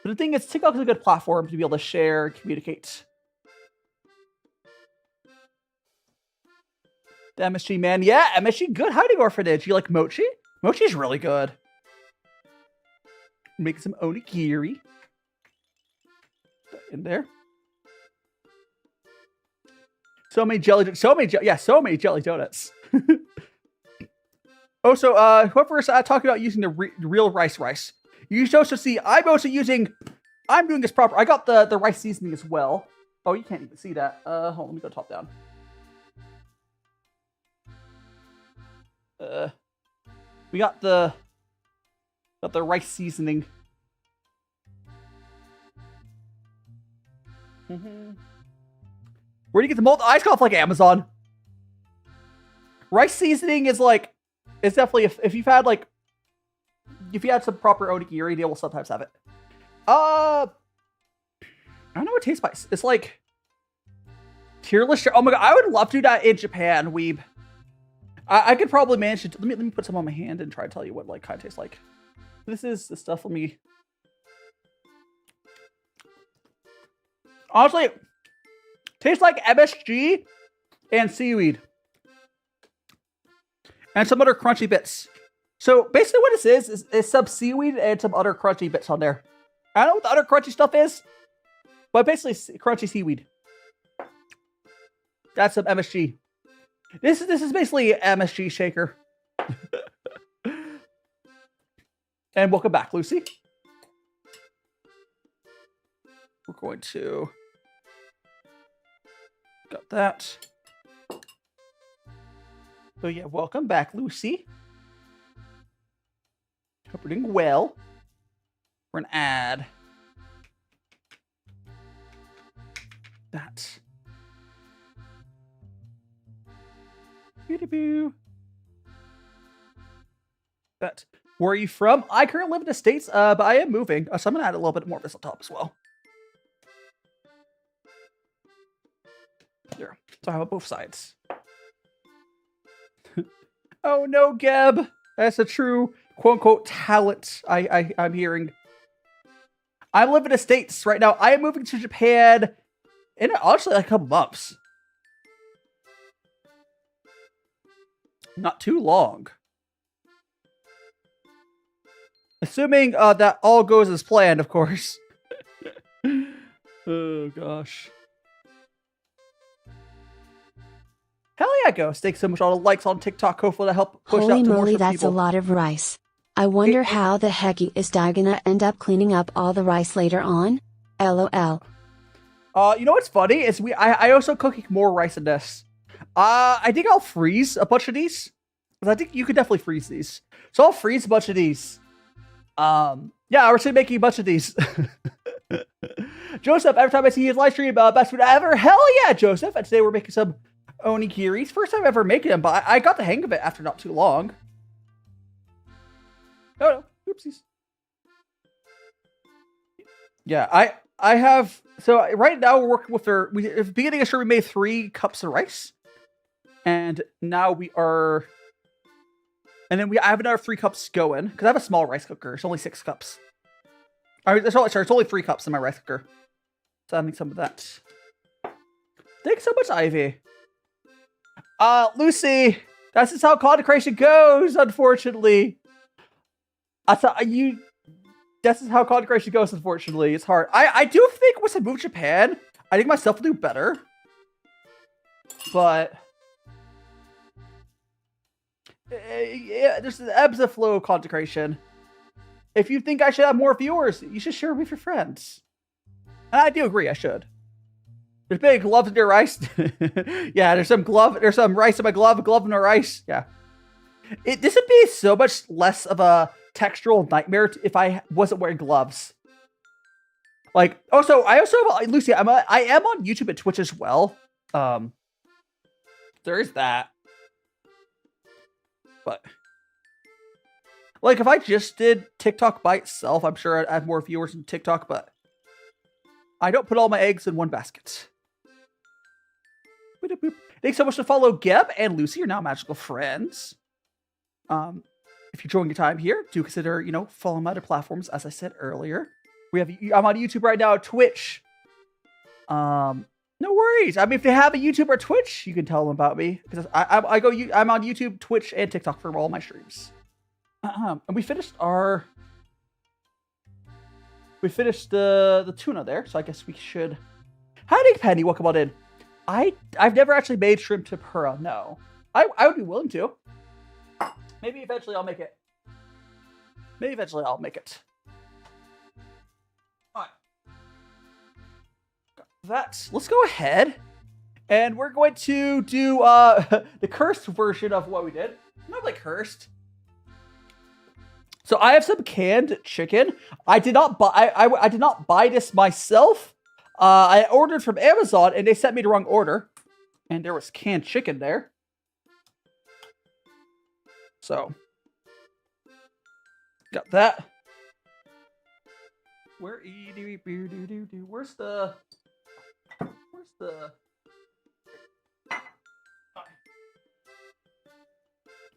But the thing is, TikTok is a good platform to be able to share and communicate. The MSG, man. Yeah, MSG, good hiding orphanage. You like mochi? Mochi's really good. Making some onigiri. In there. So many jelly donuts. Oh, so whoever's talking about using the real rice. You should also see, I'm doing this proper. I got the rice seasoning as well. Oh, you can't even see that. Hold on, let me go top down. We got the rice seasoning. Where do you get the molten ice off? Like Amazon. Rice seasoning is like, it's definitely if you had some proper onigiri, they will sometimes have it. I don't know what it tastes like. It's like tier list. Oh my god, I would love to do that in Japan, weeb. I could probably manage to. Let me put some on my hand and try to tell you what like kind of tastes like. This is the stuff. Let me. Honestly, tastes like MSG and seaweed and some other crunchy bits. So basically, what this is some seaweed and some other crunchy bits on there. I don't know what the other crunchy stuff is, but basically crunchy seaweed. That's some MSG. This is basically an MSG shaker. And welcome back, Lucy. We're going to... Got that. So yeah, welcome back, Lucy. Hope we're doing well. We're gonna add... that. That. Where are you from? I currently live in the States, but I am moving. So I'm going to add a little bit more of this on top as well. There. So I have both sides. Oh no, Geb. That's a true quote-unquote talent I'm hearing. I live in the States right now. I am moving to Japan in honestly like a couple months. Not too long. Assuming that all goes as planned, of course. Oh, gosh. Hell yeah, Ghost. Thanks so much for all the likes on TikTok. Hopefully that help push Holy out to more moly, people. that's a lot of rice. I wonder how the heck is Dai gonna end up cleaning up all the rice later on? LOL. You know what's funny? Is I also cooking more rice in this. I think I'll freeze a bunch of these. I think you could definitely freeze these. So I'll freeze a bunch of these. Yeah, we're actually making a bunch of these. Joseph, every time I see his live stream, best food ever. Hell yeah, Joseph. And today we're making some onigiris. First time ever making them, but I got the hang of it after not too long. Oh no, oopsies. Yeah, I have, so right now we're working with at the beginning of the stream we made 3 cups of rice. And now we are, and then I have another 3 cups going, because I have a small rice cooker. It's only 6 cups. It's only 3 cups in my rice cooker. So I need some of that. Thanks so much, Ivy. Lucy, that's just how content creation goes, unfortunately. This is how content creation goes, unfortunately. It's hard. I do think once I move to Japan, I think myself will do better. But yeah, there's the ebbs and flow of content creation. If you think I should have more viewers, you should share with your friends. And I do agree, I should. There's big gloves in your rice. Yeah, there's some rice in my glove in the rice. Yeah. This would be so much less of a textural nightmare if I wasn't wearing gloves. Like, also, Lucy, I am on YouTube and Twitch as well. There is that. But like, if I just did TikTok by itself, I'm sure I'd have more viewers than TikTok, but I don't put all my eggs in one basket. Thanks so much to follow Geb and Lucy. You're now magical friends. If you're enjoying your time here, do consider, following my other platforms, as I said earlier. I'm on YouTube right now, Twitch. No worries. I mean, if they have a YouTube or Twitch, you can tell them about me. Because I'm on YouTube, Twitch, and TikTok for all my streams. And we finished the tuna there, so I guess we should. Howdy, Penny. Welcome on in. I've never actually made shrimp tempura. No, I would be willing to. Maybe eventually I'll make it. All right. Got that. Let's go ahead, and we're going to do the cursed version of what we did. Not like cursed. So I have some canned chicken. I did not buy. I did not buy this myself. I ordered from Amazon, and they sent me the wrong order, and there was canned chicken there. So got that. Where's the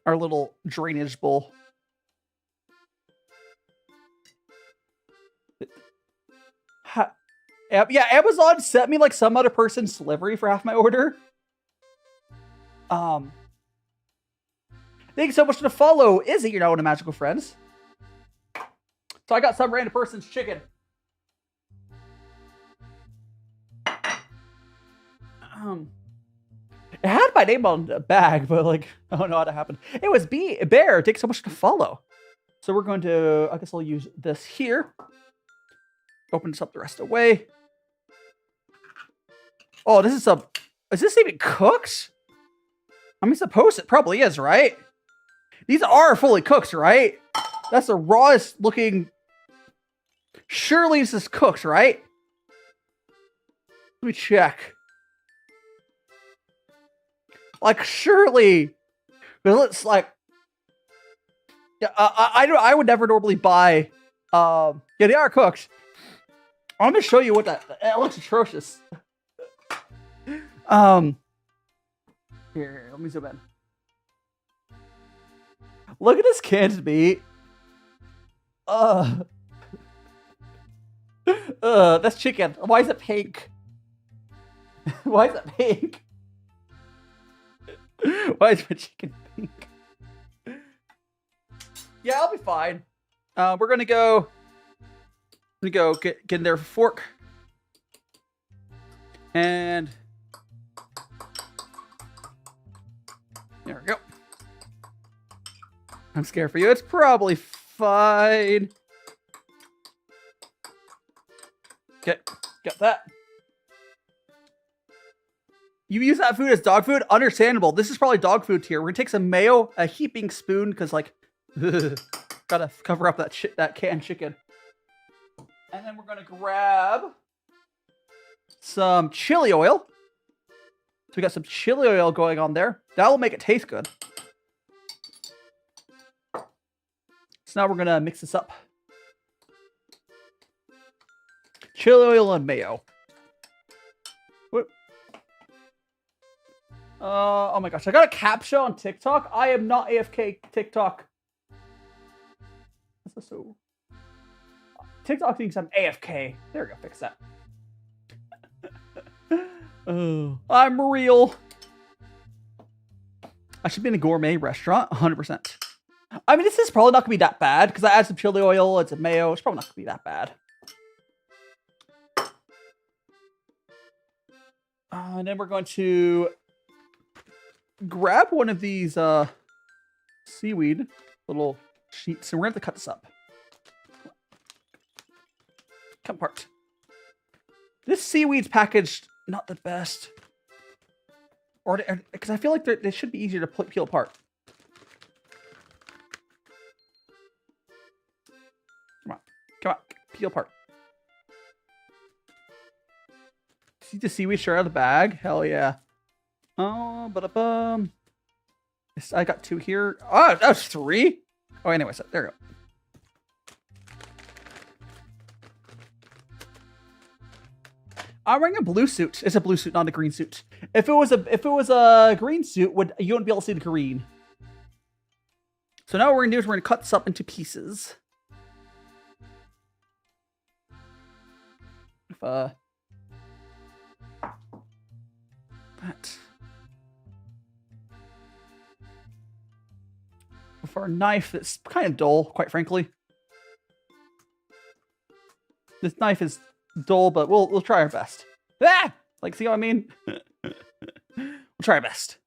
our little drainage bowl? Yeah, Amazon sent me like some other person's delivery for half my order. Thank you so much for the follow, Izzy. You're now one of Magical Friends. So I got some random person's chicken. It had my name on the bag, but like, I don't know how that happened. It was Bear. Thanks so much for the follow. So we're going to, I guess I'll use this here. Open this up the rest of the way. Oh, is this even cooked? I mean, suppose it probably is, right? These are fully cooked, right? That's the rawest looking. Surely this is cooked, right? Let me check. Like, surely. Because it's like. Yeah, I would never normally buy. Yeah, they are cooked. I'm gonna show you what that. It looks atrocious. Here, let me zoom in. Look at this canned meat. That's chicken. Why is it pink? Why is it pink? Why is my chicken pink? Yeah, I'll be fine. We're gonna go. Get in there with a fork. And there we go. I'm scared for you. It's probably fine. Okay, got that. You use that food as dog food? Understandable. This is probably dog food here. We're gonna take some mayo, a heaping spoon, because like, gotta cover up that canned chicken. And then we're gonna grab some chili oil. So we got some chili oil going on there. That will make it taste good. So now we're gonna mix this up. Chili oil and mayo. What? Oh my gosh, I got a captcha on TikTok. I am not AFK TikTok. That's so... TikTok thinks I'm AFK. There we go, fix that. Oh, I'm real. I should be in a gourmet restaurant, 100%. I mean, this is probably not going to be that bad, because I add some chili oil, it's a mayo. It's probably not going to be that bad. And then we're going to grab one of these seaweed little sheets, and we're going to have to cut this up. Come apart. This seaweed's packaged not the best. Or because I feel like they should be easier to peel apart. Come on, peel apart. See the seaweed straight out of the bag? Hell yeah. Oh, ba-da-bum. I got 2 here. Oh, that was 3. Oh, anyway, so there we go. I'm wearing a blue suit. It's a blue suit, not a green suit. If it was a green suit, you wouldn't be able to see the green. So now what we're gonna do is we're gonna cut this up into pieces. That. With our knife that's kind of dull, quite frankly. This knife is dull, but we'll try our best. Ah! Like, see what I mean? We'll try our best.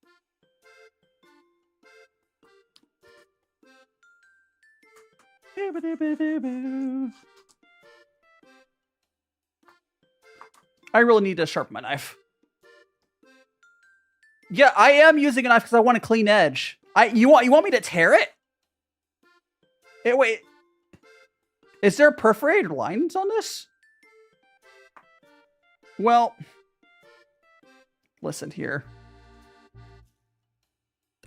I really need to sharpen my knife. Yeah, I am using a knife because I want a clean edge. You want me to tear it? Hey, wait. Is there perforated lines on this? Well, listen here.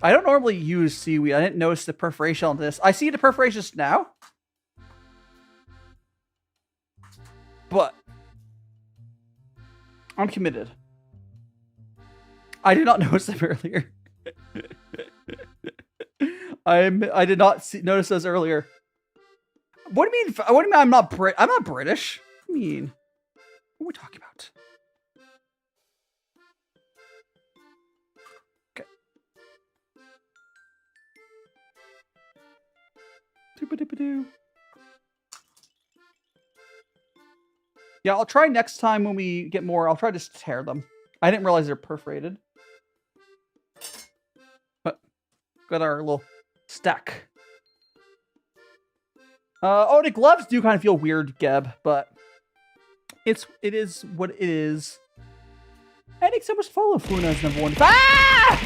I don't normally use seaweed. I didn't notice the perforation on this. I see the perforations now. But I'm committed. I did not notice them earlier. I did not notice those earlier. What do you mean? What do you mean? I'm not British. What do you mean? What are we talking about? Okay. Doo-ba-doo-ba-doo. Yeah, I'll try next time when we get more. I'll try to just tear them. I didn't realize they're perforated. But got our little stack. Oh, the gloves do kind of feel weird, Geb, but it is what it is. I think so much follow Funa's #1. Ah!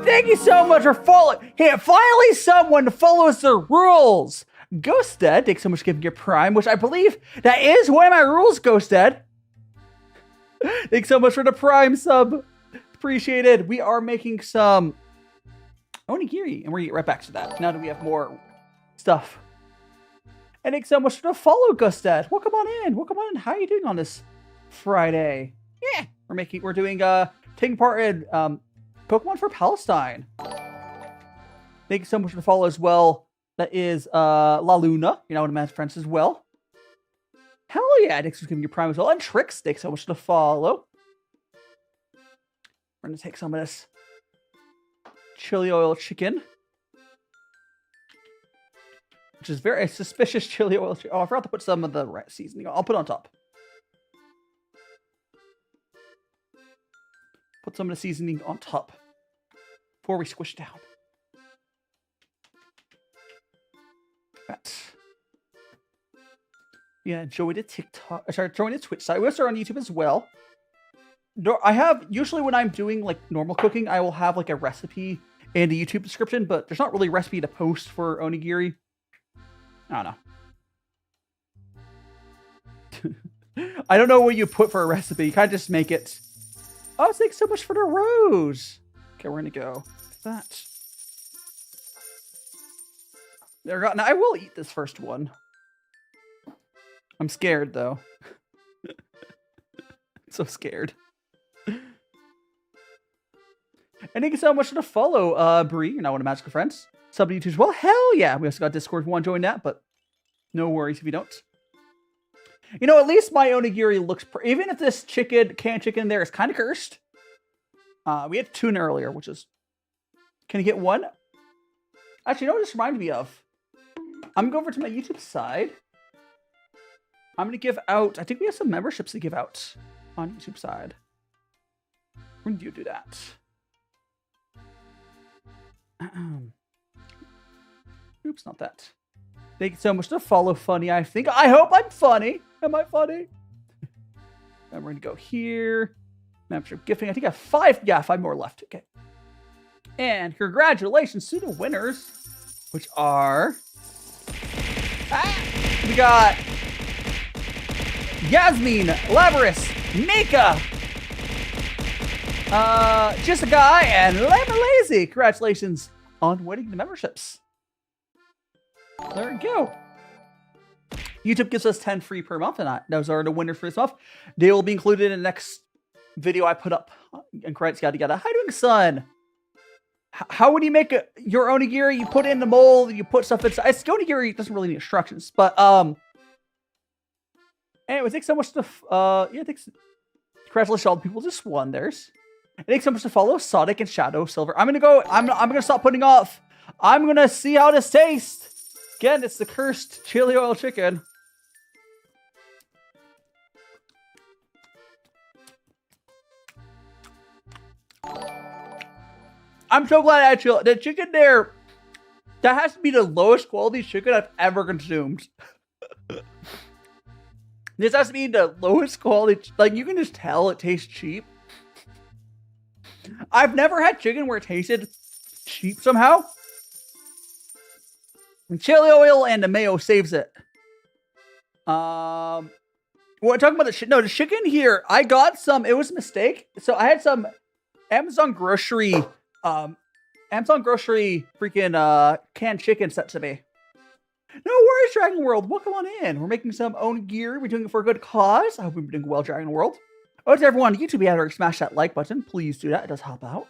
Thank you so much for following. Hey, finally someone follows the rules. Ghosted, thanks so much for giving your Prime, which I believe that is one of my rules, Ghosted. Thanks so much for the Prime sub. Appreciated. We are making some onigiri, and we're gonna get right back to that. Now that we have more stuff. And thanks so much for the follow, Ghosted. Welcome on in. Welcome on in. How are you doing on this Friday? Yeah, we're doing taking part in Pokemon for Palestine. Thank you so much for the follow as well. That is La Luna. You're now one of my friends as well. Hell yeah, thanks for giving your Prime as well. And Tricks, thanks so much for the follow. We're gonna take some of this chili oil chicken, which is very suspicious chili oil. Oh, I forgot to put some of the seasoning. I'll put it on top. Put some of the seasoning on top before we squish it down. Right. Yeah, enjoy the TikTok. Sorry, join the Twitch site. We'll start on YouTube as well. I have, usually when I'm doing like normal cooking, I will have like a recipe and a YouTube description, but there's not really a recipe to post for onigiri. I don't know. I don't know what you put for a recipe. You kind of just make it. Oh, thanks so much for the rose. Okay, we're gonna go that. There we go. Now I will eat this first one. I'm scared though. So scared. And thank you so much for the follow, Bree. You're now one of Magical Friends. Sub to YouTube as well. Hell yeah. We also got Discord if you want to join that, but no worries if you don't. You know, at least my onigiri looks... Even if this canned chicken there is kind of cursed. We had tuna earlier, which is... Can you get one? Actually, you know what this reminded me of? I'm going to go over to my YouTube side. I'm going to give out... I think we have some memberships to give out on YouTube side. We're going to do that. Oops, not that. Thank you so much to follow Funny. I hope I'm funny. Am I funny? And we're gonna go here. Membership gifting. I think I have 5 more left. Okay. And congratulations to the winners, which are we got Yasmin, Labrys, Nika, Just a Guy, and Lemon Lazy. Congratulations on winning the memberships. There we go. YouTube gives us 10 free per month, and those are the winners for this month. They will be included in the next video I put up. And credits, yada yada. How you doing, son? How would you make your onigiri? You put it in the mold, you put stuff inside. It's onigiri doesn't really need instructions, but anyway, thanks so much to yeah, thanks. Congratulations to all the people just won theirs. And thanks so much to follow Sonic and Shadow Silver. I'm gonna stop putting off. I'm gonna see how this tastes. Again, it's the cursed chili oil chicken. I'm so glad I had the chicken there. That has to be the lowest quality chicken I've ever consumed. This has to be the lowest quality. Like, you can just tell it tastes cheap. I've never had chicken where it tasted cheap somehow. And chili oil and the mayo saves it. We're talking about the chicken here. I got some. It was a mistake. So I had some Amazon grocery freaking canned chicken sent to me. No worries, Dragon World. Welcome on in. We're making some onigiri. We're doing it for a good cause. I hope we're doing well, Dragon World. Oh, to everyone on YouTube, you have to smash that like button. Please do that. It does help out.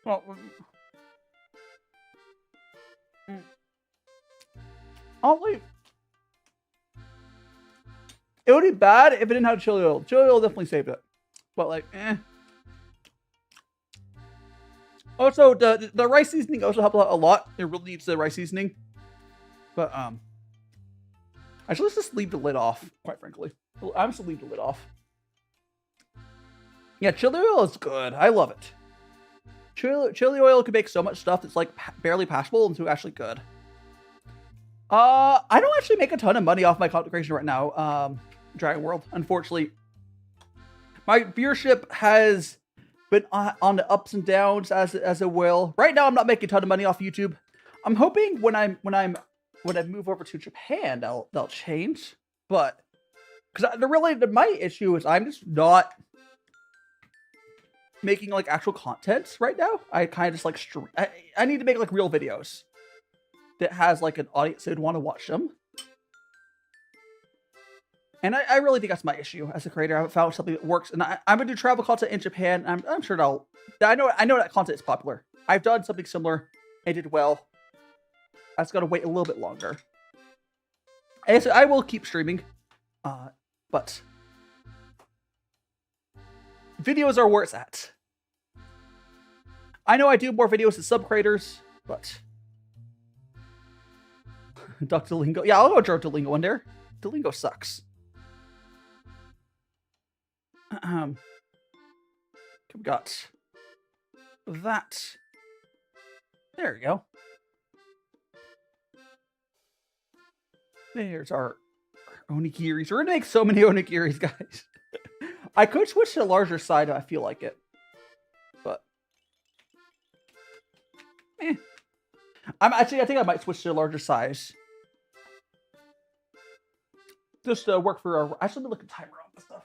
Well, I'll leave. It would be bad if it didn't have chili oil. Chili oil definitely saved it. But like, eh. Also, the rice seasoning also helped out a lot. It really needs the rice seasoning. But actually, let's just leave the lid off. Quite frankly, I'm just gonna leave the lid off. Yeah, chili oil is good. I love it. Chili oil can make so much stuff that's like barely passable into actually good. I don't actually make a ton of money off my content creation right now, Dragon World. Unfortunately, my viewership has been on the ups and downs as it will. Right now, I'm not making a ton of money off YouTube. I'm hoping when I move over to Japan, they'll change. But because my issue is I'm just not making like actual content right now. I kind of just like I need to make like real videos that has like an audience that would want to watch them. And I really think that's my issue as a creator. I haven't found something that works, and I'm gonna do travel content in Japan. I'm sure I know that content is popular. I've done something similar and did well. I just gotta wait a little bit longer. And so I will keep streaming, but videos are where it's at. I know I do more videos as sub creators, but Dr. Delingo. Yeah, I'll go draw Delingo one there. Delingo sucks. We got that. There we go. There's our Onigiris. We're gonna make so many onigiris, guys. I could switch to a larger side if I feel like it. But I think I might switch to a larger size. Just work for our... I should be looking timer on this stuff.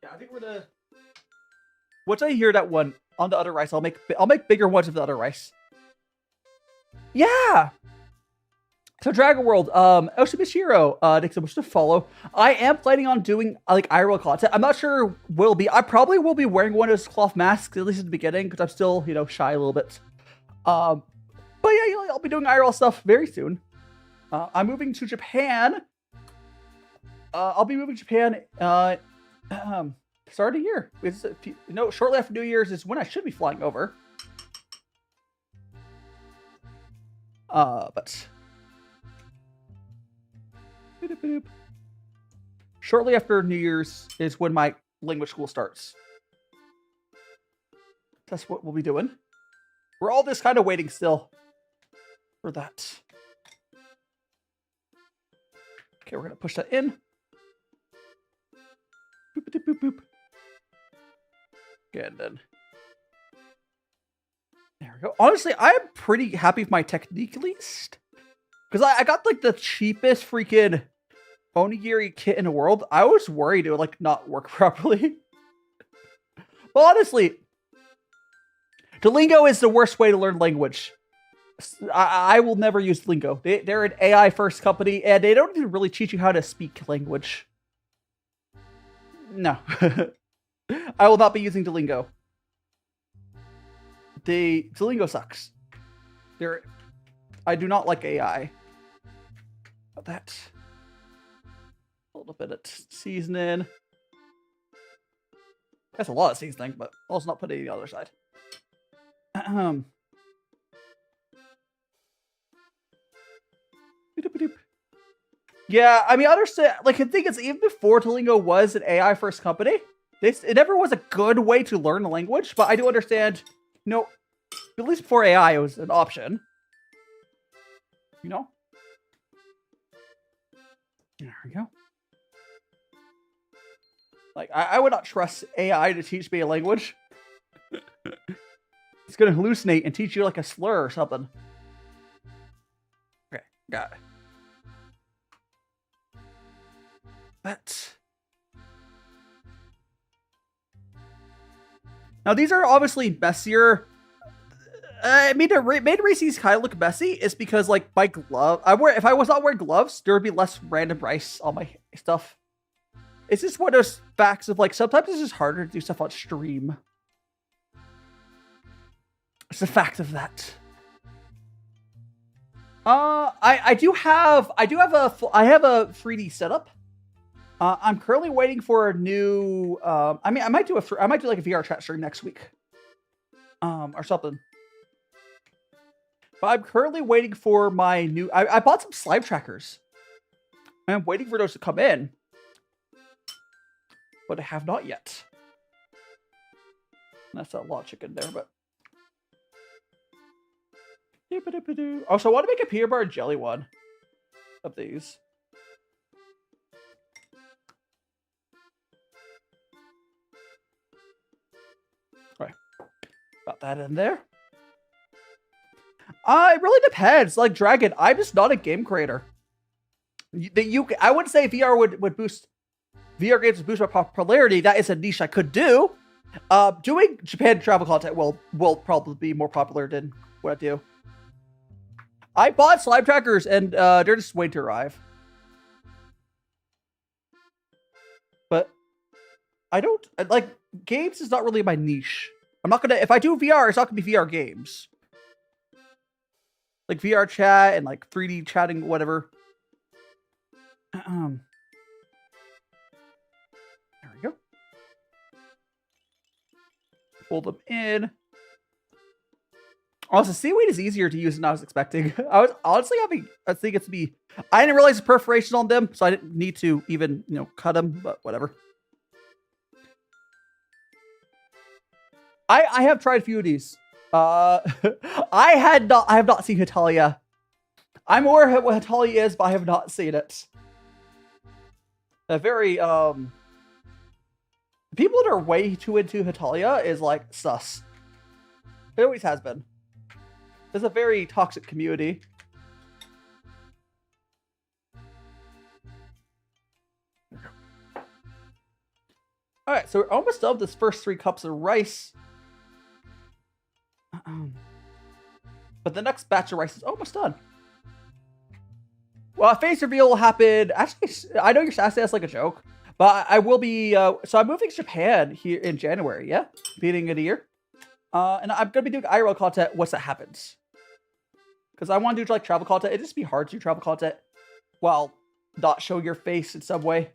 Yeah, I think we're gonna... Once I hear that one on the other rice, I'll make bigger ones of the other rice. Yeah! So Dragon World, Oshimishiro, Nick, so much to follow. I am planning on doing like IRL content. I'm not sure will be. I probably will be wearing one of those cloth masks, at least at the beginning, because I'm still, you know, shy a little bit. But yeah, I'll be doing IRL stuff very soon. I'm moving to Japan. I'll be moving to Japan start of the year. It's, you know, shortly after New Year's is when I should be flying over. But shortly after New Year's is when my language school starts. That's what we'll be doing. We're all just kind of waiting still for that. Okay, we're gonna push that in. Boop, boop, boop, boop. Okay, and then there we go. Honestly, I am pretty happy with my technique, at least, because I got like the cheapest freaking onigiri kit in the world. I was worried it would like not work properly. Well, honestly, Duolingo is the worst way to learn language. I will never use Duolingo. They're an AI first company, and they don't even really teach you how to speak language. No. I will not be using Duolingo. Duolingo sucks. I do not like AI. But that. A little bit of seasoning. That's a lot of seasoning, but I'll just not put it on the other side. Yeah, I mean, I understand. Like, I think it's even before Duolingo was an AI first company. It never was a good way to learn a language, but I do understand, you know, at least before AI, it was an option. You know? There we go. Like, I would not trust AI to teach me a language. It's gonna hallucinate and teach you like a slur or something. Okay, got it. But now these are obviously messier. I mean, made Reese's kind of look messy is because like my glove. If I was not wearing gloves, there would be less random rice on my stuff. It's just one of those facts of like sometimes it's just harder to do stuff on stream. It's a fact of that. I have a 3D setup. I'm currently waiting for a new. I mean, I might do like a VR chat stream next week, or something. But I'm currently waiting for my new. I bought some slime trackers. I'm waiting for those to come in, but I have not yet. That's a lot of chicken there, but. Also, I want to make a peanut butter and jelly one of these. Alright. Got that in there. It really depends. Like Dragon, I'm just not a game creator. I wouldn't say VR would boost VR games would boost my popularity. That is a niche I could do. Doing Japan travel content will probably be more popular than what I do. I bought slime trackers and they're just waiting to arrive. But I don't like games is not really my niche. I'm not gonna if I do VR, it's not gonna be VR games. Like VR chat and like 3D chatting, whatever. There we go. Fold them in. Also, seaweed is easier to use than I was expecting. I was honestly I think it's be. I didn't realize the perforation on them, so I didn't need to even cut them. But whatever. I have tried a few of these. I have not seen Hitalia. I'm aware of what Hitalia is, but I have not seen it. A very, people that are way too into Hitalia is, like, sus. It always has been. It's a very toxic community. Alright, so we're almost done with this first 3 cups of rice. But the next batch of rice is almost done. Well, a face reveal will happen. Actually, I know you're asking that's like a joke, but I will be. So I'm moving to Japan here in January. Yeah, beginning of the year. And I'm gonna be doing IRL content once that happens. Because I want to do like travel content. It'd just be hard to do travel content while not showing your face in some way.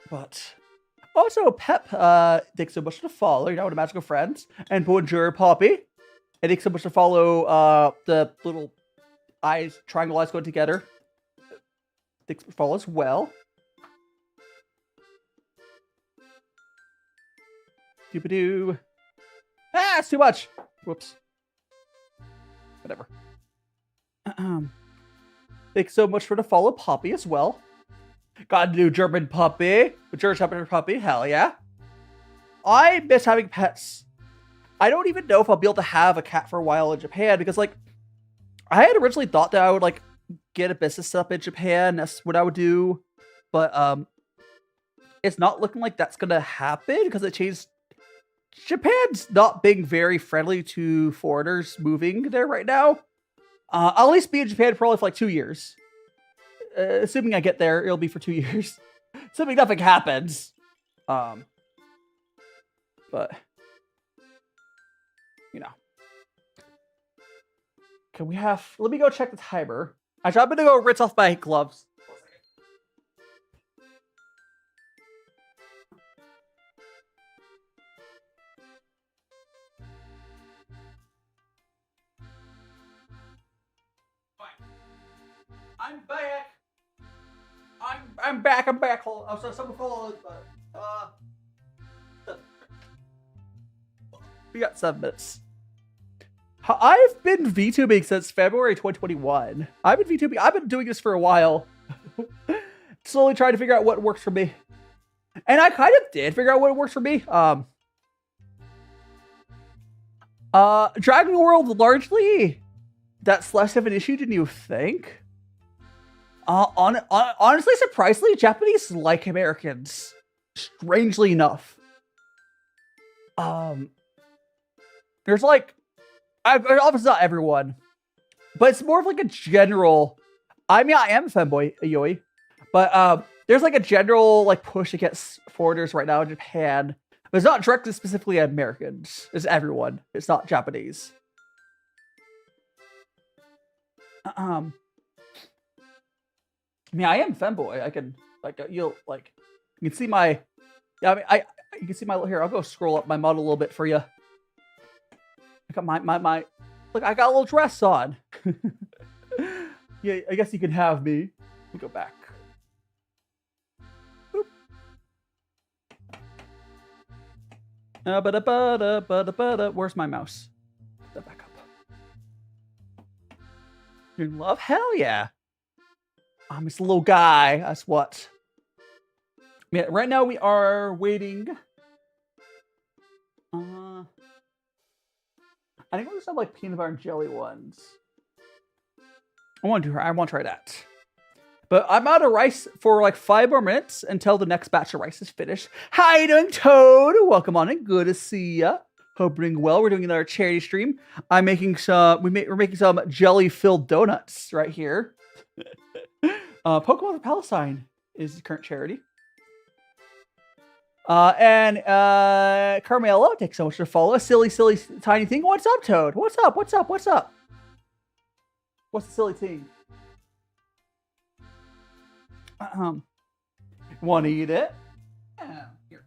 But also, Pep, thanks so much for the follow. You're now with Magical Friends. And Bonjour Poppy. And thanks so much to follow the little eyes, triangle eyes going together. Thanks for follow as well. Doobadoo. Ah, it's too much. Whoops. Whatever. Thanks so much for the follow, Poppy, as well. Got a new German puppy. A German puppy, hell yeah. I miss having pets. I don't even know if I'll be able to have a cat for a while in Japan because, like, I had originally thought that I would, like, get a business set up in Japan. That's what I would do. But, it's not looking like that's gonna happen because it changed. Japan's not being very friendly to foreigners moving there right now. I'll at least be in Japan probably for, like, 2 years. Assuming I get there, it'll be for 2 years. Assuming nothing happens. But, you know. Can we have... Let me go check the timer. Actually, I'm going to go rinse off my gloves. I'm back. I'm back. I'm back. Hold on. Oh, so someone call we got 7 minutes. I've been VTubing since February 2021. I've been doing this for a while. Slowly trying to figure out what works for me. And I kind of did figure out what works for me. Dragon World, largely, that's less of an issue than you think. Honestly, surprisingly, Japanese like Americans. Strangely enough. There's like, obviously not everyone, but it's more of like a general. I mean, I am a fanboy, Yoi, but there's like a general like push against foreigners right now in Japan. But it's not directed specifically at Americans. It's everyone. It's not Japanese. I mean, I am femboy. I can like you can see my. Yeah, I mean, you can see my here. I'll go scroll up my model a little bit for you. I got my look. I got a little dress on. Yeah, I guess you can have me. Let me go back. Where's my mouse? Put that back up. You're in love? Hell yeah. I'm just a little guy. That's what. Yeah, right now we are waiting. I think we'll just have like peanut butter and jelly ones. I want to try that. But I'm out of rice for like 5 more minutes until the next batch of rice is finished. How you doing, Toad? Welcome on in. Good to see ya. Hope you're doing well. We're doing another charity stream. I'm making some. We're making some jelly-filled donuts right here. Pokemon for Palestine is the current charity. And Carmelo, thanks so much for the follow. A silly, tiny thing. What's up, Toad? What's up? What's up? What's up? What's the silly thing? Want to eat it? Here.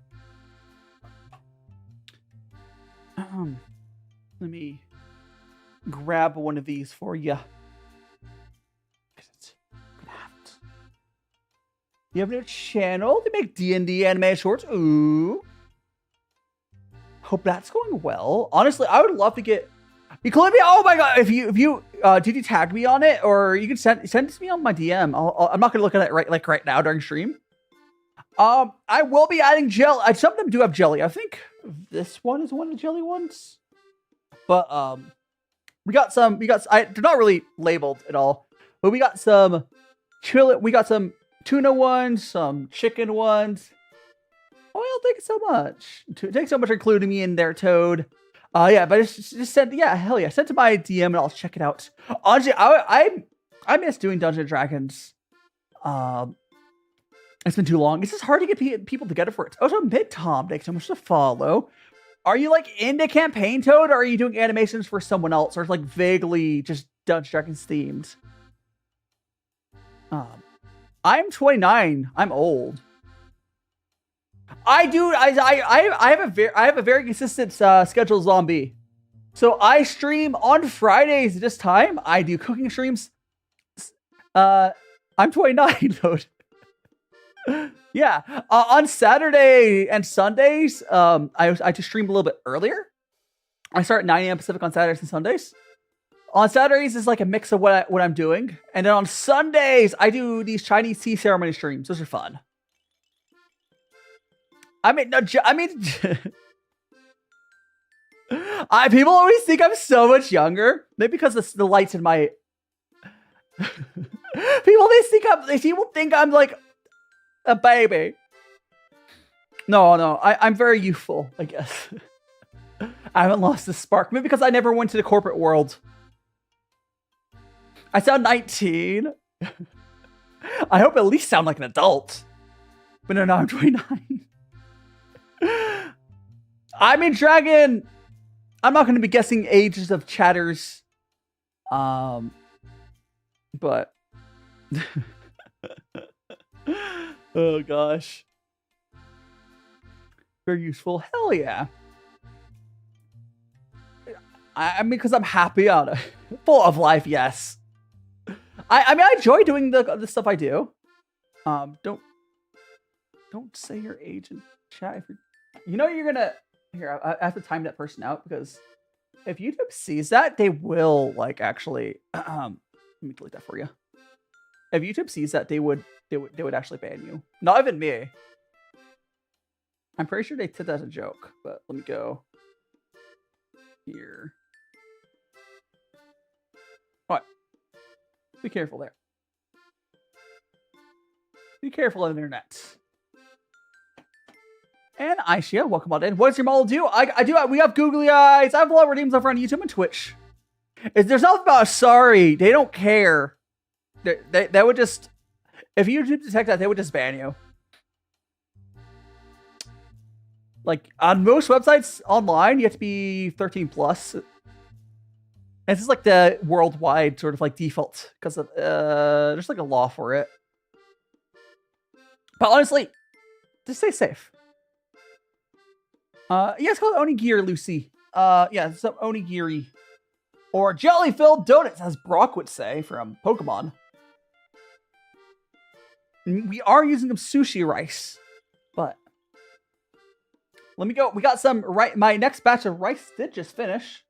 Let me grab one of these for you. You have a new channel? They make D&D anime shorts. Ooh. Hope that's going well. Honestly, I would love to get Include me. Oh my god! If you did you tag me on it, or you can send it to me on my DM. I'm not gonna look at it right now during stream. I will be adding jelly. Some of them do have jelly. I think this one is one of the jelly ones. But we got some. They're not really labeled at all. But we got some We got some tuna ones, some chicken ones. Oh, well, thank you so much. Thanks so much for including me in there, Toad. Yeah, but it's just send. Yeah, hell yeah, send to my DM and I'll check it out. Honestly, I miss doing Dungeons and Dragons. It's been too long. It's just hard to get people together for it. Also, Mid Tom, thanks so much to follow. Are you like into campaign, Toad, or are you doing animations for someone else, or like vaguely just Dungeons and Dragons themed? I'm 29. I'm old. I have a very consistent schedule, zombie. So I stream on Fridays this time. I do cooking streams. I'm 29, Toad. Yeah, on Saturday and Sundays, I just stream a little bit earlier. I start at 9 a.m. Pacific on Saturdays and Sundays. On Saturdays is like a mix of what I'm doing, and then on Sundays I do these Chinese tea ceremony streams. Those are fun. People always think I'm so much younger. Maybe because the lights in my people think I'm like a baby. No, I'm very youthful, I guess. I haven't lost the spark. Maybe because I never went to the corporate world. I sound 19. I hope at least sound like an adult. But no, I'm 29. I'm in Dragon. I'm not going to be guessing ages of chatters. But oh gosh. Very useful. Hell yeah. I mean, because I'm happy on it. Full of life, yes. I mean, I enjoy doing the stuff I do. Don't say your age in chat. If you're gonna. Here, I have to time that person out, because if YouTube sees that, they will like actually. Let me delete that for you. If YouTube sees that, they would actually ban you. Not even me. I'm pretty sure they did that as a joke, but let me go here. What? Be careful there. Be careful on the internet. And Aisha, welcome on in. What does your model do? We have googly eyes. I have a lot of redeems over on YouTube and Twitch. There's nothing about sorry. They don't care. They would just, if YouTube detects that, they would just ban you. Like on most websites online, you have to be 13 plus. And this is like the worldwide sort of like default, because there's like a law for it. But honestly, just stay safe. Yeah, it's called Onigiri, Lucy. Yeah, some Onigiri. Or jelly-filled donuts, as Brock would say from Pokemon. We are using some sushi rice. But let me go. We got some my next batch of rice did just finish.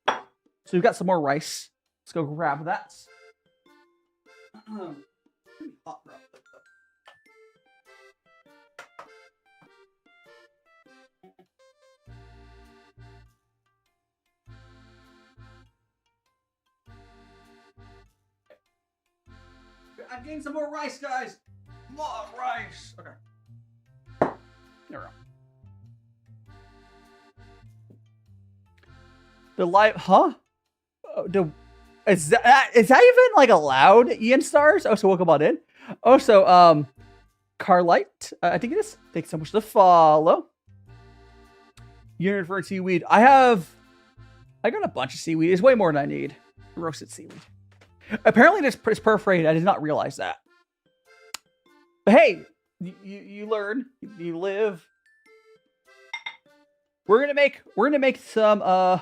So we've got some more rice. Let's go grab that. Hot, bro. I'm getting some more rice, guys. More rice. Okay. There we go. The live, huh? Is that even like allowed? Ian stars. Oh, so welcome on in. Oh, so Carlite, I think it is. Thanks so much for the follow. You're referring to seaweed. I got a bunch of seaweed. It's way more than I need. Roasted seaweed. Apparently this is perforated. I did not realize that. But hey, you learn, you live. We're gonna make some I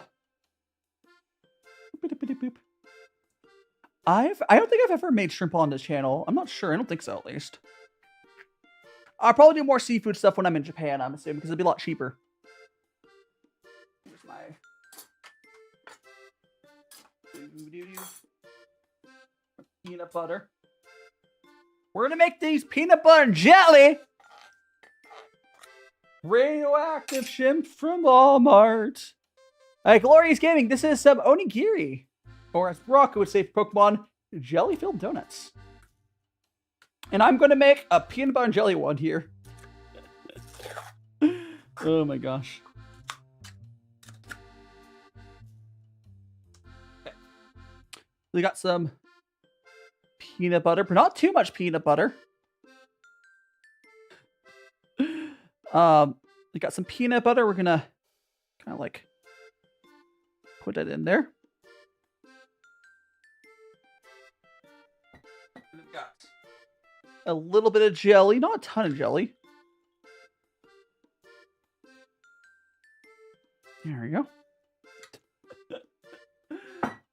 don't think I've ever made shrimp on this channel. I'm not sure. I don't think so, at least. I'll probably do more seafood stuff when I'm in Japan, I'm assuming, because it'll be a lot cheaper. Here's my Peanut butter. We're gonna make these peanut butter and jelly. Radioactive shrimp from Walmart. Alright, Glorious Gaming, this is some onigiri. Or as Brock would say for Pokemon, jelly-filled donuts. And I'm gonna make a peanut butter and jelly one here. Oh my gosh. Okay. We got some peanut butter, but not too much peanut butter. We got some peanut butter. We're gonna kind of like put it in there. We've got a little bit of jelly, not a ton of jelly. There we go.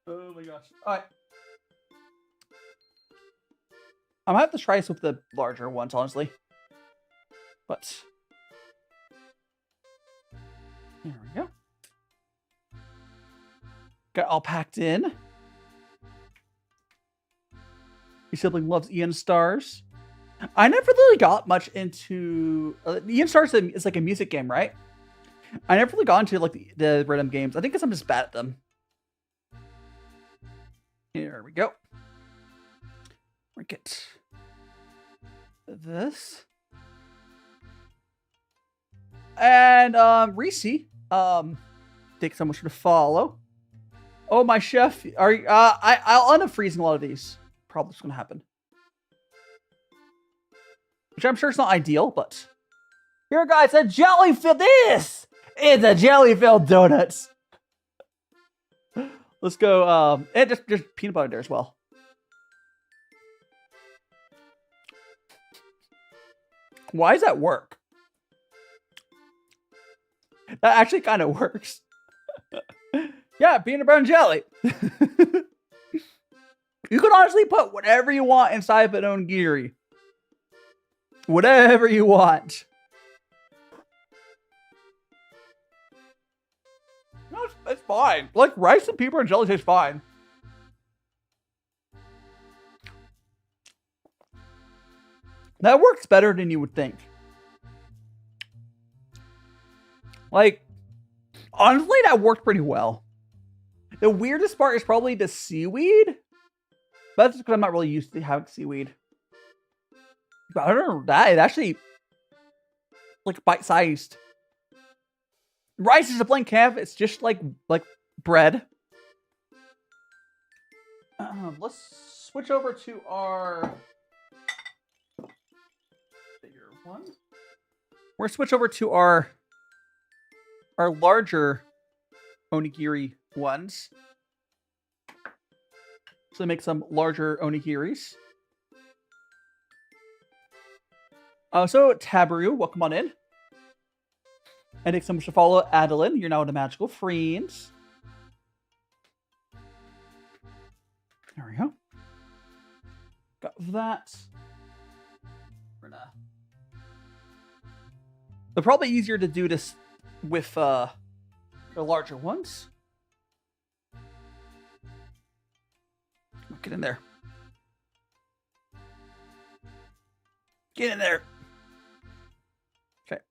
Oh my gosh. All right. I'm gonna have to try this with the larger ones, honestly. But there we go. Got all packed in. Your sibling loves Ian Stars. I never really got much into Ian Stars. Is like a music game, right? I never really got into like the rhythm games. I think because I'm just bad at them. Here we go. We get this. And Reese, thanks so much for the follow. Oh, my chef, are you, I'll end up freezing a lot of these. Probably what's gonna happen. Which I'm sure it's not ideal, but here, guys, a jelly-filled. This is a jelly-filled donuts. Let's go. And just peanut butter there as well. Why does that work? That actually kind of works. Yeah, peanut butter and jelly. You can honestly put whatever you want inside of an onigiri. Whatever you want. No, it's fine. Like, rice and peanut butter and jelly tastes fine. That works better than you would think. Like, honestly, that worked pretty well. The weirdest part is probably the seaweed. But that's because I'm not really used to having seaweed. But I don't know, that it actually like bite-sized. Rice is a blank canvas. It's just like bread. Let's switch over to our bigger one. We're gonna switch over to our larger onigiri ones. So make some larger onigiris. So Tabaru, welcome on in. And thanks so much to follow Adeline. You're now in a magical friends. There we go. Got that. We're gonna. They're probably easier to do this with the larger ones. Get in there. Get in there. Okay.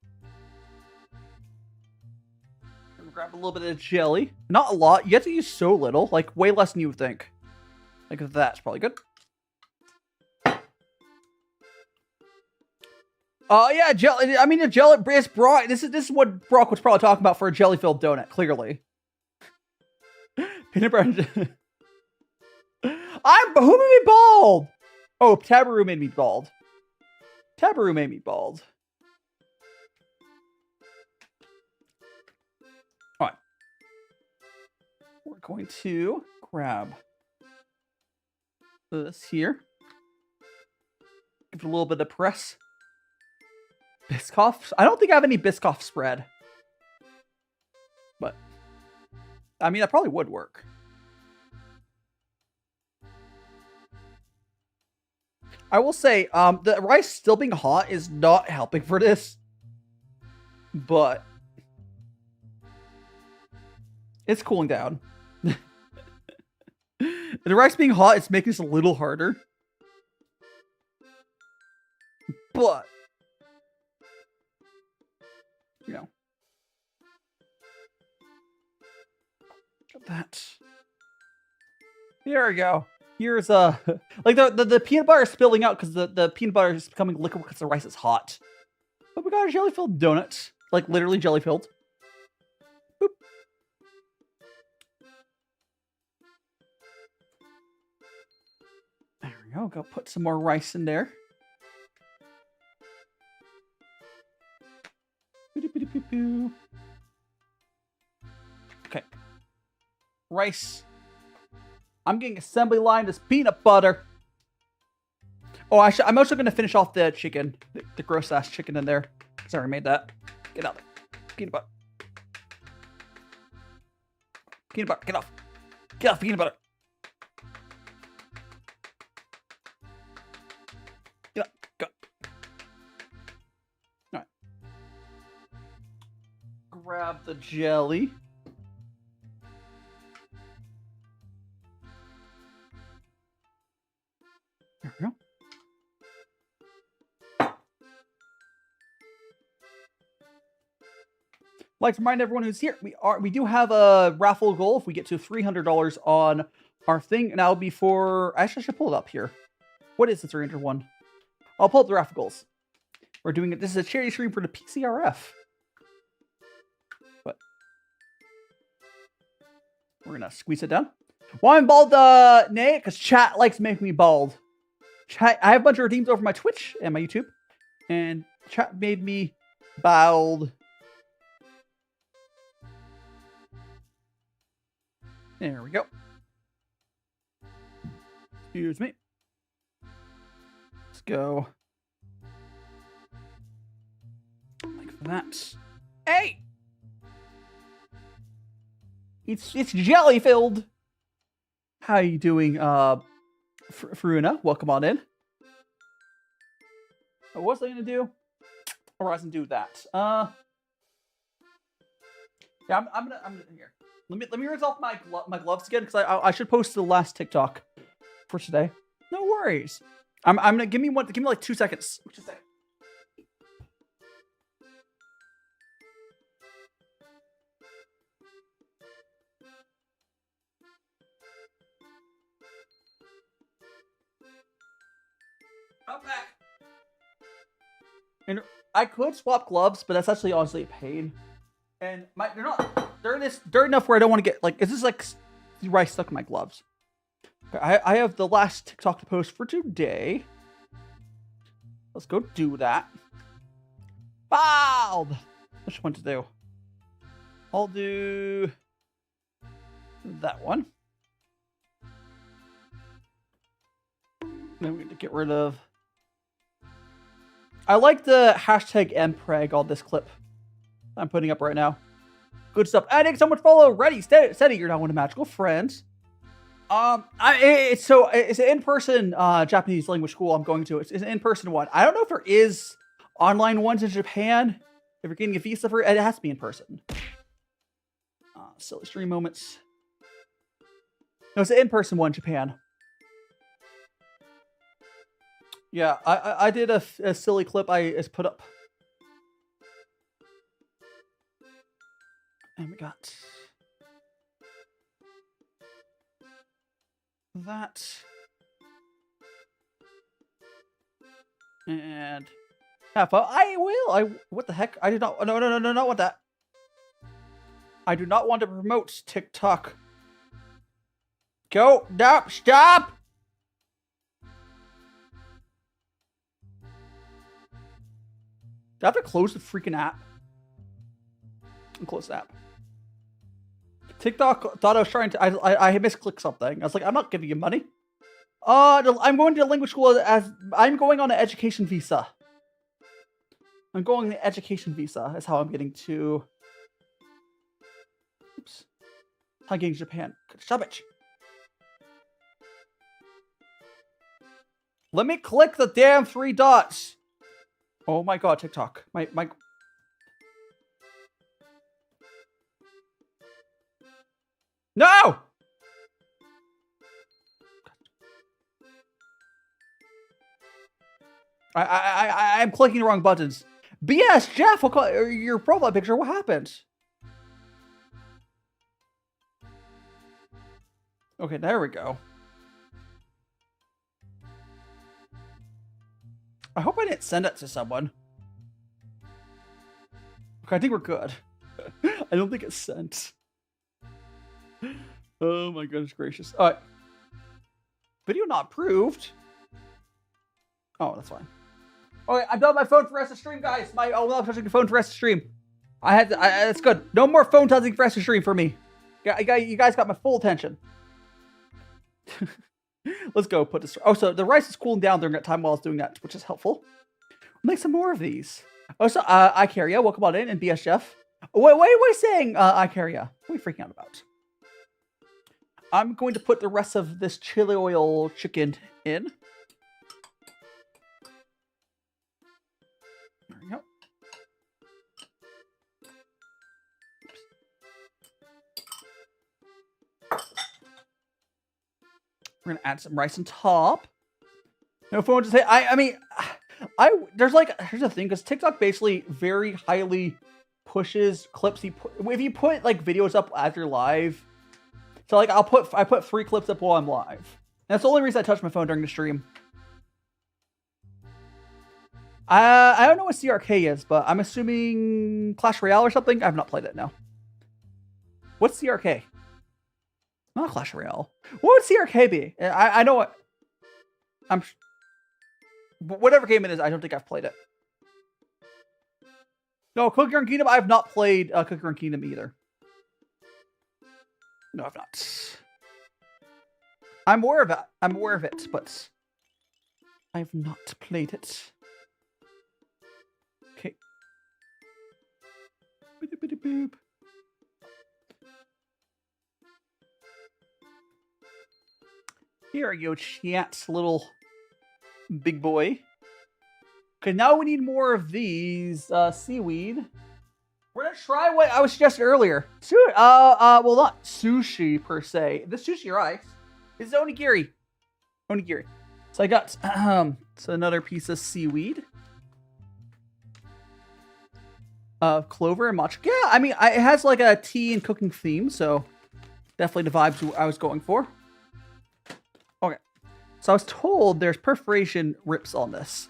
Grab a little bit of jelly. Not a lot. You have to use so little. Like, way less than you would think. Like, that's probably good. Yeah, jelly. I mean, a jelly. It's Brock. This is what Brock was probably talking about for a jelly-filled donut, clearly. Peanut butter. Who made me bald? Oh, Tabaru made me bald. Tabaru made me bald. All right. We're going to grab this here. Give it a little bit of press. Biscoff. I don't think I have any Biscoff spread. But, I mean, that probably would work. I will say, the rice still being hot is not helping for this. But it's cooling down. The rice being hot, it's making this a little harder. But, you know. Got that. There we go. Here's like the peanut butter is spilling out because the peanut butter is becoming liquid because the rice is hot. But we got a jelly-filled donut. Like literally jelly-filled. Boop. There we go. Go put some more rice in there. Okay. Rice. I'm getting assembly line as peanut butter. Oh, I'm also going to finish off the chicken. The gross ass chicken in there. Sorry, I made that. Get out there. Peanut butter. Peanut butter, get off. Get off peanut butter. Get up, go. Alright. Grab the jelly. There we go. I'd like to remind everyone who's here, we do have a raffle goal if we get to $300 on our thing, and that'll be for, actually I should pull it up here. What is the 300 one? I'll pull up the raffle goals. We're doing it, this is a charity stream for the PCRF. But we're gonna squeeze it down. Why I'm bald, Nay? Because chat likes to make me bald. Chat, I have a bunch of redeems over my Twitch and my YouTube, and chat made me bald. There we go. Excuse me. Let's go. Like that. Hey! It's jelly filled. How you doing, Faruna? Welcome on in. What was I gonna do? Horizon do that. Yeah, I'm gonna here. Let me resolve my gloves again because I should post the last TikTok for today. No worries. I'm gonna give me like 2 seconds. Just a second. I'm back. And I could swap gloves, but that's actually honestly a pain. And they're enough where I don't want to get like, is this like rice stuck in my gloves? Okay, I have the last TikTok to post for today. Let's go do that. Bald! Which one to do? I'll do that one. Then we need to get rid of. I like the hashtag #mpreg on this clip I'm putting up right now. Good stuff. Adding so much follow. Ready, steady. You're now one of magical friends. It's an in-person Japanese language school I'm going to. It's an in-person one. I don't know if there is online ones in Japan. If you're getting a visa for it, it has to be in person. Silly stream moments. No, it's an in-person one in Japan. Yeah, I did a silly clip I put up. And we got that. And half a, what the heck? I did not, no, not want that. I do not want to promote TikTok. Go, stop! Do I have to close the freaking app? I'll close the app. TikTok thought I was trying to. I misclicked something. I was like, I'm not giving you money. I'm going to the language school as I'm going on an education visa. I'm going on the education visa. Is how I'm getting to. Oops. How I'm getting to Japan. Stop it. Let me click the damn 3 dots. Oh my god, TikTok. My. No! I'm clicking the wrong buttons. BS, Jeff, your profile picture, what happened? Okay, there we go. I hope I didn't send it to someone. Okay, I think we're good. I don't think it's sent. Oh my goodness gracious. Alright. Video not approved. Oh, that's fine. Okay, I'm done with my phone for the rest of the stream, guys. I'm not touching the phone for the rest of the stream. That's good. No more phone touching for the rest of the stream for me. You guys got my full attention. Let's go put this. Oh, so the rice is cooling down during that time while I was doing that, which is helpful. We'll make some more of these. Oh, so Icaria, welcome on in, and BSF. What are you saying, Icaria? What are you freaking out about? I'm going to put the rest of this chili oil chicken in. There we go. We're gonna add some rice on top. No phone to say. I mean, here's the thing, because TikTok basically very highly pushes clips. If you put like videos up after live, so like I put 3 clips up while I'm live. And that's the only reason I touch my phone during the stream. I don't know what CRK is, but I'm assuming Clash Royale or something. I've not played it now. What's CRK? Not Clash Royale. What would CRK be? I know what. Whatever game it is, I don't think I've played it. No, Cookie Run Kingdom, I have not played Cookie Run Kingdom either. No, I've not. I'm aware of it. I'm aware of it, but I have not played it. Okay. Boop. Here we go, chat, little big boy. Okay, now we need more of these seaweed. We're gonna try what I was suggesting earlier. Well, not sushi per se. The sushi rice is onigiri. Onigiri. So I got so another piece of seaweed. Clover and matcha. Yeah, I mean, it has like a tea and cooking theme, so definitely the vibes I was going for. Okay, so I was told there's perforation rips on this.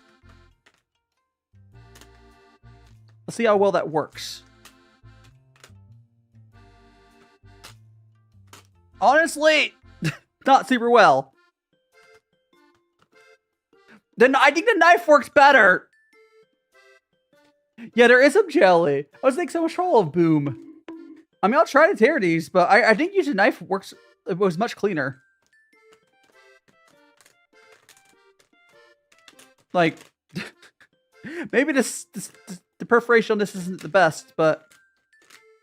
Let's see how well that works. Honestly, not super well. Then I think the knife works better. Yeah, there is some jelly. I was thinking so much trouble of boom. I mean, I'll try to tear these, but I think using a knife works. It was much cleaner. Like, maybe the perforation on this isn't the best, but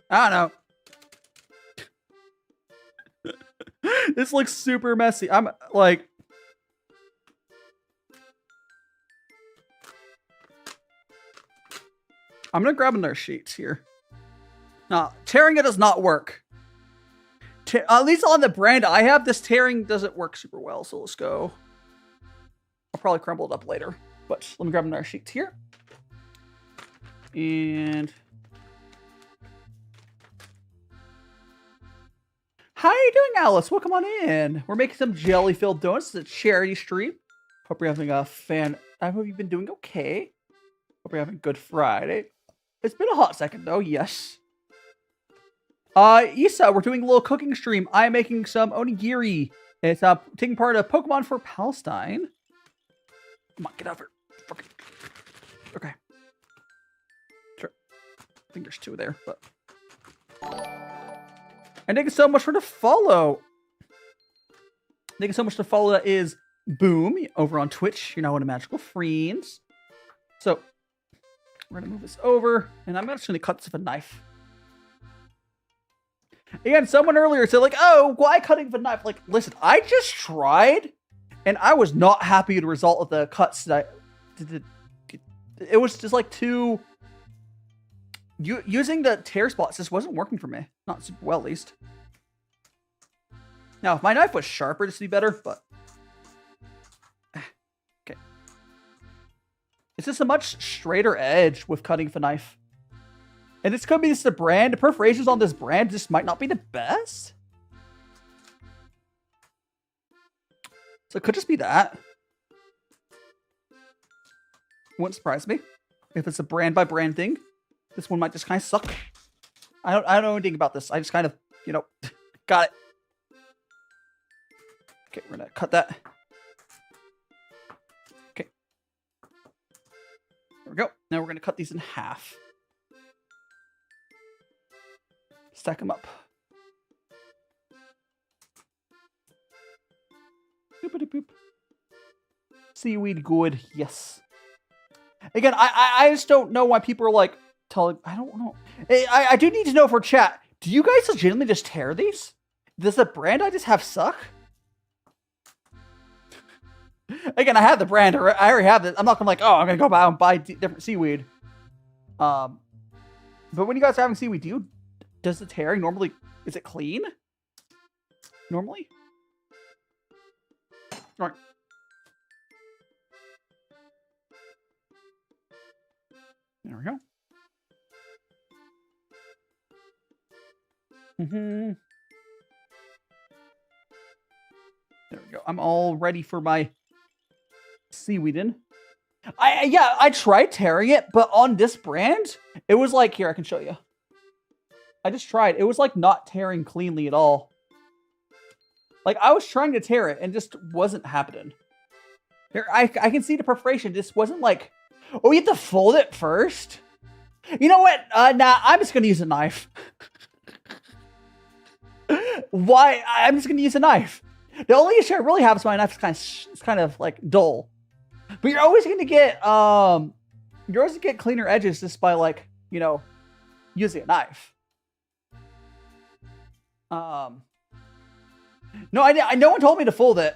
I don't know. This looks super messy. I'm like, I'm gonna grab another sheet here. No, tearing it does not work. At least on the brand I have, this tearing doesn't work super well. So let's go. I'll probably crumble it up later, but let me grab another sheet here. And how are you doing, Alice? Welcome on in. We're making some jelly-filled donuts. It's a charity stream. Hope you're having a fan. I hope you've been doing okay. Hope you're having a good Friday. It's been a hot second, though. Yes. Issa, we're doing a little cooking stream. I'm making some onigiri. It's taking part of Pokemon for Palestine. Come on, get over. Okay. Sure. I think there's 2 there, but. And thank you so much for the follow. Thank you so much for the follow. That is Boom over on Twitch. You're now one of Magical Friends. So we're gonna move this over, and I'm just gonna cut this with a knife. Again, someone earlier said like, "Oh, why cutting with a knife?" Like, listen, I just tried, and I was not happy with the result of the cuts that I did. It was just like too. Using the tear spots just wasn't working for me. Not super well, at least. Now, if my knife was sharper, this would be better, but. Okay. It's just a much straighter edge with cutting with a knife. And this could be just the brand. The perforations on this brand just might not be the best. So it could just be that. Wouldn't surprise me if it's a brand by brand thing. This one might just kind of suck. I don't know anything about this. I just kind of, you know, got it. Okay, we're gonna cut that. Okay. There we go. Now we're gonna cut these in half. Stack them up. Boop-a-doop-boop. Seaweed good, yes. Again, I just don't know why people are like telling. I don't know. I do need to know for chat. Do you guys legitimately just tear these? Does the brand I just have suck? Again, I have the brand. I already have it. I'm not gonna like, oh, I'm gonna go out and buy different seaweed. But when you guys are having seaweed, does the tearing normally, is it clean? Normally? All right. There we go. There we go. I'm all ready for my seaweeding. I tried tearing it, but on this brand, it was like, here, I can show you. I just tried. It was like not tearing cleanly at all. Like I was trying to tear it and just wasn't happening. Here, I can see the perforation. Just wasn't like, oh, you have to fold it first? You know what? Nah, I'm just going to use a knife. Why? I'm just going to use a knife. The only issue I really have is my knife is kind of like dull. But you're always going to get, cleaner edges just by like, you know, using a knife. No, no one told me to fold it.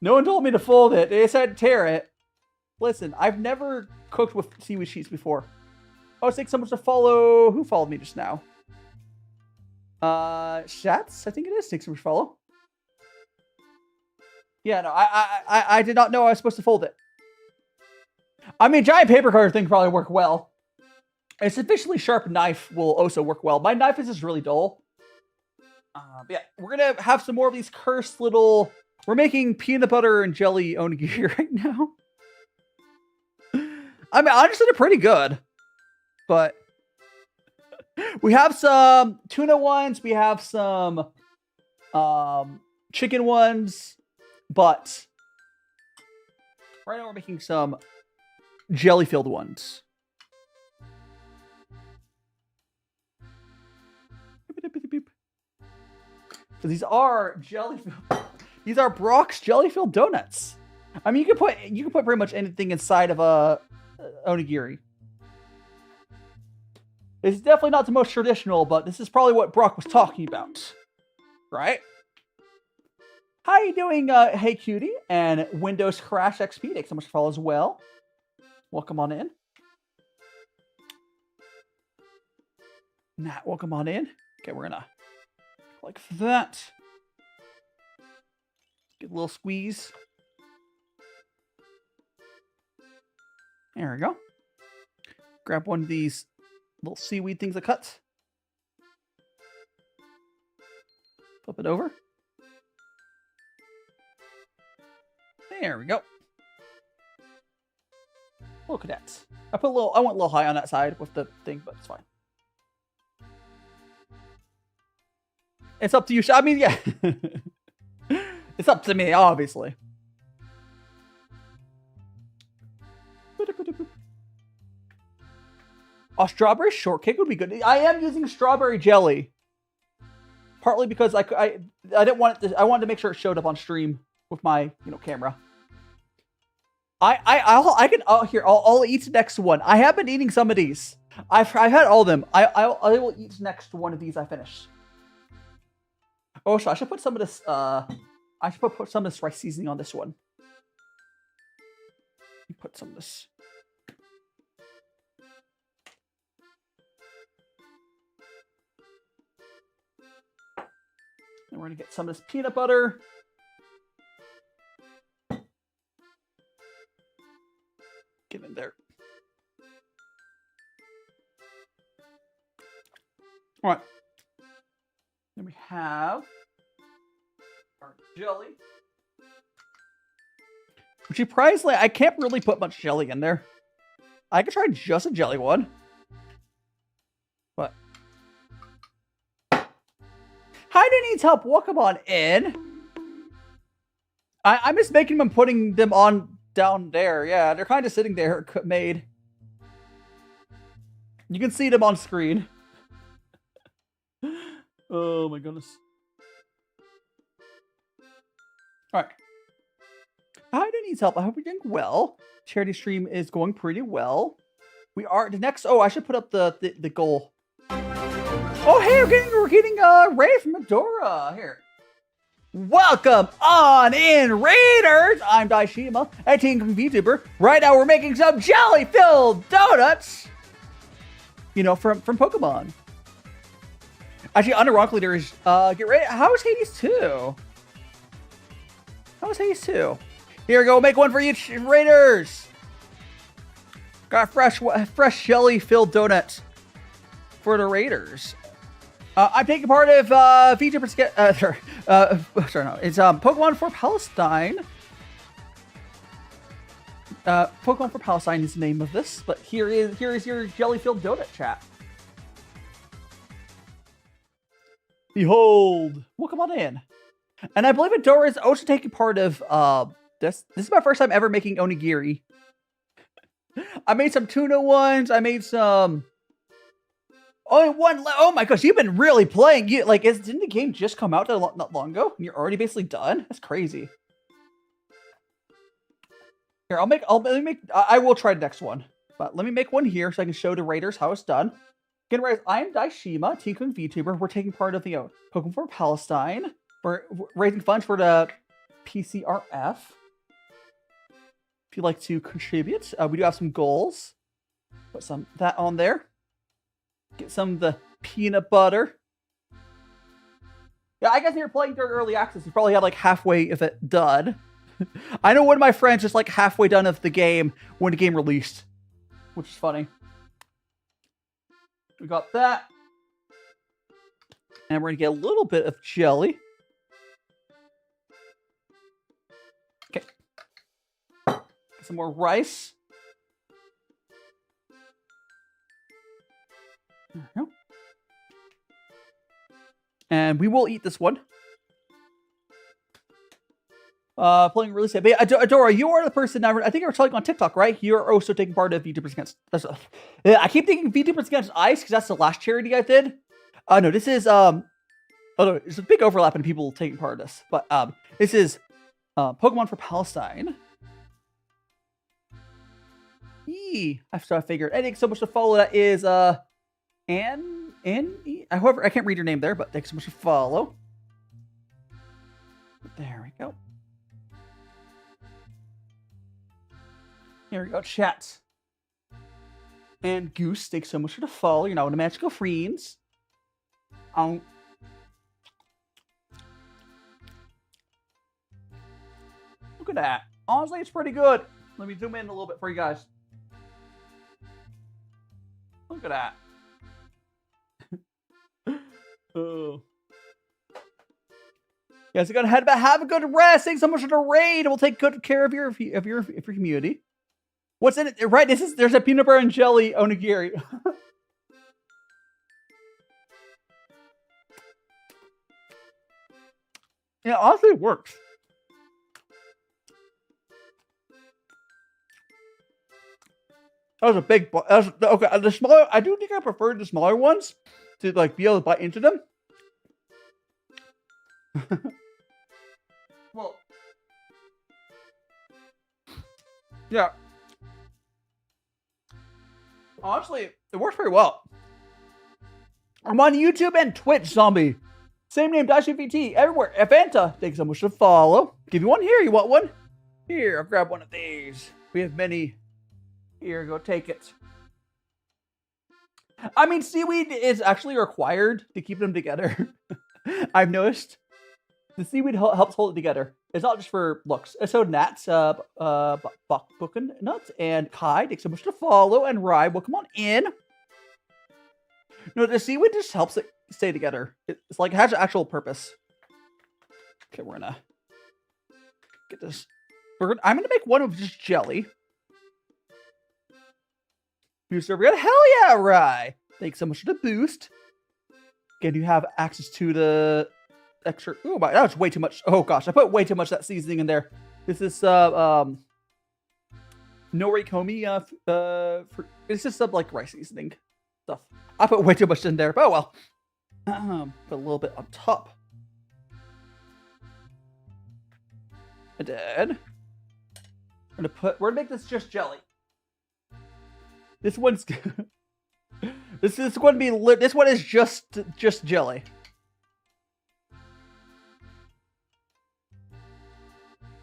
No one told me to fold it. They said tear it. Listen, I've never cooked with seaweed sheets before. Oh, it's like someone's to follow. Who followed me just now? Shats? I think it is. Thanks so much, follow. Yeah, no, I did not know I was supposed to fold it. I mean, giant paper cutter thing probably work well. A sufficiently sharp knife will also work well. My knife is just really dull. But yeah, we're gonna have some more of these cursed little. We're making peanut butter and jelly onigiri right now. I mean, honestly, they're pretty good, but we have some tuna ones. We have some chicken ones, but right now we're making some jelly-filled ones. So these are jelly-filled. These are Brock's jelly-filled donuts. I mean, you can put pretty much anything inside of a onigiri. It's definitely not the most traditional, but this is probably what Brock was talking about, right? How you doing, Hey Cutie and Windows Crash XP? Thanks so much for follow as well. Welcome on in. Nat, welcome on in. Okay, we're gonna like that. Get a little squeeze. There we go. Grab one of these little seaweed things I cut. Flip it over. There we go. Look at that. I went a little high on that side with the thing, but it's fine. It's up to you. I mean, yeah. It's up to me, obviously. A strawberry shortcake would be good. I am using strawberry jelly, partly because I didn't want it. I wanted to make sure it showed up on stream with my camera. I'll eat the next one. I have been eating some of these. I've had all of them. I will eat next one of these I finish. Oh, so I should put some of this. I should put some of this rice seasoning on this one. Put some of this. And we're gonna get some of this peanut butter. All right. Then we have our jelly. Which surprisingly, I can't really put much jelly in there. I could try just a jelly one. But Heidi needs help. Welcome on in. I'm just making them and putting them on down there. Yeah, they're kind of sitting there made. You can see them on screen. Oh my goodness. Alright. Heidi needs help. I hope you're doing well. Charity stream is going pretty well. We are the next. Oh, I should put up the goal. Oh, hey, we're getting Ray from Medora here. Welcome on in, Raiders. I'm DaiShima, a EnVtuber. Right now, we're making some jelly-filled donuts. You know, from Pokemon. Actually, unironically, there is get ready. How is Hades 2? How is Hades 2? Here we go. Make one for each Raiders. Got fresh jelly-filled donuts for the Raiders. I'm taking part of Vtuber. Sorry, no. It's Pokemon for Palestine. Pokemon for Palestine is the name of this, but here is your jelly-filled donut chat. Behold, welcome on in. And I believe Adora is also taking part of this. This is my first time ever making onigiri. I made some tuna ones. I made some. Only one. Oh my gosh, you've been really playing. Didn't the game just come out not long ago? And you're already basically done. That's crazy. Here, I will try the next one, but let me make one here so I can show the Raiders how it's done. Again, Raiders, I'm DaiShima, EnVtuber. We're taking part of the Pokemon for Palestine. We're raising funds for the PCRF. If you'd like to contribute, we do have some goals. Put some of that on there. Get some of the peanut butter. Yeah, I guess you're playing during early access. You probably had like halfway of it done. I know one of my friends just like halfway done of the game when the game released, which is funny. We got that. And we're going to get a little bit of jelly. Okay. Some more rice. There we go. And we will eat this one. Playing really safe. But yeah, Adora, you are the person I think you were telling on TikTok, right? You're also taking part of VTubers Against. I keep thinking VTubers Against Ice because that's the last charity I did. No, this is oh no, there's a big overlap in people taking part of this. But this is Pokemon for Palestine. I figured. I think so much to follow. That is however, I can't read your name there, but thanks so much to follow. There we go. Here we go, chat. And Goose, thanks so much for the follow. You're now the magical friends. Look at that. Honestly, it's pretty good. Let me zoom in a little bit for you guys. Look at that. Oh. You guys are gonna head back. Have a good rest. Thanks so much for the raid. We'll take good care of your community. What's in it? Right, there's a peanut butter and jelly onigiri. Yeah, honestly, it works. That was a big. Okay, the smaller. I do think I prefer the smaller ones to like be able to bite into them. Well, yeah. Honestly, it works pretty well. I'm on YouTube and Twitch, zombie. Same name, DaiShimaVT, everywhere. Fanta, thanks so much to follow. Give you one here. You want one? Here, I'll grab one of these. We have many. Here, go take it. I mean, seaweed is actually required to keep them together. I've noticed. The seaweed helps hold it together. It's not just for looks. So Nats, Bucken Nuts, and Kai, thanks so much to follow, and Rye, welcome on in. No, the seaweed just helps it stay together. It's like, it has an actual purpose. Okay, we're gonna get this. I'm gonna make one of just jelly. Booster, we got hell yeah, Rye! Thanks so much for the boost. Again, you have access to the extra. Oh my, that was way too much. Oh gosh, I put way too much of that seasoning in there. This is Norikomi. It's just some like rice seasoning stuff. I put way too much in there, but oh well. Put a little bit on top. And then we're gonna make this just jelly. This one's this is going to be this one is just jelly.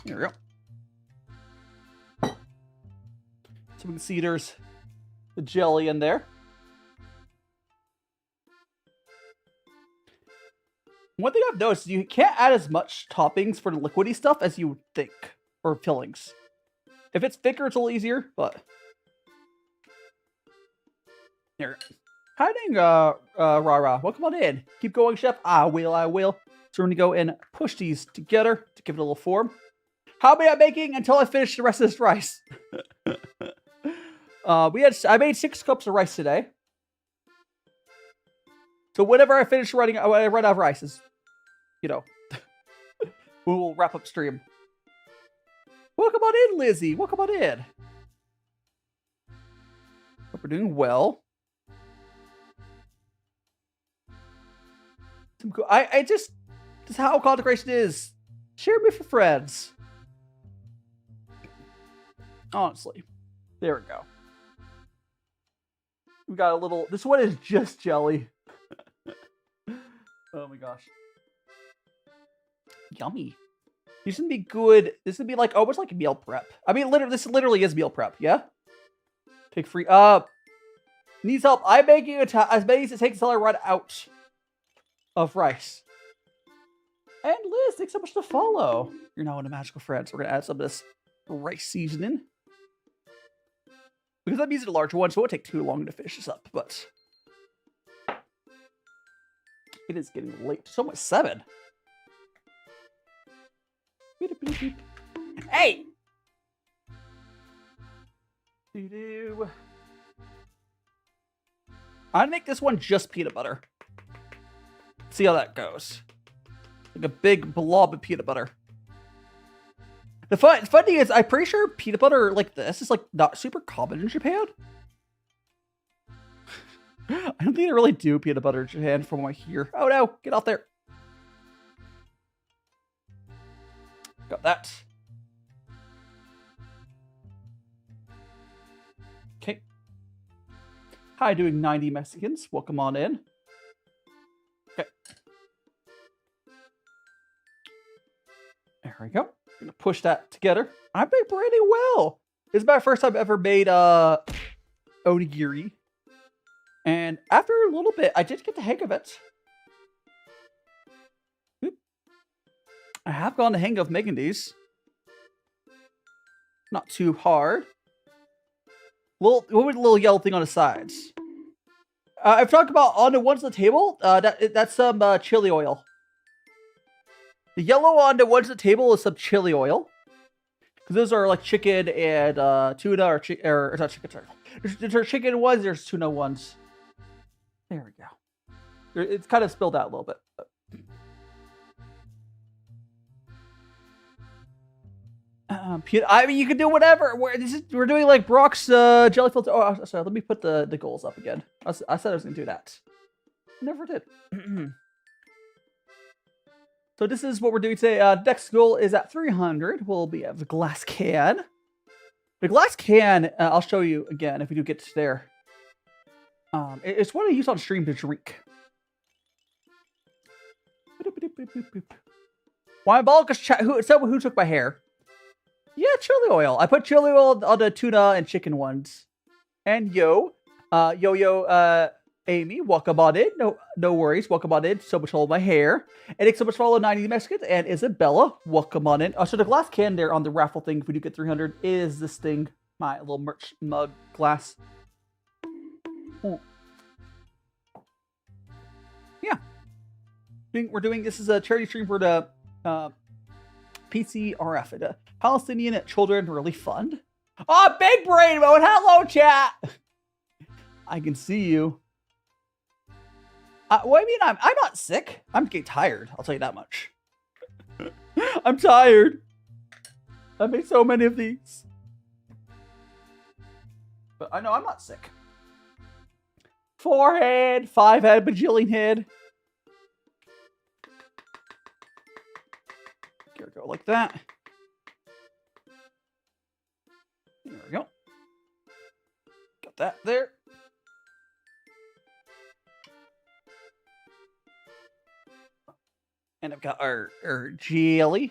Here we go. So we can see there's the jelly in there. One thing I've noticed is you can't add as much toppings for the liquidy stuff as you would think, or fillings. If it's thicker, it's a little easier, but here. Hiding, Rara. Welcome on in. Keep going, chef. I will. So we're gonna go and push these together to give it a little form. How many I'm making until I finish the rest of this rice? I made 6 cups of rice today. So whenever I finish I run out of rice, we will wrap up stream. Welcome on in, Lizzie. Welcome on in. Hope we're doing well. This is how content creation is. Share me for friends. Honestly. There we go. We got a little, this one is just jelly. Oh my gosh. Yummy. These would be good. This would be like almost like meal prep. I mean, this literally is meal prep, yeah? Take free. Needs help. I'm making as many as it takes until I run out of rice. And Liz, thanks so much to follow. You're now in a magical friend. So we're gonna add some of this rice seasoning. Because I'm using a larger one, so it won't take too long to finish this up, but it is getting late. It's almost 7. Hey! I'm gonna make this one just peanut butter. See how that goes. Like a big blob of peanut butter. The fun thing is, I'm pretty sure peanut butter like this is like not super common in Japan. I don't think they really do peanut butter in Japan from what I hear. Oh no, get off there. Got that. Okay. Hi, doing 90 Mexicans. Welcome on in. Okay. There we go. Gonna push that together. I made pretty well. This is my first time I've ever made onigiri. And after a little bit, I did get the hang of it. Oop. I have gotten the hang of making these. Not too hard. What was the little yellow thing on the sides? I've talked about on the ones on the table. That's some chili oil. The yellow on the ones on the table is some chili oil. Because those are like chicken and tuna or it's not chicken, sorry. There's chicken ones, there's tuna ones. There we go. It's kind of spilled out a little bit. But. I mean, you can do whatever. We're doing like Brock's jelly filter. Oh, sorry. Let me put the goals up again. I said I was gonna do that. Never did. So this is what we're doing today. Next goal is at 300. We'll be at the glass can. The glass can, I'll show you again if we do get to there. It's what I use on stream to drink. Why Balka's chat? Who took my hair? Yeah, chili oil. I put chili oil on the tuna and chicken ones. And Amy, welcome on in. No worries. Welcome on in. So much for my hair. And thanks so much for all the 90 Mexicans. And Isabella, welcome on in. So the glass can there on the raffle thing, if we do get 300, is this thing. My little merch mug glass. Ooh. we're doing this is a charity stream for the PCRF, the Palestinian Children Relief Fund. Oh, big brain mode. Hello, chat. I can see you. What I mean, I'm not sick. I'm getting tired. I'll tell you that much. I'm tired. I made so many of these. But I know I'm not sick. 4 head, 5 head, bajillion head. Here we go, like that. There we go. Got that there. And I've got our jelly.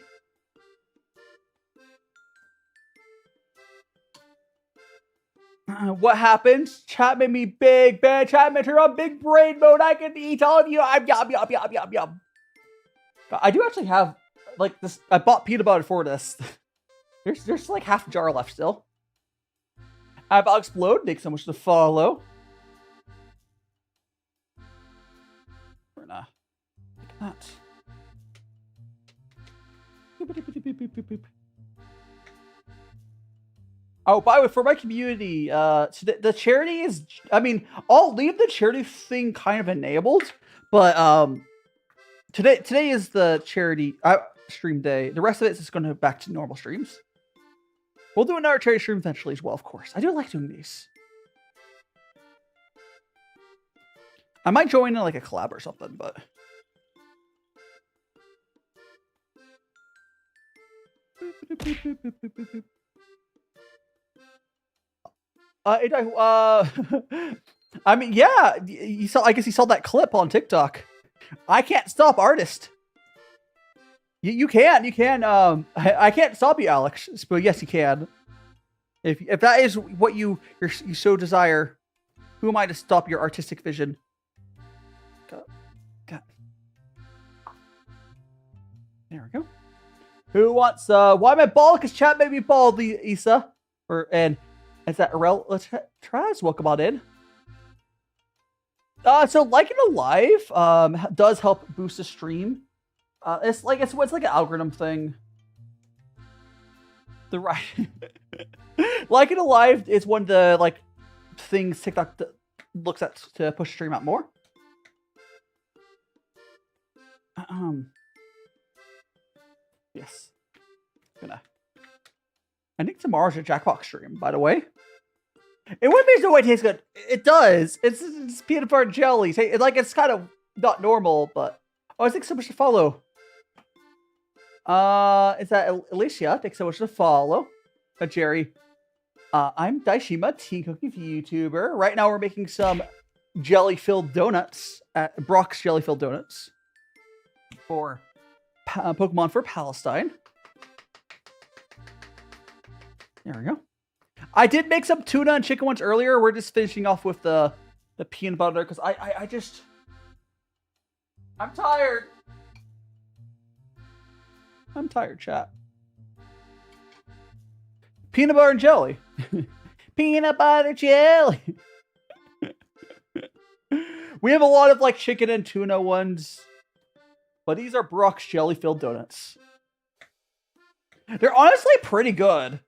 What happened? Chat made me big, bad. Chat made her on big brain mode. I can eat all of you. I'm yum, yum, yum, yum, yum. I do actually have, like, this. I bought peanut butter for this. There's like half a jar left still. I'll explode. Thanks so much to follow. We're not. Like that. Oh, by the way, for my community, the charity is, I mean, I'll leave the charity thing kind of enabled, but today is the charity stream day. The rest of it is just going to go back to normal streams. We'll do another charity stream eventually as well, of course. I do like doing these. I might join in like a collab or something, but... I mean, yeah, you saw. I guess you saw that clip on TikTok. I can't stop artist. You can. I can't stop you, Alex. But yes, you can. If that is what you so desire, who am I to stop your artistic vision? God. There we go. Who wants? Why am I bald? Because chat made me bald, Issa. And is that Arel? Let's try. Welcome on in. So liking a live does help boost the stream. It's like an algorithm thing. The right liking a live is one of the like things TikTok looks at to push stream out more. Yes. I think tomorrow's a Jackbox stream, by the way. It wouldn't be so way it tastes good. It does. It's peanut butter and jelly. It's kind of not normal, but I think so much to follow. Is that Alicia? Thanks so much to follow. Jerry. I'm DaiShimaVT, cookie YouTuber. Right now we're making some jelly-filled donuts at Brock's jelly-filled donuts for Pokemon for Palestine. There we go. I did make some tuna and chicken ones earlier. We're just finishing off with the peanut butter because I'm tired. I'm tired, chat. Peanut butter and jelly. Peanut butter jelly. We have a lot of like chicken and tuna ones, but these are Brock's jelly-filled donuts. They're honestly pretty good.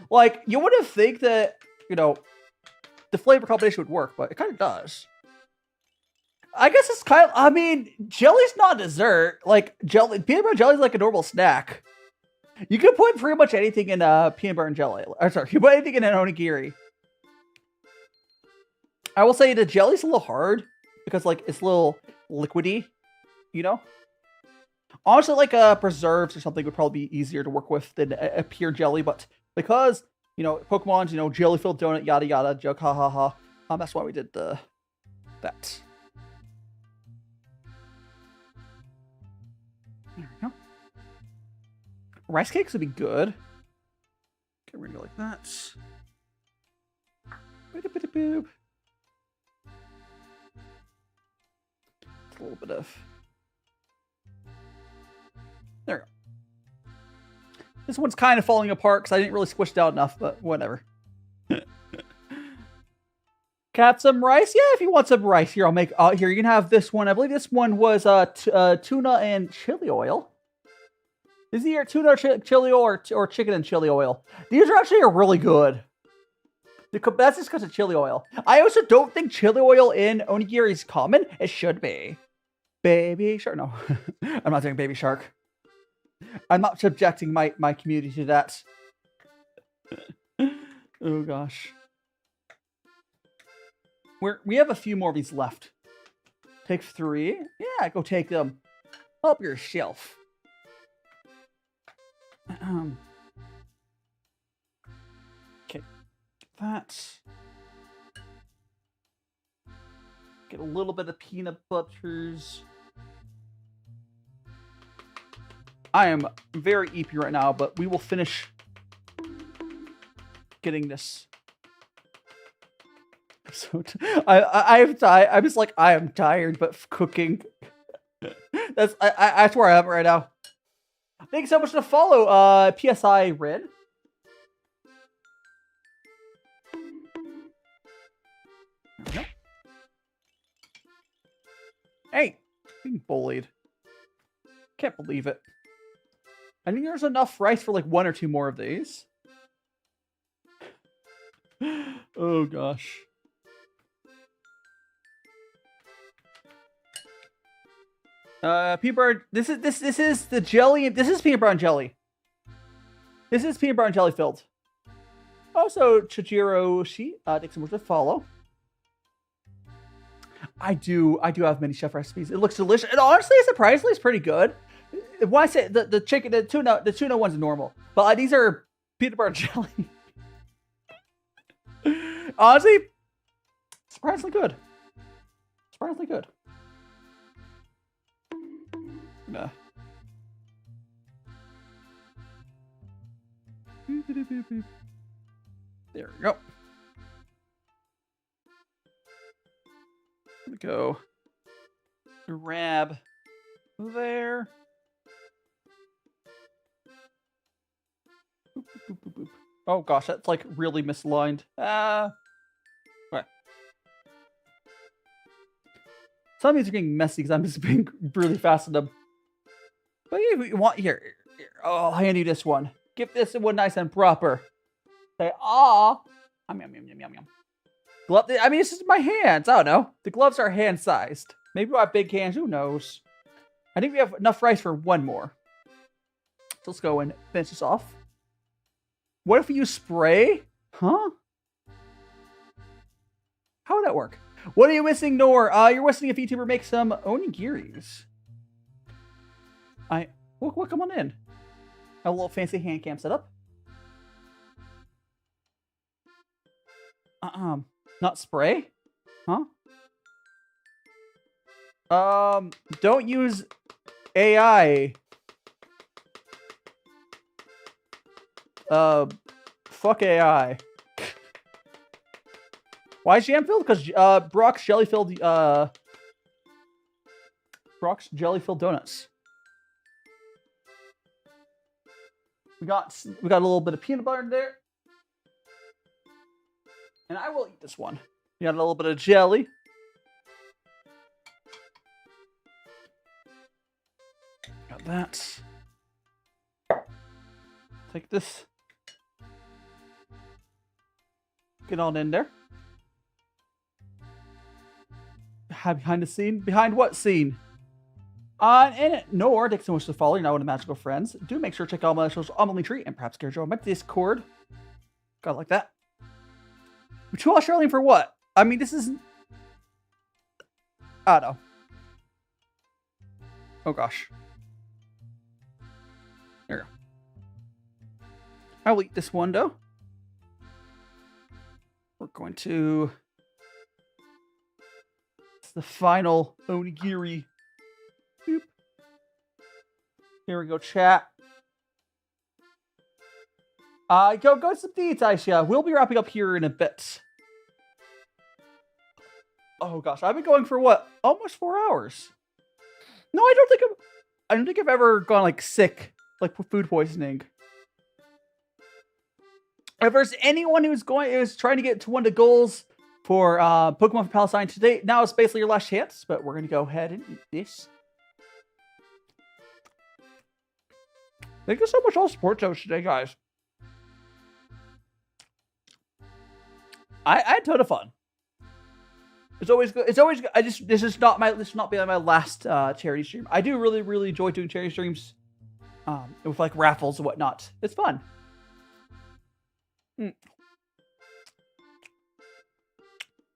Like, you wouldn't think that, you know, the flavor combination would work, but it kind of does. I guess it's kind of, I mean, jelly's not dessert. Like, peanut butter and jelly is like a normal snack. You can put pretty much anything in peanut butter and jelly. Or sorry, you put anything in an onigiri. I will say the jelly's a little hard because, like, it's a little liquidy, you know? Honestly, like, preserves or something would probably be easier to work with than a pure jelly, but because, you know, Pokemon's, you know, jelly-filled donut, yada yada, joke, ha ha ha. That's why we did that. There we go. Rice cakes would be good. Okay, we're gonna go like that. Boop. It's a little bit of. There we go. This one's kind of falling apart because I didn't really squish it out enough, but whatever. Okay, have some rice? Yeah, if you want some rice, here I'll make. Here you can have this one. I believe this one was tuna and chili oil. Is it here tuna chili oil or chicken and chili oil? These are actually really good. That's just because of chili oil. I also don't think chili oil in onigiri is common. It should be. Baby shark. No, I'm not doing baby shark. I'm not subjecting my community to that. Oh gosh. We have a few more of these left. Take 3. Yeah, go take them. Help yourself. Okay. That. Get a little bit of peanut butters. I am very eepy right now, but we will finish getting this. I'm just like, I am tired, but cooking. That's where I am right now. Thanks so much for the follow, PSI Red. There we go. Hey, being bullied. Can't believe it. I think there's enough rice for like 1 or 2 more of these. Oh gosh. Peanut butter. This is the jelly. This is peanut butter and jelly. This is peanut butter and jelly filled. Also, Chijiro Shi, thanks so much for the follow. I do have many chef recipes. It looks delicious, and honestly, surprisingly, it's pretty good. When I say the chicken, the tuna one's normal, but these are peanut butter and jelly. Honestly, surprisingly good. Surprisingly good. Nah. There we go. There we go. Grab there. Boop, boop, boop, boop. Oh gosh, that's like really misaligned. Right. Some of these are getting messy because I'm just being really fast on them. But if you want, here, I'll hand you this one. Give this one nice and proper. Say, ah. Yum, yum, yum, yum, yum. Glove, I mean, this is my hands. I don't know. The gloves are hand-sized. Maybe we have big hands. Who knows? I think we have enough rice for 1 more. So let's go and finish this off. What if we use spray? Huh? How would that work? What are you missing, Nor? You're missing if Vtuber makes some onigiris. Well, come on in. A little fancy hand cam setup. Not spray? Huh? Don't use AI. Fuck AI. Why is jam filled? Because Brock's jelly filled donuts. We got a little bit of peanut butter in there. And I will eat this one. We got a little bit of jelly. Got that. Take this. Get on in there. Behind the scene? Behind what scene? And Nor, thanks so much for the follow. You're now one of the magical friends. Do make sure to check out my socials on my tree and perhaps get join my Discord. Got like that. 2 Australian for what? I mean, this is. I don't know. Oh gosh. There we go. I will eat this one though. We're going to. It's the final onigiri. Boop. Here we go, chat. Go some deeds, Aisha. We'll be wrapping up here in a bit. Oh gosh, I've been going for what? Almost 4 hours. No, I don't think I've ever gone like sick, like food poisoning. If there's anyone who's trying to get to one of the goals for Pokemon for Palestine today. Now it's basically your last chance, but we're gonna go ahead and eat this. Thank you so much all support shows today, guys. I had a ton of fun. It's always good. It's always good. This is not be my last charity stream. I do really enjoy doing charity streams, with like raffles and whatnot. It's fun.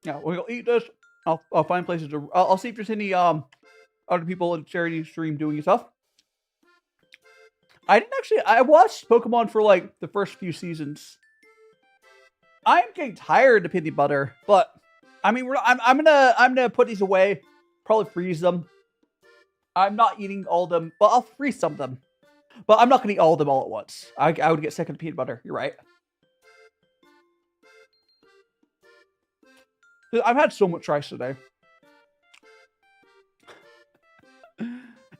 Yeah, we'll eat this. I'll find places to. I'll see if there's any other people in charity stream doing stuff. I watched Pokemon for like the first few seasons. I'm getting tired of peanut butter, but I mean, I'm gonna put these away, probably freeze them. I'm not eating all of them, but I'll freeze some of them. But I'm not gonna eat all of them all at once. I would get sick of the peanut butter. You're right. I've had so much rice today.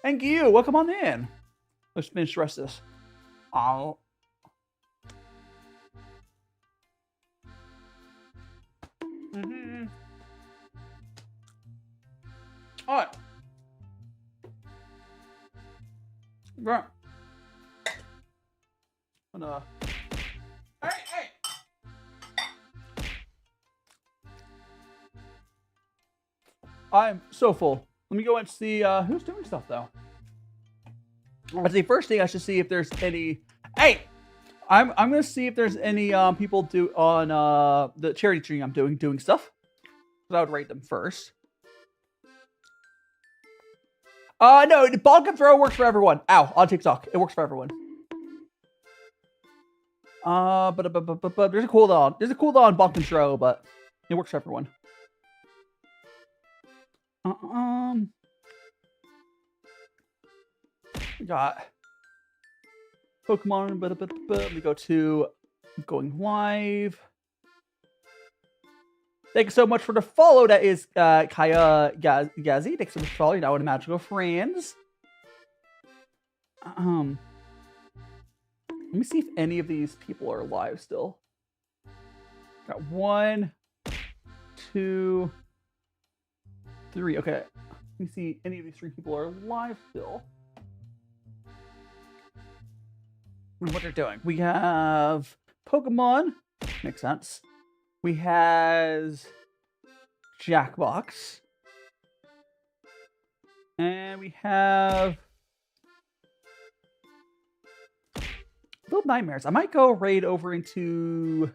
Thank you. Welcome on in. Let's finish the rest of this. Oh. All right. Right. Hey. I'm so full. Let me go and see who's doing stuff though. I'd say first thing I should see if there's any. Hey, I'm gonna see if there's any people do on the charity stream I'm doing stuff. So I would rate them first. No, the bonk and throw works for everyone. Ow, on TikTok, it works for everyone. But there's a cooldown. There's a cooldown bonk and throw, but it works for everyone. We got Pokemon, let me go to going live. Thank you so much for the follow. That is Kaya Gazi. Thanks so much for following. Now with Magical Friends. Let me see if any of these people are alive still. Got 1, 2, 3. Okay. Let me see any of these 3 people are alive still. And what they're doing. We have Pokemon. Makes sense. We has Jackbox. And we have Little Nightmares. I might go raid over into.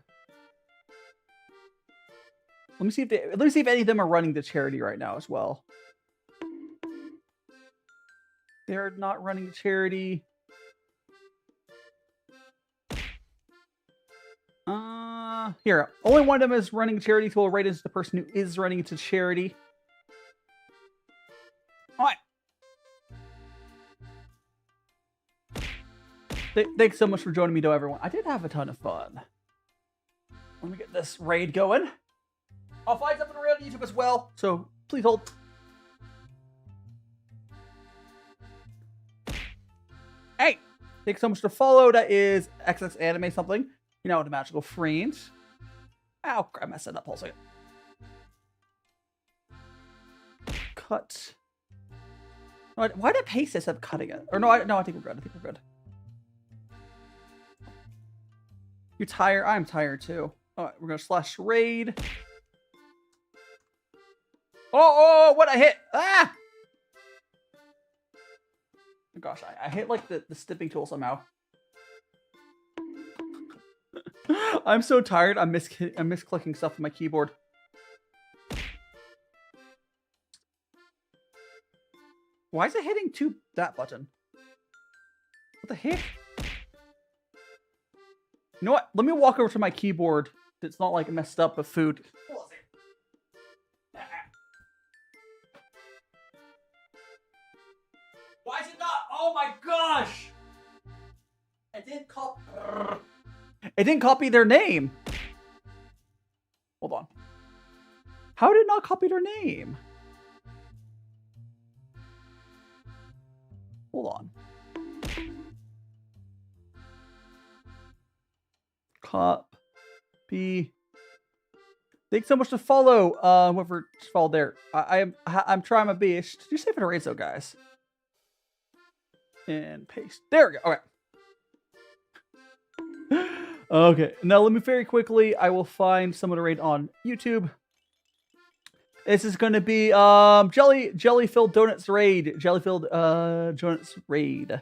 Let me see if any of them are running the charity right now as well. They're not running the charity. Here. Only one of them is running charity, so we'll rate as the person who is running into charity. Alright. Thanks so much for joining me, though, everyone. I did have a ton of fun. Let me get this raid going. I'll find something around YouTube as well, so please hold. Hey! Thanks so much for the follow. That is XX Anime something. You know, the Magical Friends. Ow, I messed it up. Hold a second. Cut. Why did I paste this? I'm cutting it. Or no, I think we're good. I think we're good. You're tired? I'm tired too. Alright, we're gonna slash raid. Oh, what I hit? Ah! Oh gosh, I hit like the snipping tool somehow. I'm so tired. I'm misclicking stuff on my keyboard. Why is it hitting that button? What the heck? You know what? Let me walk over to my keyboard. It's not like messed up with food. Why is it not? Oh my gosh! It didn't copy their name. Hold on. How did it not copy their name? Hold on. Copy Thanks so much to follow. Whoever followed there. I'm trying my best. Did you save it already, though, guys? And paste. There we go. Okay. Okay. Now let me very quickly. I will find someone to raid on YouTube. This is going to be jelly-filled donuts raid. Jelly-filled donuts raid. It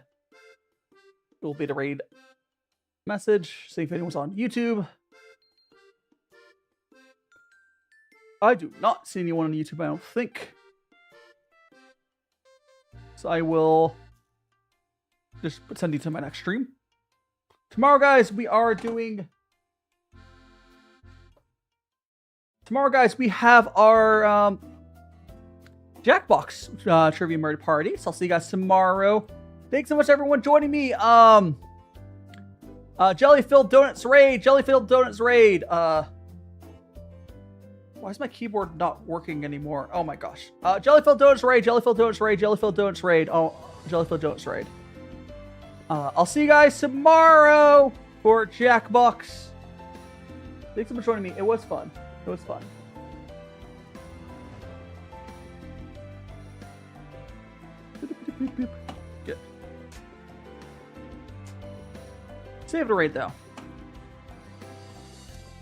will be the raid message. See if anyone's on YouTube. I do not see anyone on YouTube, I don't think. So I will just send you to my next stream. Tomorrow, guys, we are doing... Tomorrow, guys, we have our Jackbox Trivia Murder Party. So I'll see you guys tomorrow. Thanks so much, everyone, joining me. Jelly-filled donuts raid. Jelly-filled donuts raid. Why is my keyboard not working anymore? Oh my gosh. Jelly-filled donuts raid. Jelly-filled donuts raid. Jelly-filled donuts raid. Oh, jelly-filled donuts raid. I'll see you guys tomorrow for Jackbox. Thanks so much for joining me. It was fun. It was fun. Good. Save the raid though.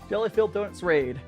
Jelly-filled donuts raid.